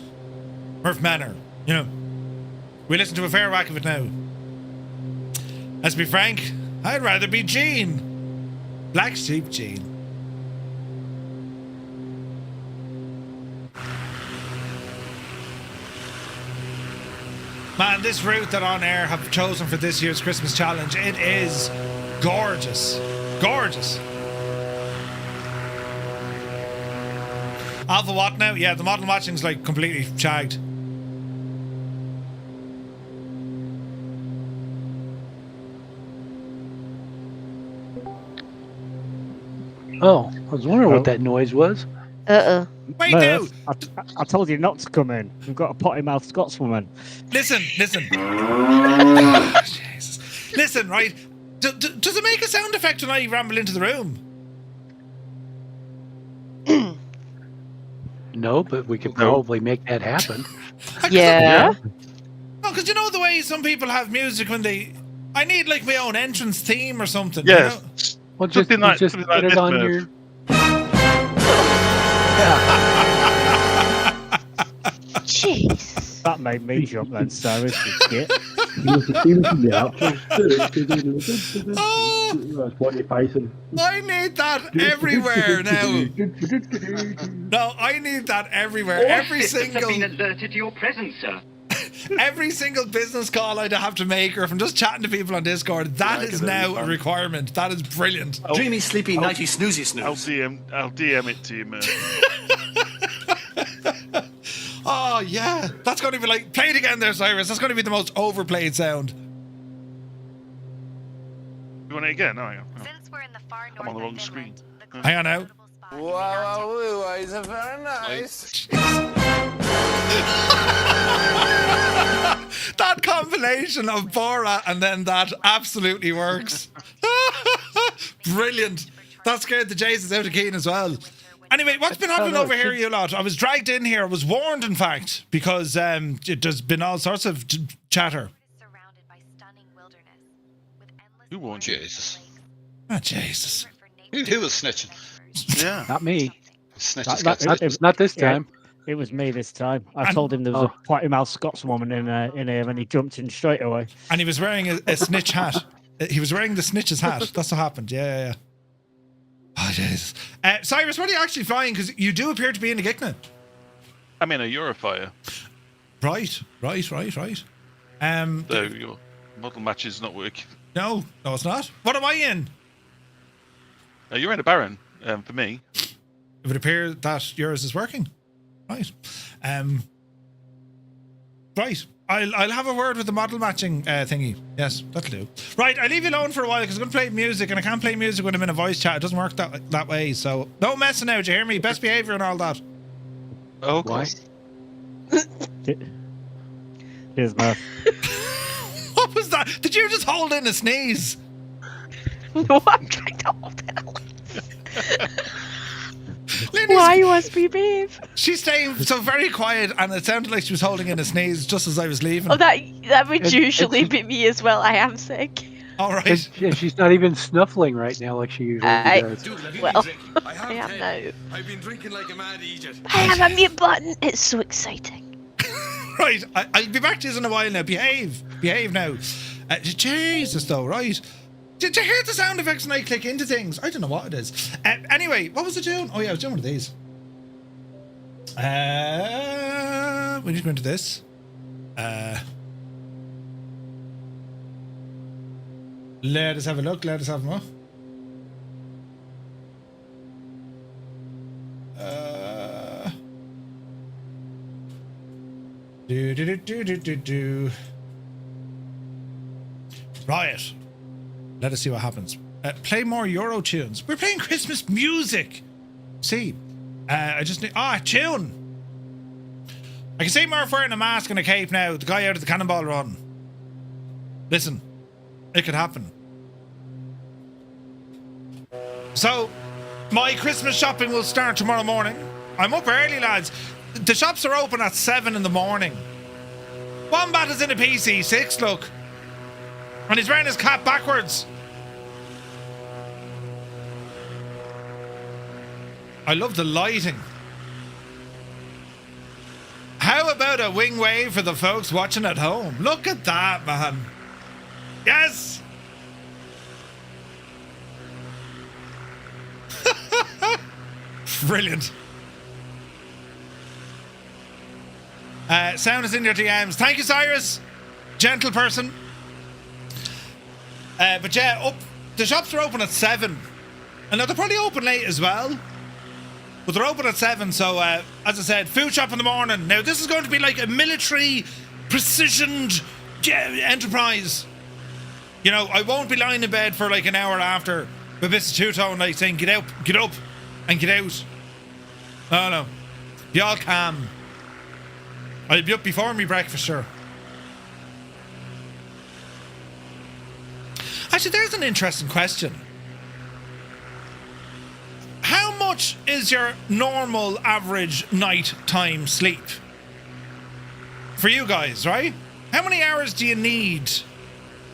Murph Manor, you know. We listen to a fair whack of it now. Let's be frank, I'd rather be Gene. Black Sheep Gene. Man, this route that OnAir have chosen for this year's Christmas challenge, it is gorgeous. Gorgeous. Alpha what now? Yeah, the model matching's like completely shagged. Oh, I was wondering what that noise was. Wait, Murph, dude! I told you not to come in. We've got a potty mouth Scotswoman. Listen. Oh, Jesus. Listen, right? Does it make a sound effect when I ramble into the room? No, but we could probably make that happen. Yeah. No, because you know the way some people have music when they... I need like my own entrance theme or something. Yes. You know? Well, just Something like put it this, on Murph. your... Jeez. That made me jump then, Sarah. Shit. Oh, I need that everywhere now. No, I need that everywhere. Every single... have been alerted to your presence, sir. Every single business call I'd have to make, or if I'm just chatting to people on Discord, that is now a requirement. That is brilliant. Dreamy, sleepy, nighty, snoozy, snooze. I'll DM it to you, man. Oh, yeah. That's going to be like... Play it again there, Cyrus. That's going to be the most overplayed sound. You want it again? Oh, yeah. Since we're in the far north I'm on the of wrong Finland, screen. the Hang on now. notable spot is not very nice. That combination of Borat and then that absolutely works. Brilliant. That scared the Jesus out of Keen as well. Anyway, what's been happening over here, you lot? I was dragged in here. I was warned, in fact, because there's been all sorts of chatter. surrounded by stunning wilderness with endless Who warned you? Jesus. Oh, Jesus. Who was snitching? Yeah. Not me. Snitches That- get that- Not this Yeah. time. It was me this time. I And- told him there was a potty mouth Scotswoman in here, and he jumped in straight away. And he was wearing a snitch hat. He was wearing the snitch's hat. That's what happened. Yeah. Oh, Jesus. Cyrus, what are you actually flying? Because you do appear to be in the Gigna. I'm in a Eurofighter, Right. so your model match is not working. No, it's not. What am I in? You're in a Baron, for me. It would appear that yours is working. Right. Right. I'll have a word with the model matching thingy. Yes, that'll do. Right, I'll leave you alone for a while because I'm going to play music and I can't play music when I'm in a voice chat. It doesn't work that way. So no messing out, you hear me? Best behaviour and all that. Oh, Why? Cheers, Murph. What was that? Did you just hold in a sneeze? No, I'm trying to hold it out. Lindy's- Why you must be brave? She's staying so very quiet and it sounded like she was holding in a sneeze just as I was leaving. Oh, that would It's- usually it's- be me as well. I am sick. All right. And she's not even snuffling right now like she usually does. Well, I am now. I've been drinking like a mad idiot. I have a mute button. It's so exciting. Right, I'll be back to you in a while now. Behave now. Jesus, though, right? Did you hear the sound effects when I click into things? I don't know what it is. Anyway, what was it doing? Oh yeah, I was doing one of these. We need to go into this. Let us have a look. Let us have more. Right. Let us see what happens. Play more Euro tunes. We're playing Christmas music. See, I just need tune. I can see Murph wearing a mask and a cape now. The guy out of the Cannonball Run. Listen, it could happen. So, my Christmas shopping will start tomorrow morning. I'm up early, lads. The shops are open at 7 in the morning. Wombat is in a PC6, look. And he's wearing his cap backwards. I love the lighting. How about a wing wave for the folks watching at home? Look at that, man. Yes! Brilliant. Sound is in your DMs. Thank you, Cyrus. Gentle person. But yeah, the shops are open at 7. And now they're probably open late as well. But they're open at 7, so as I said, food shop in the morning. Now this is going to be like a military precisioned enterprise. You know, I won't be lying in bed for like an hour after with Mr. Two-Tone like saying, get up, and get out. No. Be all calm. I'll be up before me breakfast, sure. Actually, there's an interesting question. How much is your normal average nighttime sleep? For you guys, right? How many hours do you need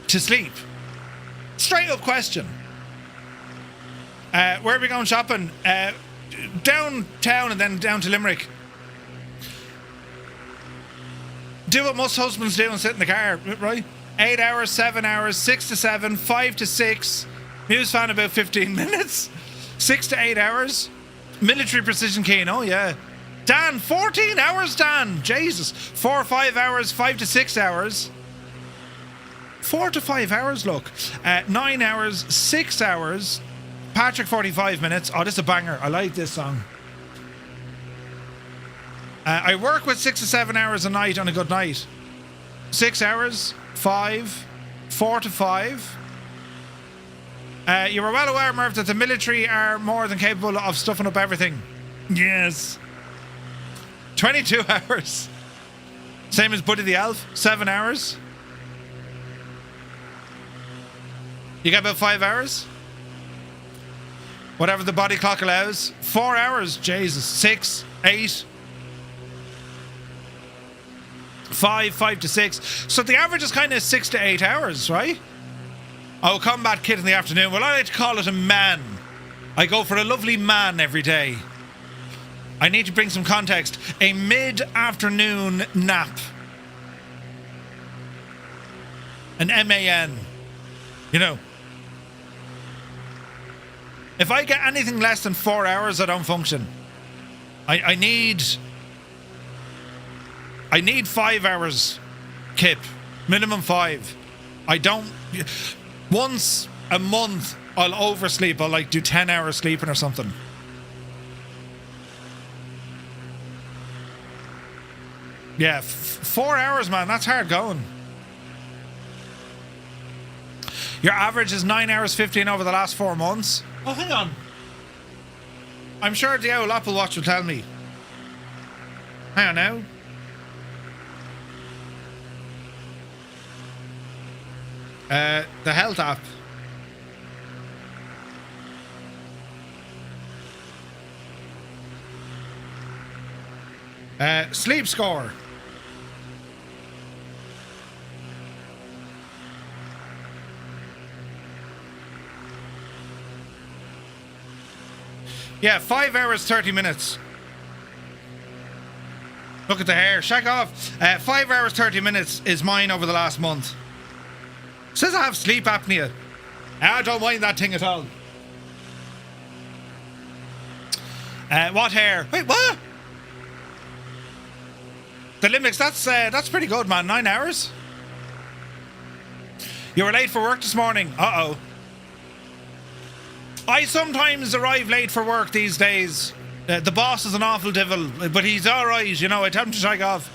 to sleep? Straight up question. Where are we going shopping? Downtown and then down to Limerick. Do what most husbands do and sit in the car, right? 8 hours, 7 hours, 6 to 7, 5 to 6. News fan about 15 minutes. 6 to 8 hours. Military precision keen, oh yeah. Dan, 14 hours, Dan. Jesus. 4 or 5 hours, 5 to 6 hours. 4 to 5 hours, look. 9 hours, 6 hours. Patrick, 45 minutes. Oh, this is a banger. I like this song. I work with 6 to 7 hours a night on a good night. 6 hours, 5, 4 to 5. You were well aware, Merv, that the military are more than capable of stuffing up everything. Yes. 22 hours. Same as Buddy the Elf, 7 hours. You get about 5 hours. Whatever the body clock allows. 4 hours, Jesus. 6, 8. 5 to 6. So the average is kind of 6 to 8 hours, right? Oh, combat kit in the afternoon. Well, I like to call it a man. I go for a lovely man every day. I need to bring some context. A mid-afternoon nap. An MAN. You know. If I get anything less than 4 hours, I don't function. I need 5 hours, Kip. Minimum 5. I don't... Once a month, I'll oversleep. I'll like do 10 hours sleeping or something. Yeah, 4 hours, man. That's hard going. Your average is 9 hours 15 over the last 4 months. Oh, hang on. I'm sure the old Apple Watch will tell me. Hang on now. The health app. Sleep score. Yeah, 5 hours 30 minutes. Look at the hair. Shag off. 5 hours 30 minutes is mine over the last month. Says I have sleep apnea. I don't mind that thing at all. What hair? Wait, what? The limits, that's pretty good, man. 9 hours. You were late for work this morning. Uh-oh. I sometimes arrive late for work these days. The boss is an awful devil, but he's alright, you know. I tell him to shag off.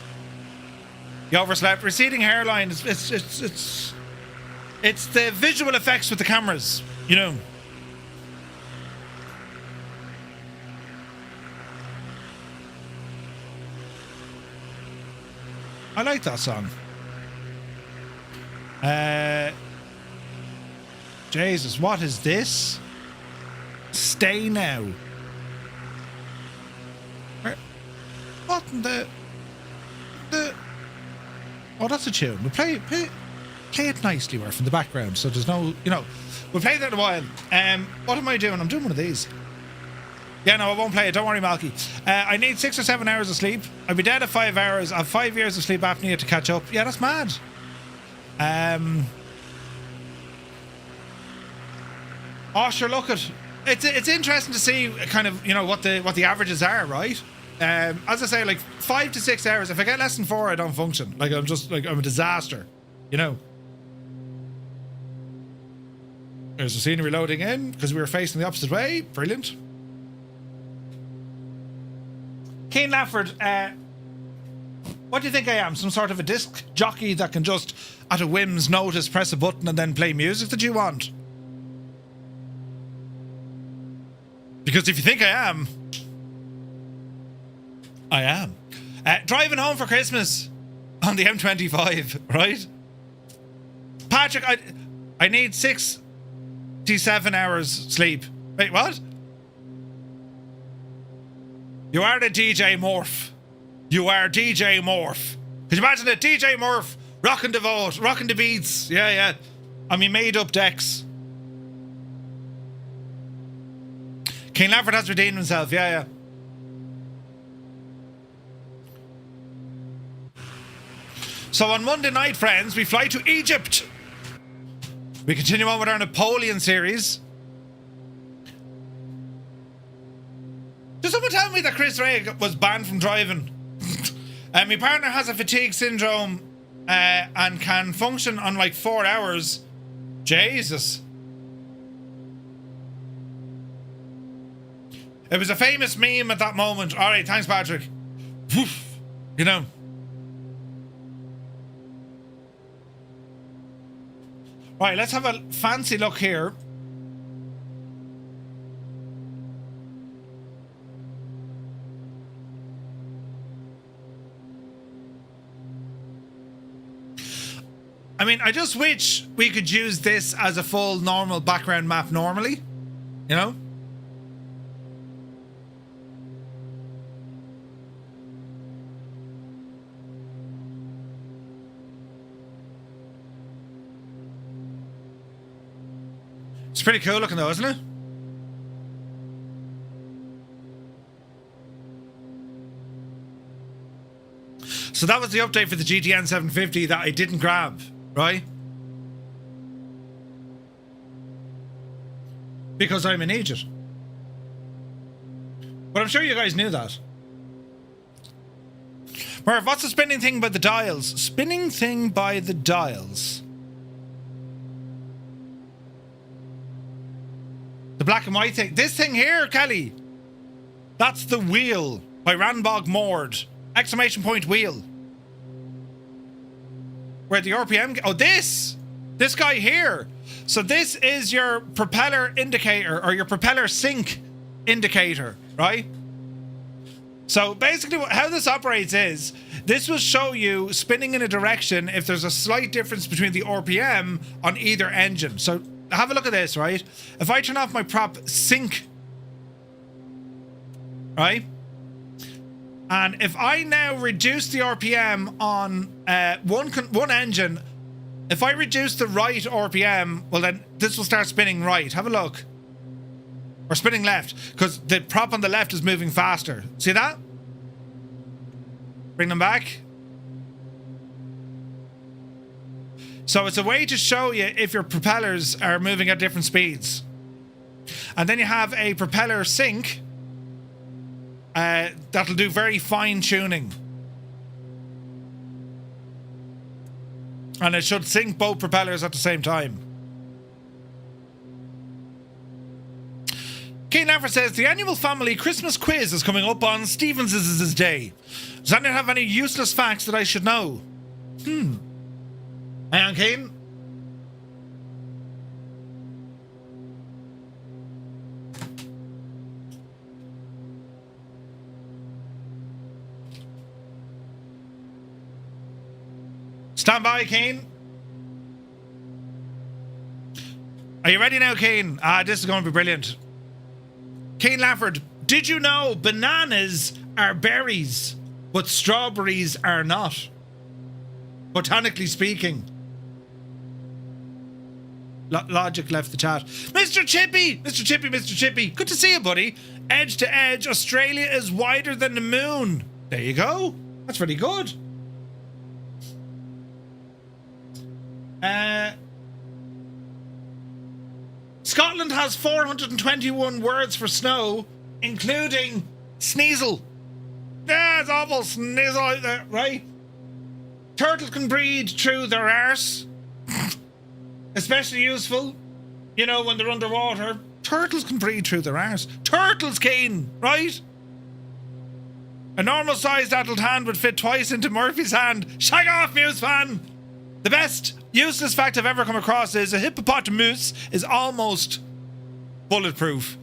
You overslept. Receding hairline, it's the visual effects with the cameras, you know. I like that song. Jesus, what is this? Stay now. What in the... Oh, that's a tune. We'll play it nicely, Murph, in the background, so there's no... You know, we'll play that in a while. What am I doing? I'm doing one of these. Yeah, no, I won't play it. Don't worry, Malky. I need 6 or 7 hours of sleep. I'll be dead at 5 hours. I have 5 years of sleep apnea to catch up. Yeah, that's mad. Oh, sure, look at... It's interesting to see kind of, you know, what the averages are, right? As I say, like 5 to 6 hours. If I get less than 4, I don't function. Like, I'm a disaster, you know? There's the scenery loading in because we were facing the opposite way. Brilliant. Keen Lafford, what do you think I am? Some sort of a disc jockey that can just, at a whim's notice, press a button and then play music that you want? Because if you think I am, I am. Driving home for Christmas on the M25, right? Patrick, I need 67 hours sleep. Wait, what? You are the DJ Morph. You are DJ Morph. Could you imagine it? DJ Morph rocking the vote, rocking the beats. Yeah, yeah. I mean, made up decks. King Lafford has redeemed himself. Yeah, yeah. So on Monday night, friends, we fly to Egypt. We continue on with our Napoleon series. Did someone tell me that Chris Ray was banned from driving? My partner has a fatigue syndrome and can function on like 4 hours. Jesus. It was a famous meme at that moment. All right, thanks, Patrick. Woof, you know. Right, let's have a fancy look here. I mean, I just wish we could use this as a full normal background map normally, you know? It's pretty cool looking though, isn't it? So that was the update for the GTN 750 that I didn't grab, right? Because I'm an idiot. But I'm sure you guys knew that. Merv, what's the spinning thing by the dials? Spinning thing by the dials. The black and white thing. This thing here, Kelly. That's the wheel by Ranbog Mord. Exclamation point wheel. Where the RPM... Oh, this guy here. So this is your propeller indicator or your propeller sync indicator, right? So basically how this operates is this will show you spinning in a direction if there's a slight difference between the RPM on either engine. So have a look at this, right? If I turn off my prop sync, right? And if I now reduce the RPM on one engine, if I reduce the right RPM, well then this will start spinning right. Have a look. Or spinning left, because the prop on the left is moving faster. See that? Bring them back. So it's a way to show you if your propellers are moving at different speeds. And then you have a propeller sync that'll do very fine tuning. And it should sync both propellers at the same time. Kate Laffer says, the annual family Christmas quiz is coming up on Stevens' Day. Does anyone have any useless facts that I should know? Hang on, Kane. Stand by, Kane. Are you ready now, Kane? This is going to be brilliant. Kane Lafford, did you know bananas are berries, but strawberries are not? Botanically speaking. Logic left the chat. Mr. Chippy! Mr. Chippy, Mr. Chippy. Good to see you, buddy. Edge to edge, Australia is wider than the moon. There you go. That's very good. Scotland has 421 words for snow, including sneasel. Yeah, it's awful sneasel out there, right? Turtles can breathe through their arse. Especially useful, you know, when they're underwater. Turtles can breathe through their arse. Turtles can, right? A normal-sized adult hand would fit twice into Murphy's hand. Shag off, Muse fan! The best useless fact I've ever come across is a hippopotamus is almost bulletproof.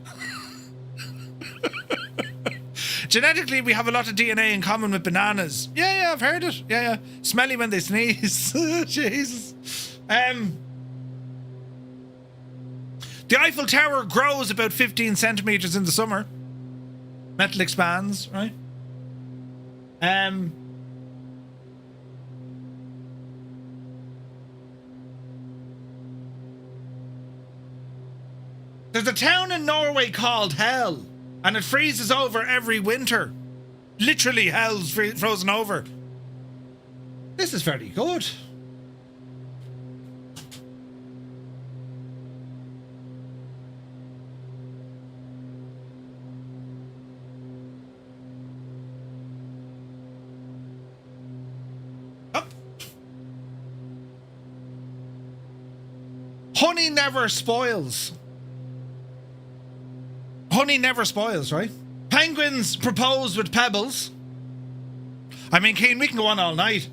Genetically, we have a lot of DNA in common with bananas. Yeah, I've heard it. Yeah. Smelly when they sneeze. Jesus. The Eiffel Tower grows about 15 centimeters in the summer. Metal expands, right? There's a town in Norway called Hell, and it freezes over every winter. Literally, hell's frozen over. This is very good. Honey never spoils. Honey never spoils, right? Penguins propose with pebbles. I mean, Keen, we can go on all night.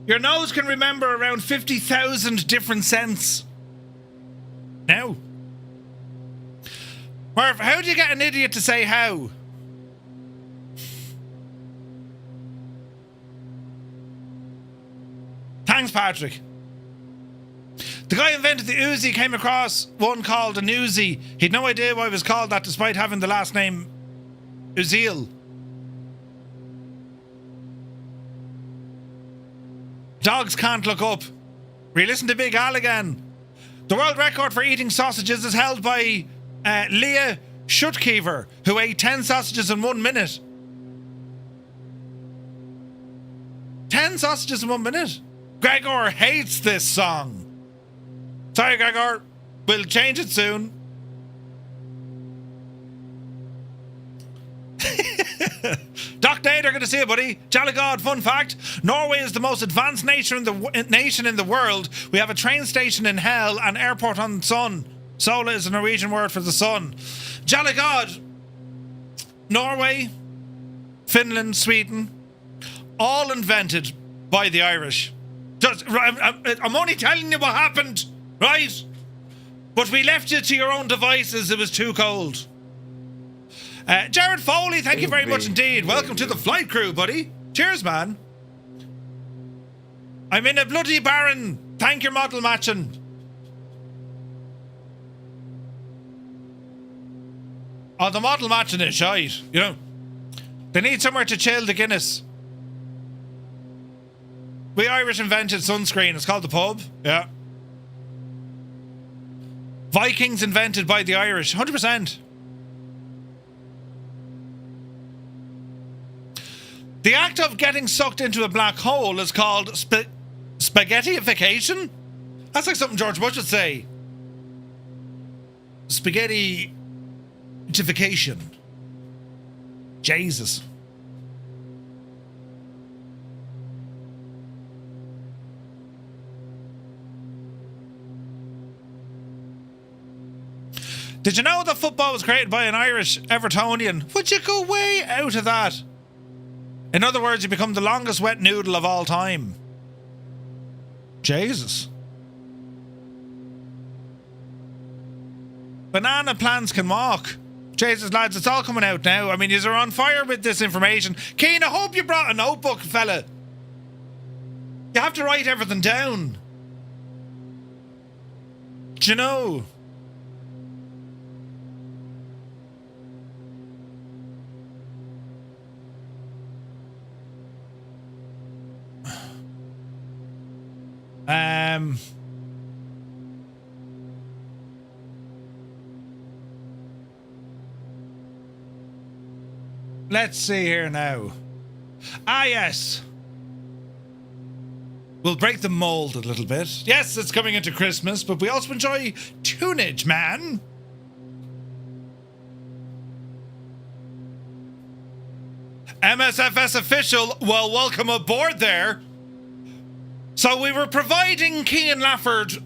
Your nose can remember around 50,000 different scents. Now. Murph, how do you get an idiot to say how? Thanks, Patrick. The guy who invented the Uzi came across one called an Uzi. He'd no idea why it was called that despite having the last name Uzil. Dogs can't look up. Re-listen to Big Al again. The world record for eating sausages is held by Leah Schutkiever, who ate 10 sausages in 1 minute. 10 sausages in 1 minute? Gregor hates this song. Sorry, Gregor. We'll change it soon. Doc Nader, good to see you, buddy. Jolly God, fun fact. Norway is the most advanced nation in the world. We have a train station in Hell and airport on Sun. Sola is a Norwegian word for the sun. Jolly God. Norway, Finland, Sweden, all invented by the Irish. I'm only telling you what happened, right? But we left you to your own devices. It was too cold. Jared Foley, thank you very much indeed. Welcome to the flight crew, buddy. Cheers, man. I'm in a bloody Baron. Thank your model matching. Oh, the model matching is shite. You know, they need somewhere to chill the Guinness. We Irish invented sunscreen. It's called the pub. Yeah. Vikings invented by the Irish. 100%. The act of getting sucked into a black hole is called spaghettyification. That's like something George Bush would say. Spaghettyification. Jesus. Did you know that football was created by an Irish Evertonian? Would you go way out of that? In other words, you become the longest wet noodle of all time. Jesus. Banana plants can walk. Jesus, lads, it's all coming out now. I mean, yous are on fire with this information. Keen, I hope you brought a notebook, fella. You have to write everything down. Do you know? Let's see here now. Ah, yes. We'll break the mold a little bit. Yes, it's coming into Christmas, but we also enjoy tunage, man. MSFS official, well, welcome aboard there. So we were providing Cian Lafford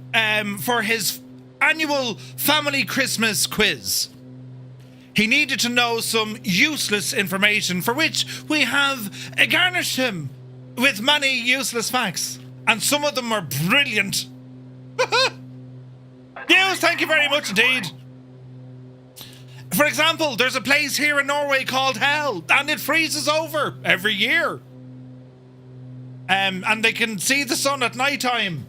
for his annual family Christmas quiz. He needed to know some useless information for which we have garnished him with many useless facts. And some of them are brilliant. Yes, thank you very much indeed. For example, there's a place here in Norway called Hell, and it freezes over every year. And they can see the sun at night time.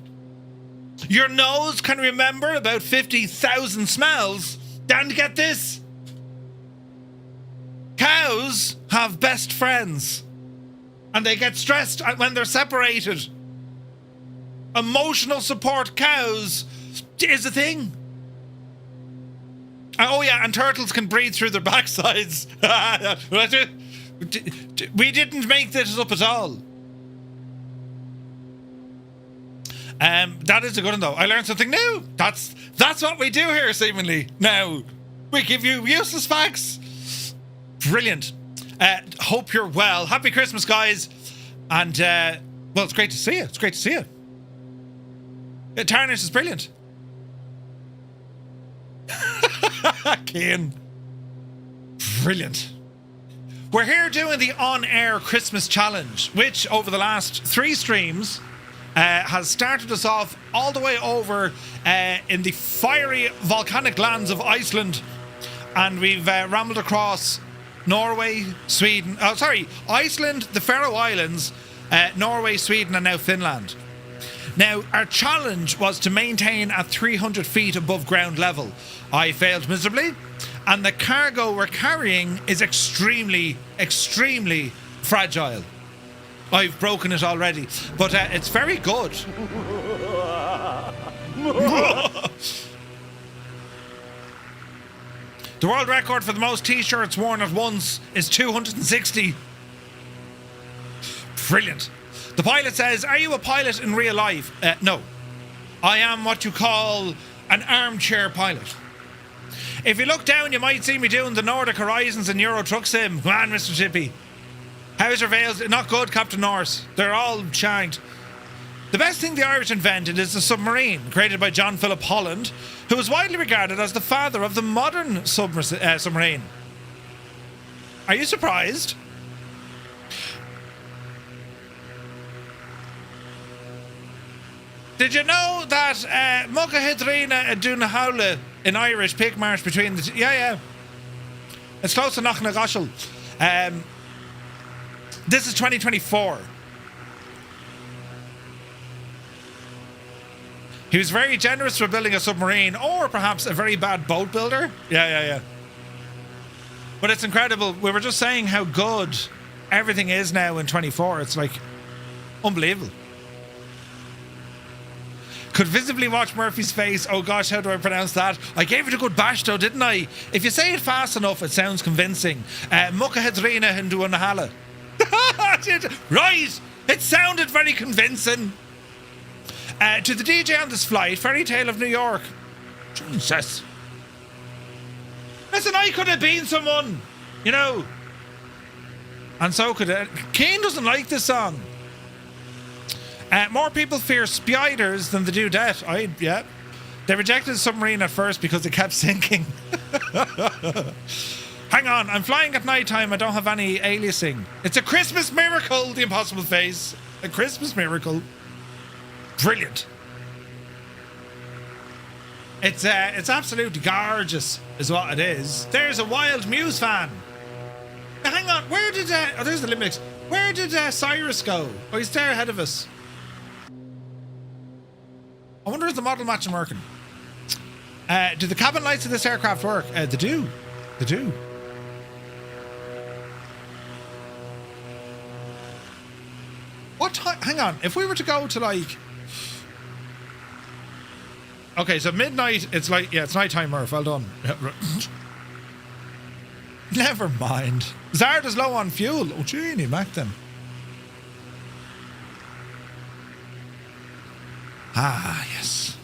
Your nose can remember about 50,000 smells. And get this. Cows have best friends. And they get stressed when they're separated. Emotional support cows is a thing. Oh yeah, and turtles can breathe through their backsides. We didn't make this up at all. That is a good one though. I learned something new. That's what we do here seemingly. Now, we give you useless facts. Brilliant. Hope you're well. Happy Christmas, guys. And, well, it's great to see you. It's great to see you. Tarnish is brilliant. Cian. Brilliant. We're here doing the OnAir Christmas Challenge, which over the last 3 streams has started us off all the way over in the fiery volcanic lands of Iceland. And we've rambled across Norway, Sweden, Iceland, the Faroe Islands, Norway, Sweden, and now Finland. Now, our challenge was to maintain at 300 feet above ground level. I failed miserably, and the cargo we're carrying is extremely, extremely fragile. I've broken it already, but it's very good. The world record for the most t-shirts worn at once is 260. Brilliant. The pilot says, are you a pilot in real life? No. I am what you call an armchair pilot. If you look down, you might see me doing the Nordic Horizons and Euro Truck Sim. Come on, Mr. Chippy. How's your veils? Not good, Captain Norse. They're all shagged. The best thing the Irish invented is the submarine, created by John Philip Holland, who is widely regarded as the father of the modern submarine. Are you surprised? Did you know that Mucahidrina Dunahaula in Irish pig march between the yeah. It's close to Knocknagoshel. This is 2024. He was very generous for building a submarine, or perhaps a very bad boat builder. Yeah. But it's incredible. We were just saying how good everything is now in 24. It's like unbelievable. Could visibly watch Murphy's face. Oh gosh, how do I pronounce that? I gave it a good bash though, didn't I? If you say it fast enough, it sounds convincing. Mucahedrina Hinduanahala. Right! It sounded very convincing. To the DJ on this flight, Fairy Tale of New York. Jesus. Listen, I could have been someone, you know. And so could it. Cian doesn't like this song. More people fear spiders than they do death. Yeah. They rejected the submarine at first because it kept sinking. Hang on, I'm flying at night time. I don't have any aliasing. It's a Christmas miracle, the impossible face. A Christmas miracle. Brilliant. It's absolutely gorgeous, is what it is. There's a Wild Muse fan. Now, hang on, where did there's the Limbics. Where did Cyrus go? Oh, he's there ahead of us. I wonder if the model matching working. Do the cabin lights of this aircraft work? They do. They do. What time? Hang on. If we were to go to like Okay, so midnight, it's like, yeah, it's nighttime, Murph. Well done. Yeah, right. Never mind. Zarda's low on fuel. Oh, genie, back then. Ah, yes.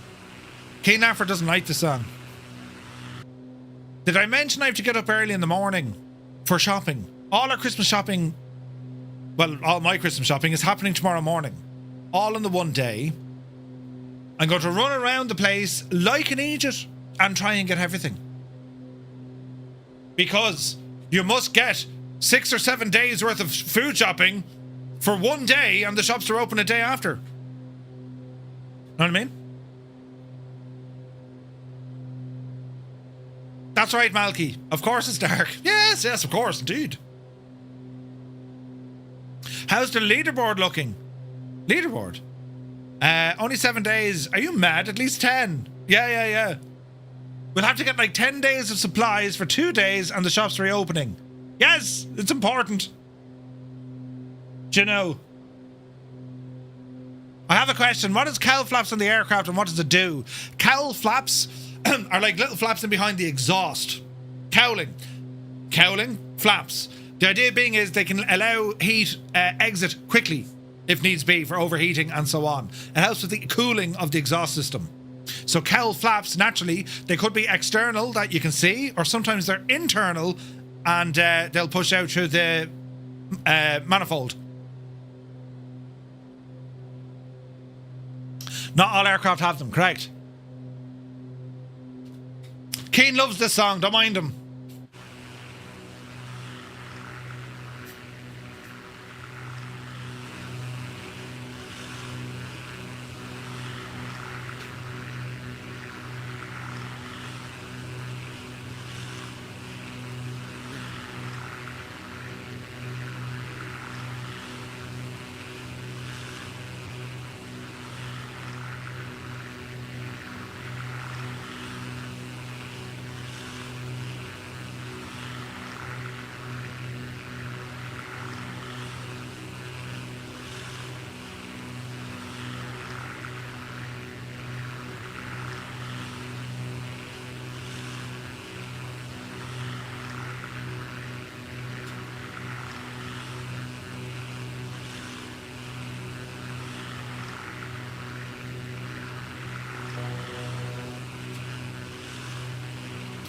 Keen Afford doesn't like the song. Did I mention I have to get up early in the morning for shopping? All our Christmas shopping, well, all my Christmas shopping is happening tomorrow morning. All in the one day. I'm going to run around the place like an idiot and try and get everything. Because you must get 6 or 7 days worth of food shopping for one day and the shops are open a day after. Know what I mean? That's right, Malky. Of course it's dark. Yes, yes, of course, indeed. How's the leaderboard looking? Leaderboard? Only 7 days. Are you mad? At least 10. Yeah. We'll have to get like 10 days of supplies for 2 days and the shop's reopening. Yes, it's important. Do you know? I have a question. What is cowl flaps on the aircraft and what does it do? Cowl flaps are like little flaps in behind the exhaust. Cowling, flaps. The idea being is they can allow heat exit quickly if needs be for overheating and so on. It helps with the cooling of the exhaust system. So cowl flaps, naturally, they could be external that you can see, or sometimes they're internal and they'll push out through the manifold. Not all aircraft have them, correct. Keen loves this song, don't mind him.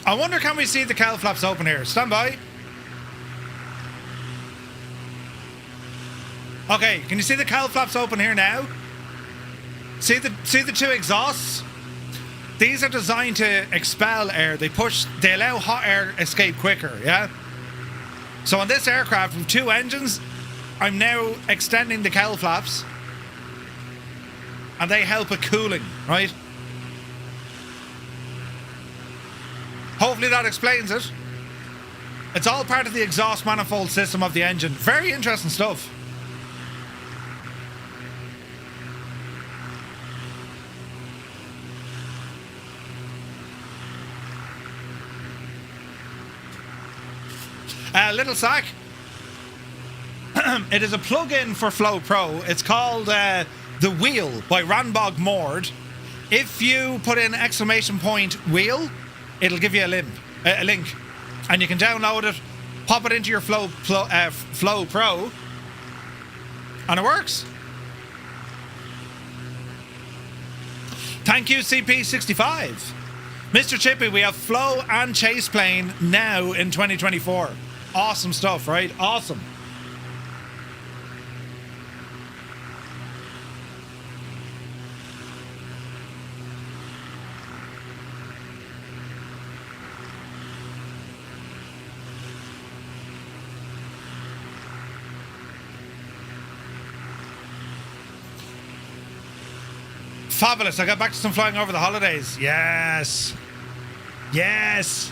I wonder, can we see the cowl flaps open here? Stand by. Okay, can you see the cowl flaps open here now? See the two exhausts? These are designed to expel air. They allow hot air escape quicker, yeah? So on this aircraft with 2 engines, I'm now extending the cowl flaps. And they help with cooling, right? Hopefully that explains it. It's all part of the exhaust manifold system of the engine. Very interesting stuff. Little sack. It is a plug-in for Flow Pro. It's called The Wheel by Ranbog Mord. If you put in !wheel, it'll give you a link, and you can download it, pop it into your Flow Pro, and it works. Thank you, CP65. Mr. Chippy, we have Flow and Chase Plane now in 2024. Awesome stuff, right? Awesome. Fabulous. I got back to some flying over the holidays. Yes. Yes.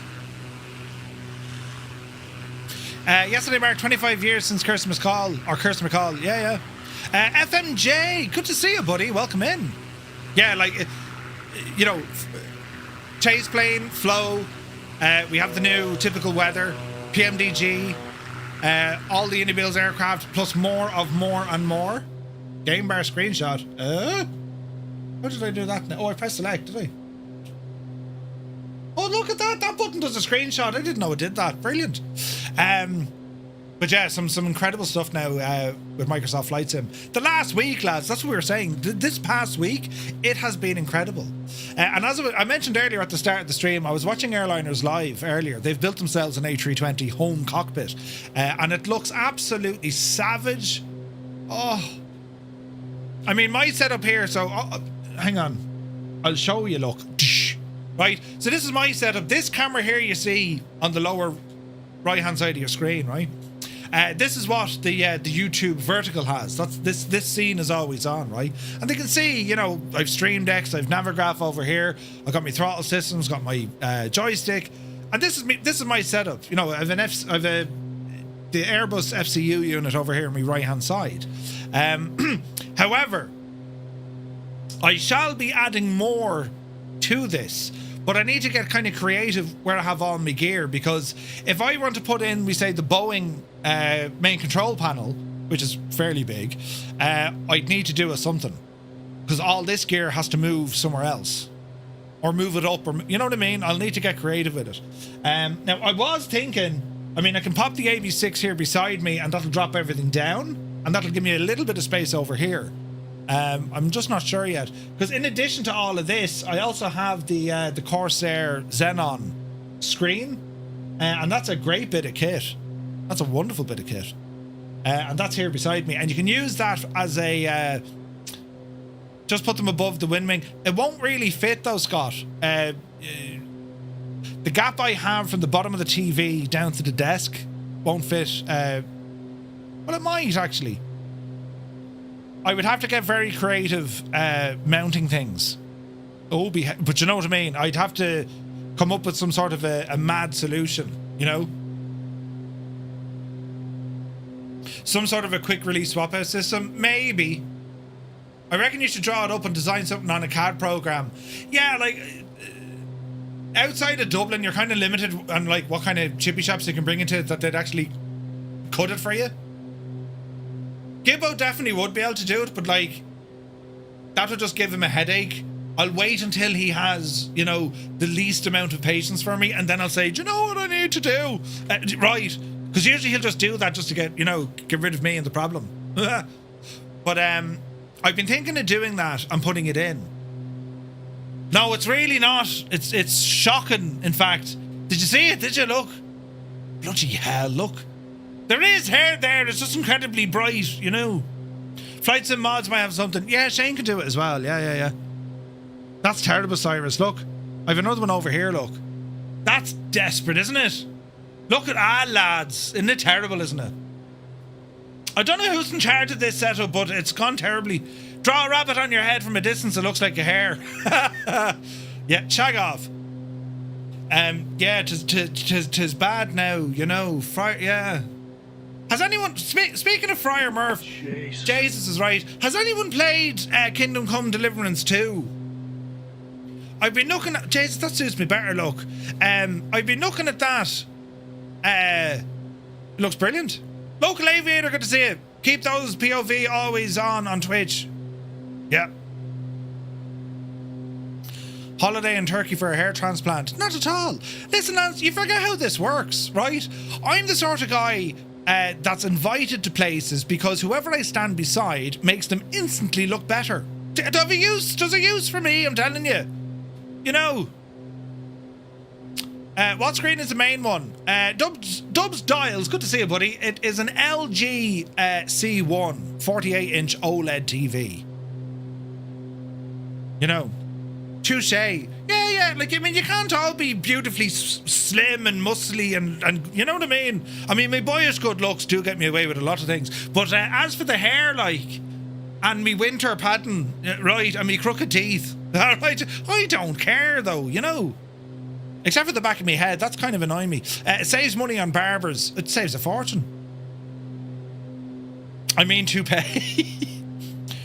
Yesterday marked 25 years since Christmas Call. Yeah. FMJ, good to see you, buddy. Welcome in. Yeah, like, you know, Chase Plane, Flow. We have the new Typical Weather, PMDG, all the Unibills aircraft, plus more and more. Game bar screenshot. How did I do that now? Oh, I pressed select, did I? Oh, look at that. That button does a screenshot. I didn't know it did that. Brilliant. But yeah, some incredible stuff now with Microsoft Flight Sim. The last week, lads, that's what we were saying. This past week, it has been incredible. And as I mentioned earlier at the start of the stream, I was watching Airliners Live earlier. They've built themselves an A320 home cockpit. And it looks absolutely savage. Oh. I mean, my setup here, so... hang on. I'll show you, look. Right? So this is my setup. This camera here you see on the lower right-hand side of your screen, right? This is what the YouTube vertical has. That's this scene is always on, right? And they can see, you know, I've Stream Decks, I've Navigraph over here, I've got my throttle systems, got my joystick, and this is me. This is my setup. You know, I've the Airbus FCU unit over here on my right-hand side. However, I shall be adding more to this. But I need to get kind of creative where I have all my gear, because if I want to put in, we say, the Boeing main control panel, which is fairly big, I'd need to do something, because all this gear has to move somewhere else, or move it up, or you know what I mean. I'll need to get creative with it. Now I was thinking, I mean, I can pop the AB6 here beside me, and that'll drop everything down, and that'll give me a little bit of space over here. I'm just not sure yet, because in addition to all of this, I also have the Corsair Xenon screen, and that's a great bit of kit. That's a wonderful bit of kit, and that's here beside me. And you can use that as a just put them above the wing. It won't really fit though, Scott. The gap I have from the bottom of the TV down to the desk won't fit. Well, it might actually. I would have to get very creative mounting things. But you know what I mean? I'd have to come up with some sort of a mad solution, you know? Some sort of a quick release swap out system, maybe. I reckon you should draw it up and design something on a CAD program. Yeah, like outside of Dublin, you're kind of limited on like what kind of chippy shops you can bring into it that they'd actually cut it for you. Gibbo definitely would be able to do it, but like that would just give him a headache. I'll wait until he has, you know, the least amount of patience for me, and then I'll say, do you know what I need to do? Right, because usually he'll just do that just to get, you know, get rid of me and the problem. But I've been thinking of doing that and putting it in. No, it's really not. It's shocking, in fact. Did you see it? Did you look? Bloody hell, look. There is hair there. It's just incredibly bright, you know. Flight Sim mods might have something. Yeah, Shane can do it as well. Yeah. That's terrible, Cyrus. Look. I have another one over here, look. That's desperate, isn't it? Look at lads. Isn't it terrible, isn't it? I don't know who's in charge of this setup, but it's gone terribly. Draw a rabbit on your head from a distance, it looks like a hair. Yeah, shag off. Yeah, tis bad now, you know. Yeah. Has anyone, speaking of Friar Murph, Jesus is right. Has anyone played Kingdom Come Deliverance 2? I've been looking at, Jesus, that suits me better, look. I've been looking at that. It looks brilliant. Local Aviator, good to see you. Keep those POV always on Twitch. Yeah. Holiday in Turkey for a hair transplant. Not at all. Listen, Lance, you forget how this works, right? I'm the sort of guy that's invited to places because whoever I stand beside makes them instantly look better. Does it use for me, I'm telling you. You know. What screen is the main one? Dubs Dials, good to see you, buddy. It is an LG C1 48-inch OLED TV. You know. Touche. Yeah. Like, I mean, you can't all be beautifully slim and muscly and you know what I mean? I mean, my boyish good looks do get me away with a lot of things. But as for the hair, like, and me winter pattern, right, and me crooked teeth, right, I don't care, though, you know? Except for the back of my head, that's kind of annoying me. It saves money on barbers. It saves a fortune. I mean, toupee.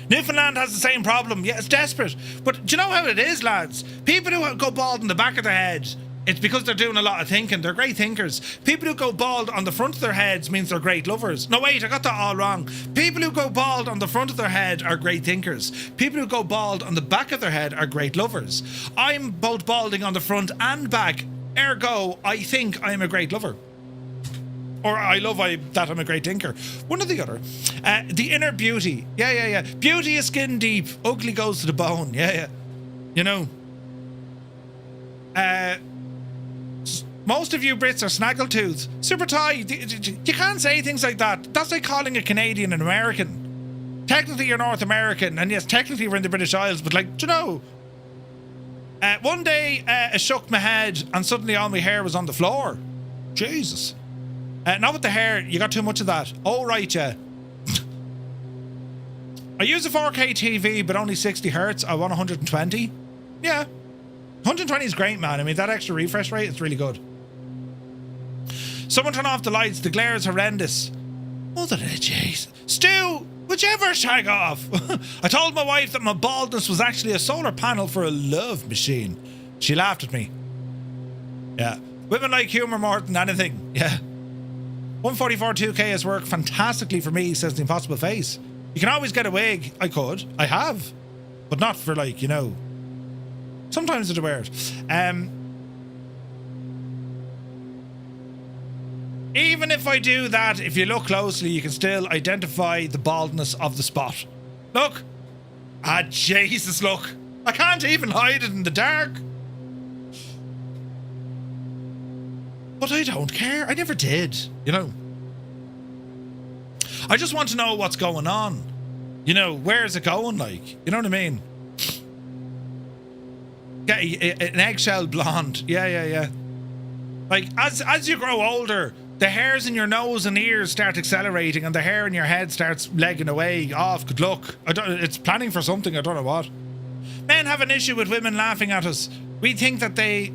Newfoundland has the same problem. Yeah, it's desperate. But do you know how it is, lads? People who go bald in the back of their head, it's because they're doing a lot of thinking. They're great thinkers. People who go bald on the front of their heads means they're great lovers. No, wait, I got that all wrong. People who go bald on the front of their head are great thinkers. People who go bald on the back of their head are great lovers. I'm both balding on the front and back Ergo, I think I'm a great lover. Or I love that I'm a great tinker. One or the other. The inner beauty. Yeah. Beauty is skin deep. Ugly goes to the bone. Yeah. You know. Most of you Brits are snaggletooths. Super Ty, you can't say things like that. That's like calling a Canadian an American. Technically you're North American, and yes, technically we're in the British Isles, but like, do you know? One day I shook my head and suddenly all my hair was on the floor. Jesus. Not with the hair, you got too much of that. Oh, right, yeah. I use a 4K TV, but only 60 hertz. I want 120. Yeah. 120 is great, man. I mean, that extra refresh rate is really good. Someone turn off the lights. The glare is horrendous. Mother of jeez. Stu, would you ever shag off? I told my wife that my baldness was actually a solar panel for a love machine. She laughed at me. Yeah. Women like humour more than anything. Yeah. 144 2K has worked fantastically for me, says the Impossible Face. You can always get a wig. I could. I have. But not for, like, you know. Sometimes I wear it. Even if I do that, if you look closely, you can still identify the baldness of the spot. Look. Ah, Jesus, look. I can't even hide it in the dark. But I don't care. I never did, you know. I just want to know what's going on. You know, where's it going, like? You know what I mean? Get an eggshell blonde. Yeah. Like, as you grow older, the hairs in your nose and ears start accelerating and the hair in your head starts legging away. Off, good luck. It's planning for something, I don't know what. Men have an issue with women laughing at us. We think they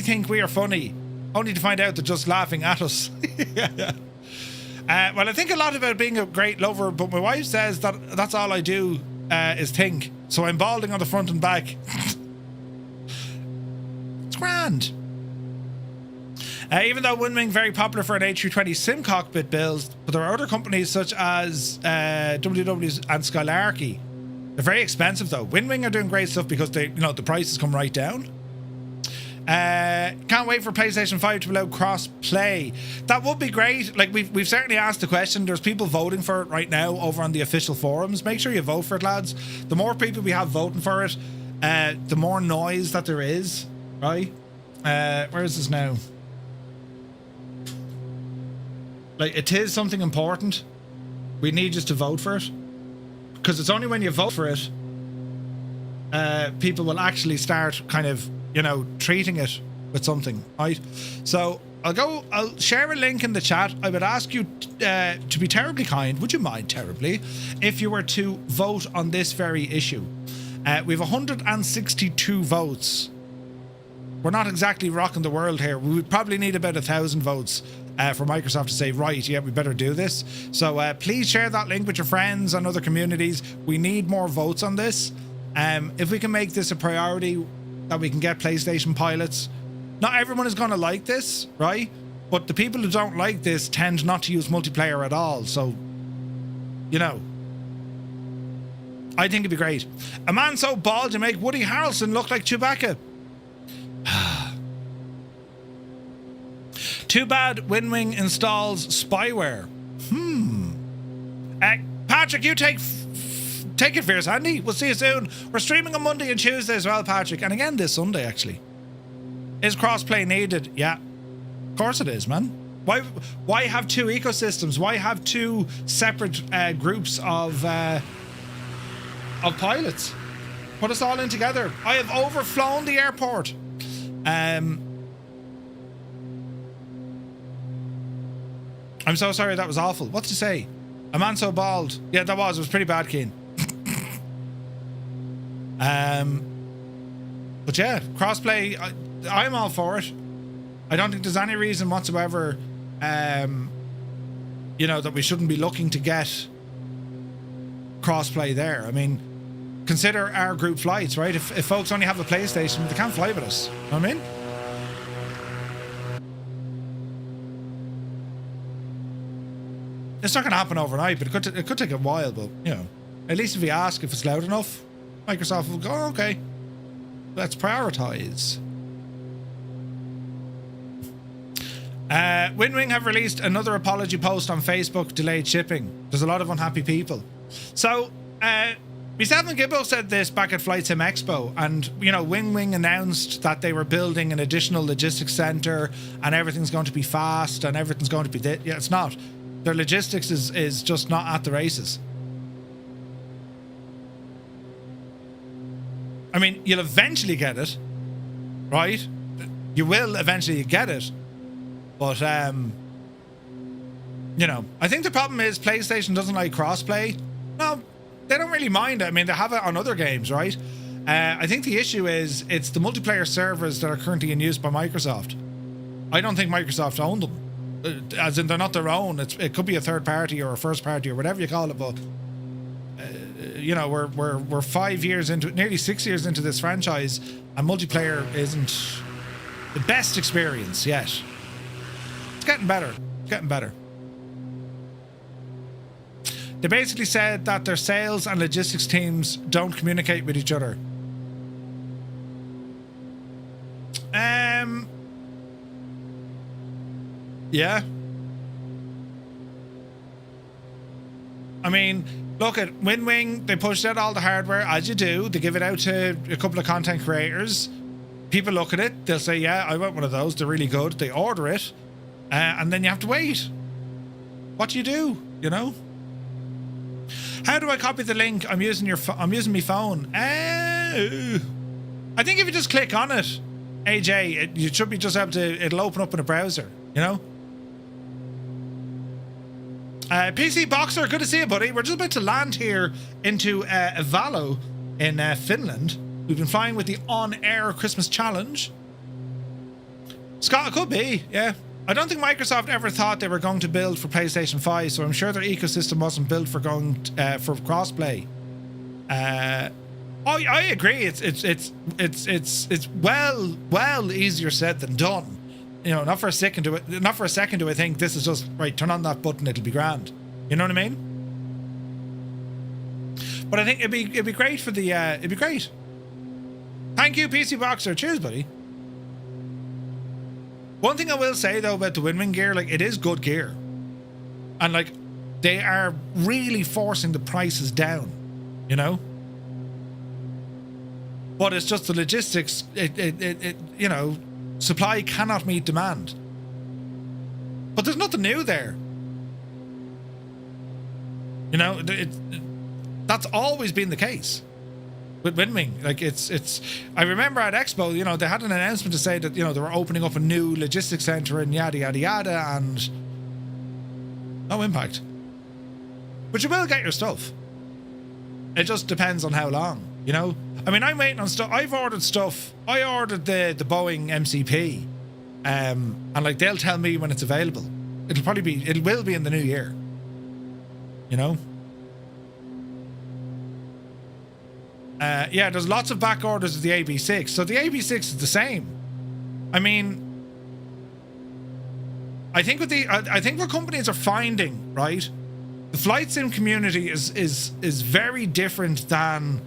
think we are funny, only to find out they're just laughing at us. Yeah. Well, I think a lot about being a great lover, but my wife says that that's all I do is think. So I'm balding on the front and back. It's grand. Even though Windwing very popular for an A320 sim cockpit builds, but there are other companies such as WW's and Skylarky. They're very expensive though. Windwing are doing great stuff because they, you know, the prices come right down. Can't wait for PlayStation 5 to allow cross-play. That would be great. Like, we've certainly asked the question. There's people voting for it right now over on the official forums. Make sure you vote for it, lads. The more people we have voting for it, the more noise that there is, right? Where is this now? Like, it is something important. We need you to vote for it. Because it's only when you vote for it, people will actually start kind of, you know, treating it with something, right? So I'll share a link in the chat. I would ask you to be terribly kind, would you mind terribly, if you were to vote on this very issue. We have 162 votes. We're not exactly rocking the world here. We would probably need about 1,000 votes for Microsoft to say, right, yeah, we better do this. So please share that link with your friends and other communities. We need more votes on this. If we can make this a priority, that we can get PlayStation pilots. Not everyone is going to like this, right? But the people who don't like this tend not to use multiplayer at all. So, you know, I think it'd be great. A man so bald to make Woody Harrelson look like Chewbacca. Too bad Windwing installs spyware. Patrick, you take it fierce, Andy. We'll see you soon. We're streaming on Monday and Tuesday as well, Patrick. And again this Sunday, actually. Is crossplay needed? Yeah. Of course it is, man. Why have two ecosystems? Why have two separate groups of pilots? Put us all in together. I have overflown the airport. I'm so sorry, that was awful. What to say? A man so bald. Yeah, that was. It was pretty bad, Keen. But yeah, crossplay, I'm all for it. I don't think there's any reason whatsoever, you know, that we shouldn't be looking to get crossplay there. I mean, consider our group flights, right? If folks only have a PlayStation, they can't fly with us. You know what I mean? It's not going to happen overnight, but it could take a while. But, you know, at least if we ask if it's loud enough, Microsoft will go, oh, okay, let's prioritize. Winwing have released another apology post on Facebook, delayed shipping. There's a lot of unhappy people. So, myself and Gibbo said this back at Flight Sim Expo, and, you know, Winwing announced that they were building an additional logistics center and everything's going to be fast and everything's going to be... Yeah, it's not. Their logistics is just not at the races. I mean, you'll eventually get it, right? You will eventually get it. But, you know, I think the problem is PlayStation doesn't like crossplay. No, they don't really mind it. I mean, they have it on other games, right? I think the issue is it's the multiplayer servers that are currently in use by Microsoft. I don't think Microsoft own them. As in, they're not their own. It could be a third party or a first party or whatever you call it, but... you know, we're 5 years into, nearly 6 years into this franchise, and multiplayer isn't the best experience yet. It's getting better. It's getting better. They basically said that their sales and logistics teams don't communicate with each other. Yeah. I mean, look at Winwing, they pushed out all the hardware, as you do. They give it out to a couple of content creators. People look at it, they'll say, yeah, I want one of those, they're really good. They order it, and then you have to wait. What do, you know? How do I copy the link? I'm using my phone. I think if you just click on it, AJ, you should be just able to, it'll open up in a browser, you know? PC Boxer, good to see you, buddy. We're just about to land here into Ivalo in Finland. We've been flying with the OnAir Christmas Challenge. Scott, it could be, yeah. I don't think Microsoft ever thought they were going to build for PlayStation 5, so I'm sure their ecosystem wasn't built for going for crossplay. I agree. It's well easier said than done. You know, not for a second do I think this is just right. Turn on that button, it'll be grand. You know what I mean? But I think it'd be great for the it'd be great. Thank you, PC Boxer. Cheers, buddy. One thing I will say though about the Winwing gear, like, it is good gear, and like they are really forcing the prices down. You know. But it's just the logistics. It you know. Supply cannot meet demand. But there's nothing new there. You know, that's always been the case with Winwing. Like, it's. I remember at Expo, you know, they had an announcement to say that, you know, they were opening up a new logistics center and yada yada yada, and no impact. But you will get your stuff. It just depends on how long, you know. I mean, I'm waiting on stuff. I've ordered stuff. I ordered the Boeing MCP, and like they'll tell me when it's available. It will be in the new year. You know. Yeah, there's lots of back orders of the AB6. So the AB6 is the same. I mean, I think what companies are finding, right? The flight sim community is very different than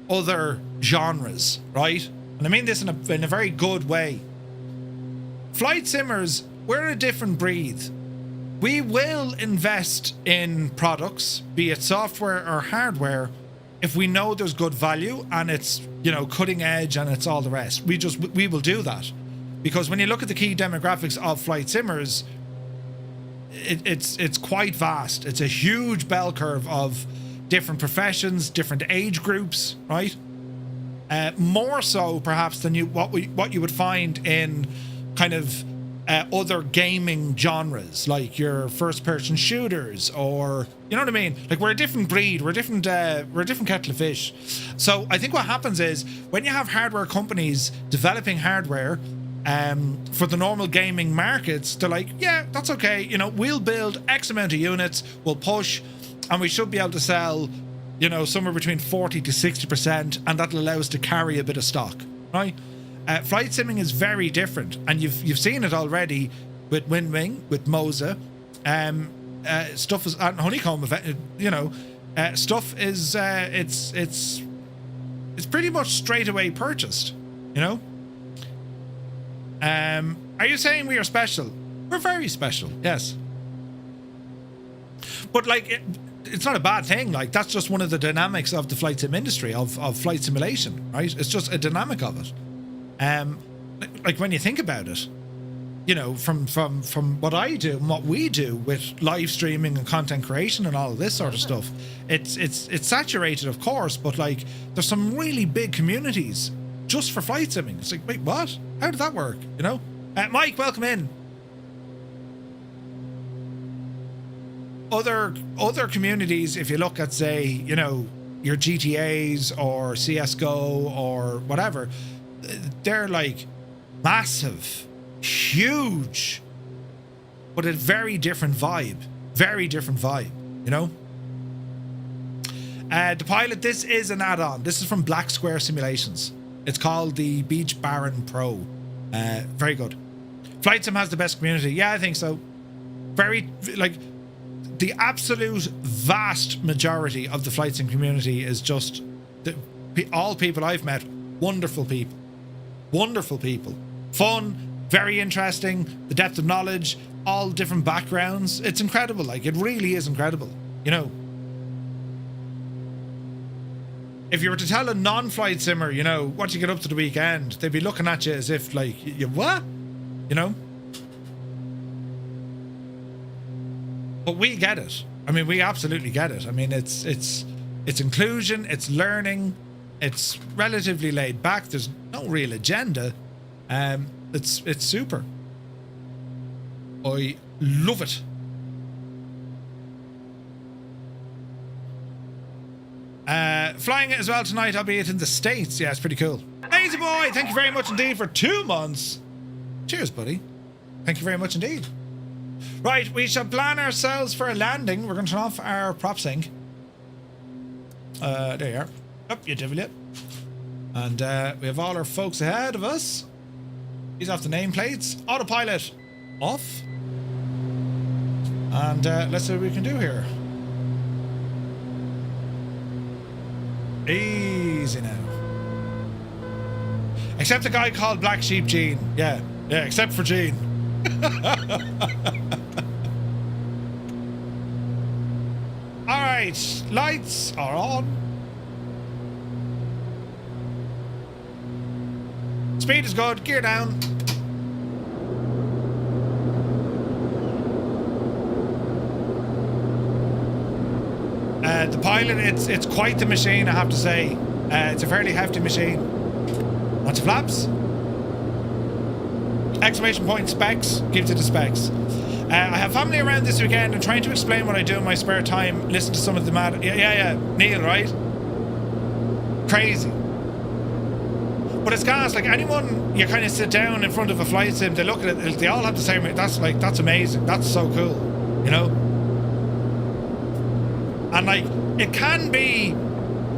other genres, right? And I mean this in a very good way. Flight simmers, we're a different breed. We will invest in products, be it software or hardware, if we know there's good value and it's, you know, cutting edge and it's all the rest. We will do that. Because when you look at the key demographics of flight simmers, it's quite vast. It's a huge bell curve of different professions, different age groups, right? More so perhaps than what you would find in kind of other gaming genres, like your first-person shooters, or, you know what I mean? Like, we're a different breed, we're a different kettle of fish. So I think what happens is when you have hardware companies developing hardware for the normal gaming markets, they're like, yeah, that's okay. You know, we'll build X amount of units, we'll push, and we should be able to sell, you know, somewhere between 40 to 60%, and that'll allow us to carry a bit of stock, right? Flight simming is very different, and you've seen it already with Winwing, with Moza, stuff is at Honeycomb, you know, stuff is it's pretty much straight away purchased, you know. Are you saying we are special? We're very special, yes. But like, it's not a bad thing. Like, that's just one of the dynamics of the flight sim industry, of flight simulation, right? It's just a dynamic of it. Like when you think about it, you know, from what I do and what we do with live streaming and content creation and all of this sort of stuff, it's saturated, of course, but like there's some really big communities just for flight simming. It's like, wait, what? How did that work? You know? Mike, welcome in. Other communities, if you look at, say, you know, your GTAs or CSGO or whatever, they're like massive, huge, but a very different vibe, you know. The pilot, this is an add-on. This is from Black Square Simulations. It's called the Beech Baron Pro. Very good. Flight Sim has the best community. Yeah, I think so. Very, like, the absolute vast majority of the Flight Sim community is just all people I've met. Wonderful people. Fun, very interesting, the depth of knowledge, all different backgrounds. It's incredible. Like, it really is incredible, you know. If you were to tell a non-flight simmer, you know, what you get up to the weekend, they'd be looking at you as if, like, you what? You know? But we get it. I mean, we absolutely get it. I mean, it's inclusion, it's learning, it's relatively laid back. There's no real agenda. It's super. I love it. Flying it as well tonight, albeit in the States. Yeah, it's pretty cool. Lazy boy, thank you very much indeed for 2 months. Cheers, buddy. Thank you very much indeed. Right, we shall plan ourselves for a landing. We're going to turn off our prop sync. There you are. Up, you divil. And we have all our folks ahead of us. He's off the nameplates. Autopilot off. And let's see what we can do here. Easy now. Except a guy called Black Sheep Gene. Yeah, except for Gene. Alright, lights are on. Speed is good, gear down. The pilot, it's quite the machine, I have to say. It's a fairly hefty machine. Onto flaps. Exclamation point specs, gives it the specs. I have family around this weekend and trying to explain what I do in my spare time. Listen to some of the mad... Yeah. Neil, right? Crazy. But it's gas, like anyone you kind of sit down in front of a flight sim, they look at it, they all have the same... That's amazing. That's so cool. You know? And like, it can be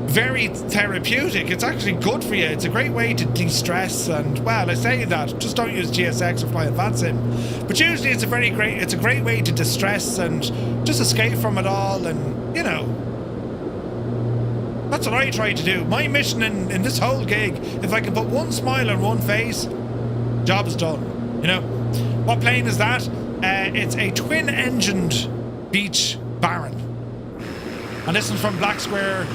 very therapeutic. It's actually good for you. It's a great way to de-stress, and well, I say that, just don't use GSX or fly Advanced Sim. But usually it's a great way to distress and just escape from it all, and you know, that's what I try to do. My mission in this whole gig, if I can put one smile on one face, job is done. You know. What plane is that? It's a twin-engined Beech Baron. And this is from Black Square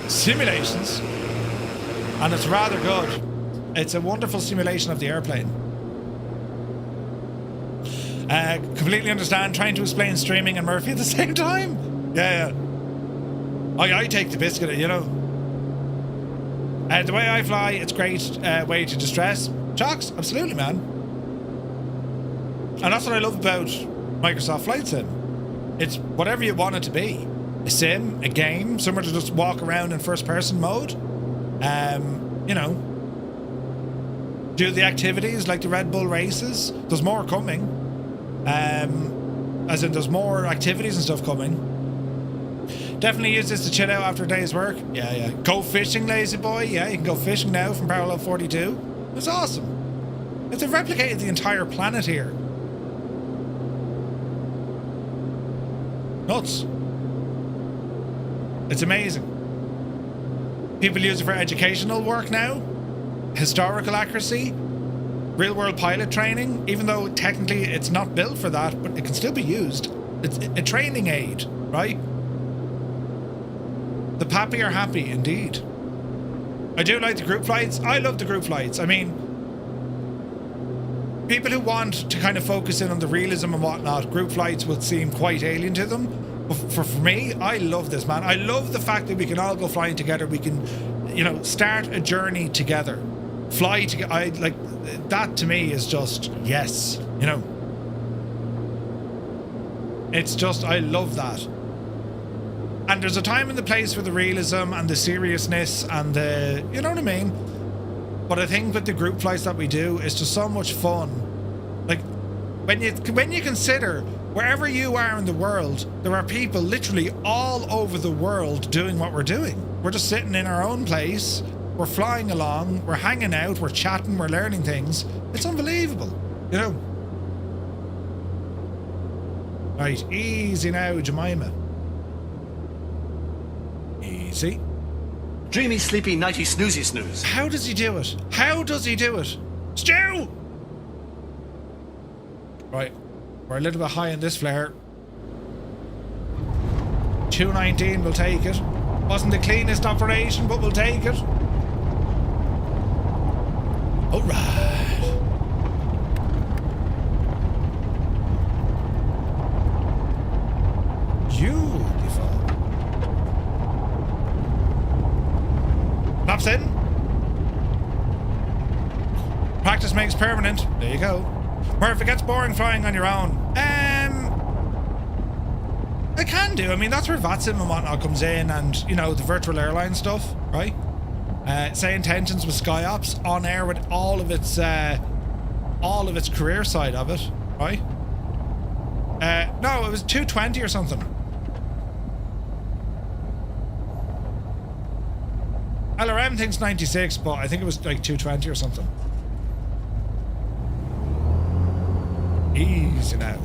Simulations, and it's rather good. It's a wonderful simulation of the airplane. Completely understand trying to explain streaming and Murphy at the same time. Yeah. I take the biscuit, you know. The way I fly, it's great way to distress. Chocks, absolutely, man. And that's what I love about Microsoft Flight Sim. It's whatever you want it to be. A sim, a game, somewhere to just walk around in first-person mode. You know, do the activities like the Red Bull races. There's more coming. As in, there's more activities and stuff coming. Definitely use this to chill out after a day's work. Yeah. Go fishing, lazy boy. Yeah, you can go fishing now from Parallel 42. It's awesome. They've replicated the entire planet here. Nuts. It's amazing. People use it for educational work now, historical accuracy, real world pilot training, even though technically it's not built for that, but it can still be used. It's a training aid, right? The pappy are happy, indeed. I do like the group flights. I love the group flights. I mean, people who want to kind of focus in on the realism and whatnot, group flights will seem quite alien to them. But for me, I love this, man. I love the fact that we can all go flying together. We can, you know, start a journey together. Fly together. I like that. To me is just yes, you know. It's just, I love that. And there's a time and the place for the realism and the seriousness and the, you know what I mean? But I think with the group flights that we do, it's just so much fun. Like, when you consider wherever you are in the world, there are people literally all over the world doing what we're doing. We're just sitting in our own place, we're flying along, we're hanging out, we're chatting, we're learning things. It's unbelievable, you know? Right, easy now, Jemima. Easy. Dreamy, sleepy, nighty, snoozy, snooze. How does he do it? How does he do it? Stu! Right, we're a little bit high in this flare. 219, we'll take it. Wasn't the cleanest operation, but we'll take it. Alright. Beautiful. Laps in. Practice makes permanent. There you go. Or if it gets boring flying on your own, I can do. I mean, that's where VATSIM and whatnot comes in, and you know, the virtual airline stuff, right? Say intentions with SkyOps OnAir with all of its career side of it, right? No, it was 220 or something. LRM thinks 96, but I think it was like 220 or something. Easy now.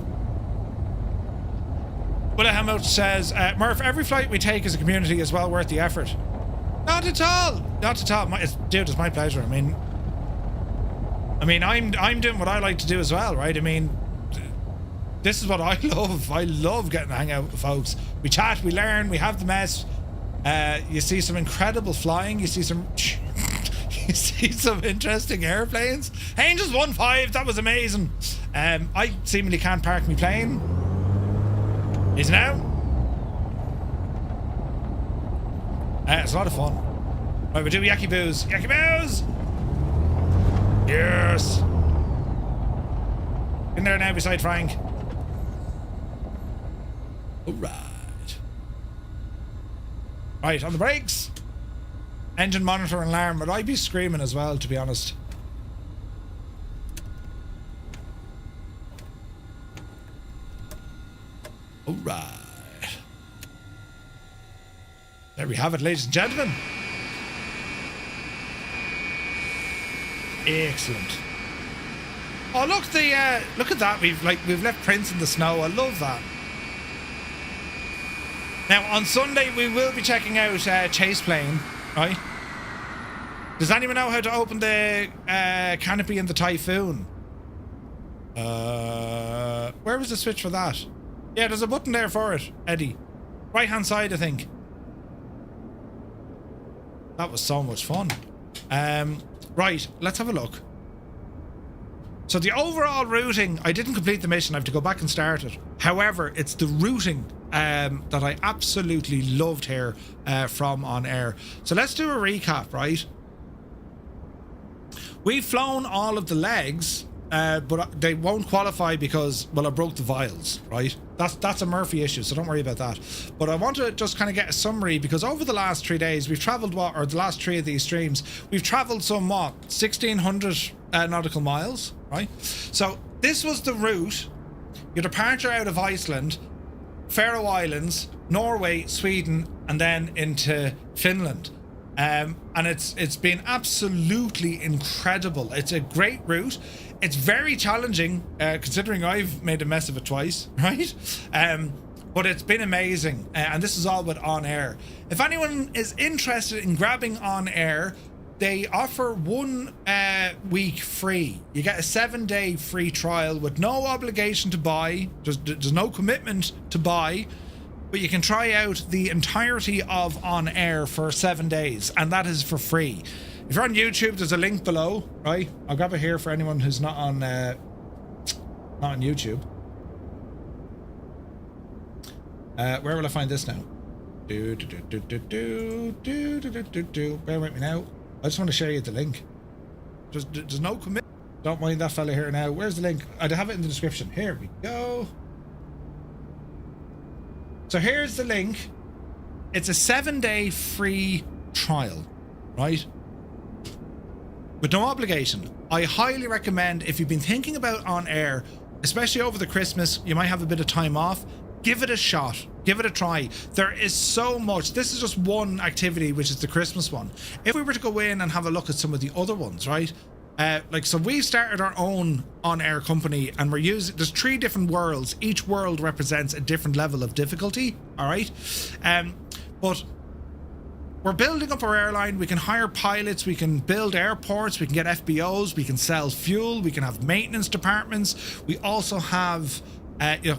Wilhelm says, Murph, every flight we take as a community is well worth the effort. Not at all. Not at all. Dude, it's my pleasure. I mean, I'm doing what I like to do as well, right? I mean, this is what I love. I love getting to hang out with folks. We chat, we learn, we have the mess. You see some incredible flying. You see some you see some interesting airplanes. Angels 1-5, that was amazing. I seemingly can't park my plane. Is it now? It's a lot of fun. Right, we do Yaki Boos. Yaki Boos! Yes! In there now beside Frank. Alright. Right, on the brakes. Engine monitor and alarm. Would I be screaming as well, to be honest? Alright. There we have it, ladies and gentlemen. Excellent. Oh, look, look at that. We've left prints in the snow. I love that. Now, on Sunday, we will be checking out Chase Plane, right? Does anyone know how to open the canopy in the Typhoon? Where was the switch for that? Yeah, there's a button there for it, Eddie. Right hand side, I think. That was so much fun. Right, let's have a look. So the overall routing, I didn't complete the mission. I have to go back and start it. However, it's the routing that I absolutely loved here from OnAir. So let's do a recap, right? We've flown all of the legs, but they won't qualify because, well, I broke the vials, right? That's a Murphy issue, so don't worry about that. But I want to just kind of get a summary, because over the last 3 days, we've travelled what, or the last 3 of these streams, we've travelled some, what, 1,600 nautical miles, right? So this was the route, your departure out of Iceland, Faroe Islands, Norway, Sweden, and then into Finland. And it's been absolutely incredible. It's a great route. It's very challenging, considering I've made a mess of it twice, right? But it's been amazing. And this is all with OnAir. If anyone is interested in grabbing OnAir, they offer 1 week free. You get a 7-day free trial with no obligation to buy. There's no commitment to buy, but you can try out the entirety of OnAir for 7 days, and that is for free. If you're on YouTube, there's a link below, right? I'll grab it here for anyone who's not on YouTube. Where will I find this now? Bear with me now. I just want to show you the link. There's no commit. Don't mind that fella here now. Where's the link? I'd have it in the description. Here we go. So here's the link. It's a 7-day free trial, right? With no obligation. I highly recommend, if you've been thinking about OnAir, especially over the Christmas, you might have a bit of time off, give it a shot. Give it a try. There is so much. This is just one activity, which is the Christmas one. If we were to go in and have a look at some of the other ones, right? So we started our own OnAir company, and we're using, there's 3 different worlds. Each world represents a different level of difficulty, all right? But we're building up our airline. We can hire pilots, we can build airports, we can get FBOs, we can sell fuel, we can have maintenance departments. We also have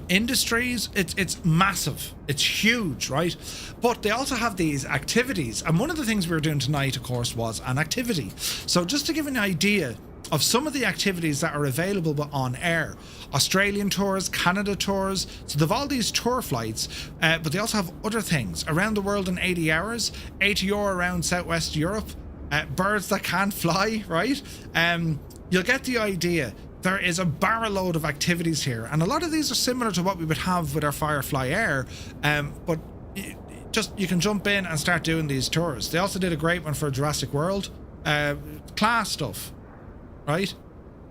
industries. It's massive, it's huge, right? But they also have these activities, and one of the things we were doing tonight, of course, was an activity. So just to give an idea of some of the activities that are available OnAir: Australian tours, Canada tours. So they've all these tour flights, but they also have other things: around the world in 80 hours, 80 euro around Southwest Europe, birds that can't fly, right? You'll get the idea. There is a barrel load of activities here, and a lot of these are similar to what we would have with our Firefly Air, but you can jump in and start doing these tours. They also did a great one for Jurassic World, class stuff, right?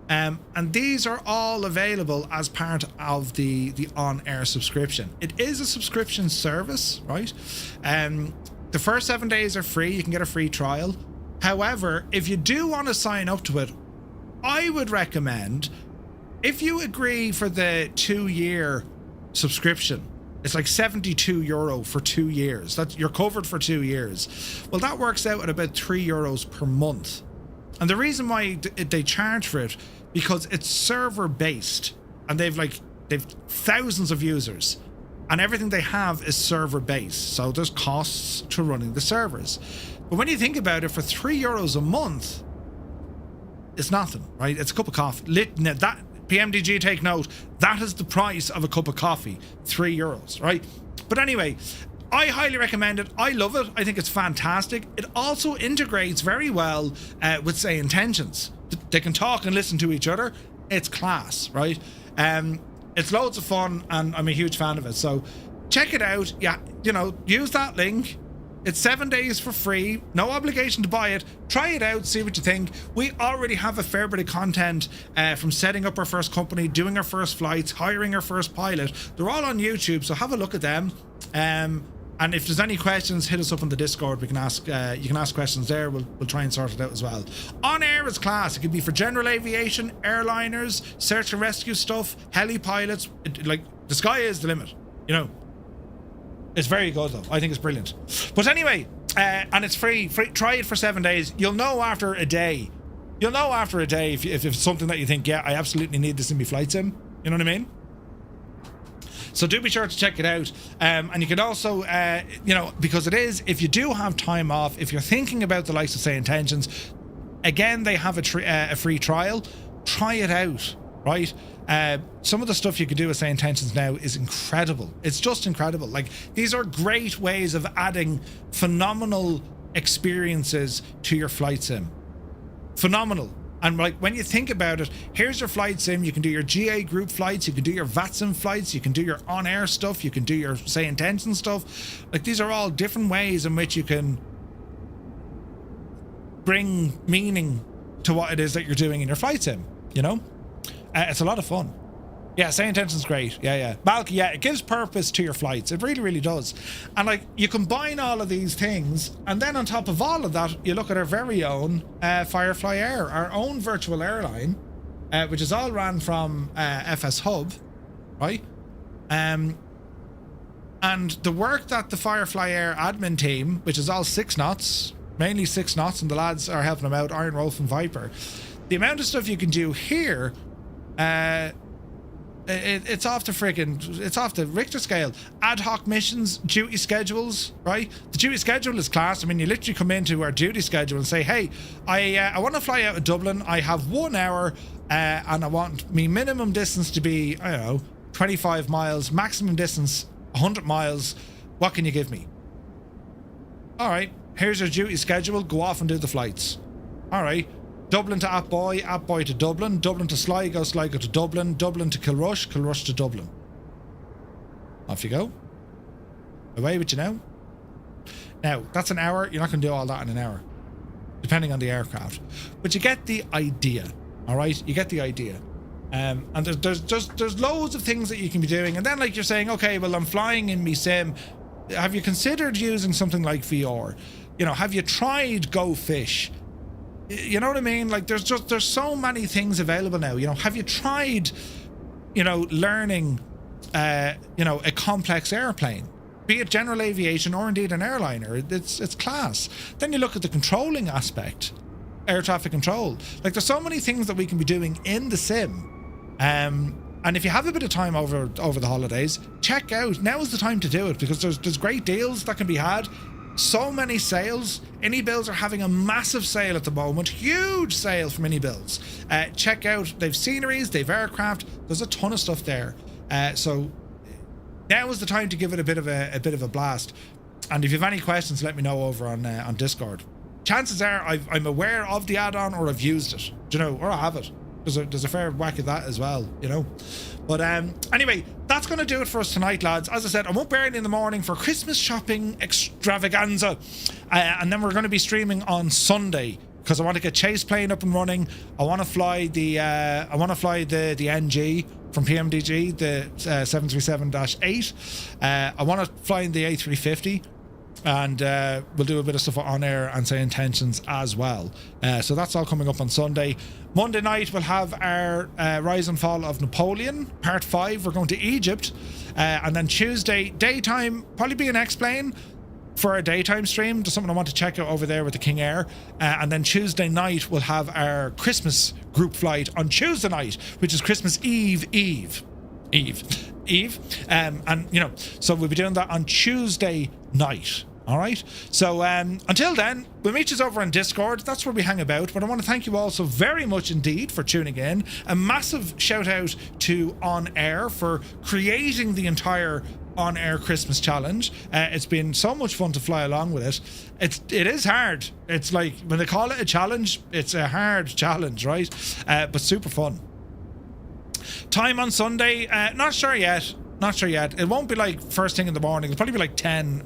And these are all available as part of the OnAir subscription. It is a subscription service, right? The first 7 days are free. You can get a free trial. However, if you do want to sign up to it, I would recommend, if you agree for the 2-year subscription, it's like 72 euro for 2 years. That you're covered for 2 years. Well, that works out at about 3 euros per month. And the reason why they charge for it, because it's server based, and they've thousands of users, and everything they have is server based. So there's costs to running the servers. But when you think about it, for 3 euros a month, it's nothing, right? It's a cup of coffee. That PMDG, take note, that is the price of a cup of coffee, 3 euros, right? But anyway, I highly recommend it. I love it. I think it's fantastic. It also integrates very well with, say, intentions. They can talk and listen to each other. It's class, right? It's loads of fun, and I'm a huge fan of it. So check it out. Yeah, use that link. It's 7 days for free, no obligation to buy it. Try it out, see what you think. We already have a fair bit of content from setting up our first company, doing our first flights, hiring our first pilot. They're all on YouTube, so have a look at them. And if there's any questions, hit us up on the Discord. We can ask. You can ask questions there. We'll try and sort it out as well. OnAir is class. It could be for general aviation, airliners, search and rescue stuff, heli pilots. The sky is the limit, It's very good though. I think it's brilliant. But anyway, and it's free. Try it for 7 days. You'll know after a day. If it's something that you think, yeah, I absolutely need this in my flight sim. You know what I mean? So do be sure to check it out. And you can also, because it is, if you do have time off, if you're thinking about the likes of, say, Intentions, again, they have a free trial. Try it out, right? Some of the stuff you could do with, say, Intentions now is incredible. It's just incredible. These are great ways of adding phenomenal experiences to your flight sim. Phenomenal. And when you think about it, here's your flight sim. You can do your GA group flights. You can do your VATSIM flights. You can do your OnAir stuff. You can do your, say, Intention stuff. These are all different ways in which you can bring meaning to what it is that you're doing in your flight sim, It's a lot of fun. Yeah, say Intention's great. Yeah. Balky, yeah, it gives purpose to your flights. It really, really does. And you combine all of these things, and then on top of all of that, you look at our very own Firefly Air, our own virtual airline, which is all ran from FS Hub, right? And the work that the Firefly Air admin team, which is all 6 knots, mainly 6 knots, and the lads are helping him out, Iron Wolf and Viper. The amount of stuff you can do here, it's off the Richter scale. Ad hoc missions, duty schedules, right? The duty schedule is class. I mean, you literally come into our duty schedule and say, hey, I want to fly out of Dublin. I have 1 hour, and I want me minimum distance to be, I don't know, 25 miles, maximum distance 100 miles. What can you give me? All right, here's your duty schedule. Go off and do the flights. All right. Dublin to Appboy to Dublin, Dublin to Sligo to Dublin, Dublin to Kilrush to Dublin. Off you go. Away with you now. Now, that's an hour. You're not going to do all that in an hour, depending on the aircraft. But you get the idea, all right? You get the idea. And there's loads of things that you can be doing. And then, like, you're saying, okay, well, I'm flying in me sim. Have you considered using something like VR? You know, have you tried Go Fish? You know what I mean? Like, there's so many things available now. You know, have you tried, you know, learning, you know, a complex airplane, be it general aviation or indeed an airliner? It's class. Then you look at the controlling aspect, air traffic control. Like, there's so many things that we can be doing in the sim. And if you have a bit of time over the holidays, check out. Now is the time to do it, because there's great deals that can be had. So many sales. Anybills are having a massive sale at the moment. Huge sale for Anybills. Check out. They've sceneries, they've aircraft. There's a ton of stuff there. So now is the time to give it a bit of a blast. And if you have any questions, let me know over on Discord. Chances are I'm aware of the add-on, or I've used it. Do you know? Or I have it. There's a fair whack of that as well, you know. But anyway, that's going to do it for us tonight, lads. As I said, I won't be early in the morning for Christmas shopping extravaganza, and then we're going to be streaming on Sunday, because I want to get Chase Plane up and running. I want to fly the NG from PMDG, the 737-8. I want to fly in the A350. And we'll do a bit of stuff on air and say intentions as well. So that's all coming up on Sunday. Monday night we'll have our Rise and Fall of Napoleon Part 5. We're going to Egypt. And then Tuesday daytime, probably be an X-Plane for a daytime stream. Just something I want to check out over there with the King Air. And then Tuesday night we'll have our Christmas group flight on Tuesday night, which is Christmas Eve. And you know, so we'll be doing that on Tuesday night. All right. So until then, we'll meet you over on Discord. That's where we hang about. But I want to thank you all so very much indeed for tuning in. A massive shout out to OnAir for creating the entire OnAir Christmas challenge. It's been so much fun to fly along with it. It is hard. It's like, when they call it a challenge, it's a hard challenge, right? But super fun. Time on Sunday, not sure yet. It won't be like first thing in the morning. It'll probably be like 10,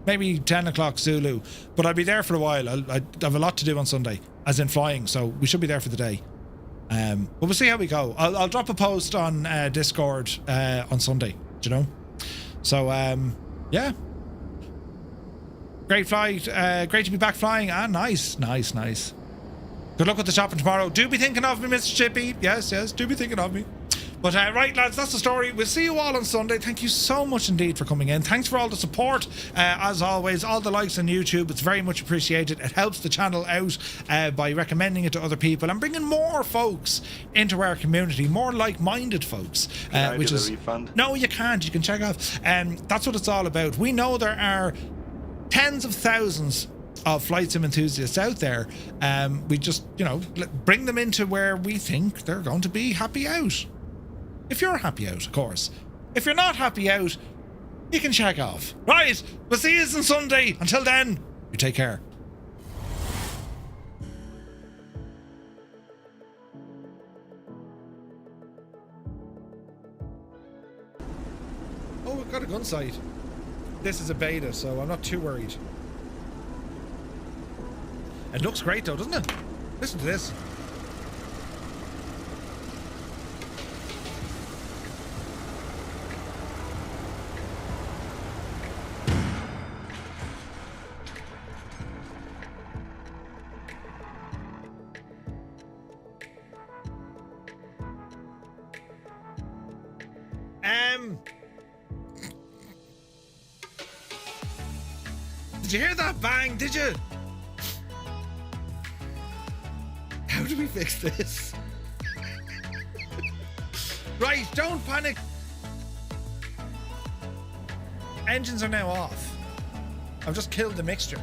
maybe 10 o'clock Zulu. But I'll be there for a while. I have a lot to do on Sunday, as in flying. So we should be there for the day. But we'll see how we go. I'll drop a post on Discord on Sunday. Do you know? So yeah. Great flight. Great to be back flying. Nice. Good luck with the shopping tomorrow. Do be thinking of me, Mr. Chippy. Yes, do be thinking of me. But right, lads, that's the story. We'll see you all on Sunday. Thank you so much indeed for coming in. Thanks for all the support, as always. All the likes on YouTube, it's very much appreciated. It helps the channel out by recommending it to other people and bringing more folks into our community, more like-minded folks. Can I get a refund? No, you can't. You can check off. That's what it's all about. We know there are tens of thousands of flight sim enthusiasts out there. We just, you know, bring them into where we think they're going to be happy out. If you're happy out, of course. If you're not happy out, you can check off. Right, we'll see you on Sunday. Until then, you take care. Oh, we've got a gun sight. This is a beta, so I'm not too worried. It looks great though, doesn't it? Listen to this. Did you hear that bang? Did you? do we fix this? Right, don't panic. Engines are now off. I've just killed the mixture.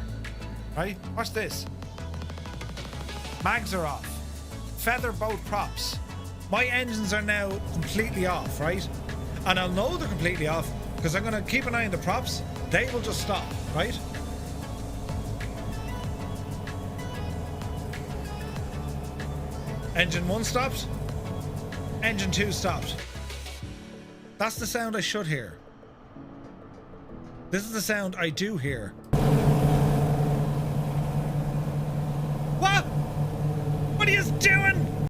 Right? Watch this. Mags are off. Feather boat props. My engines are now completely off, right? And I'll know they're completely off because I'm going to keep an eye on the props. They will just stop, right? Engine 1 stopped. Engine 2 stopped. That's the sound I should hear. This is the sound I do hear. What? What are you doing?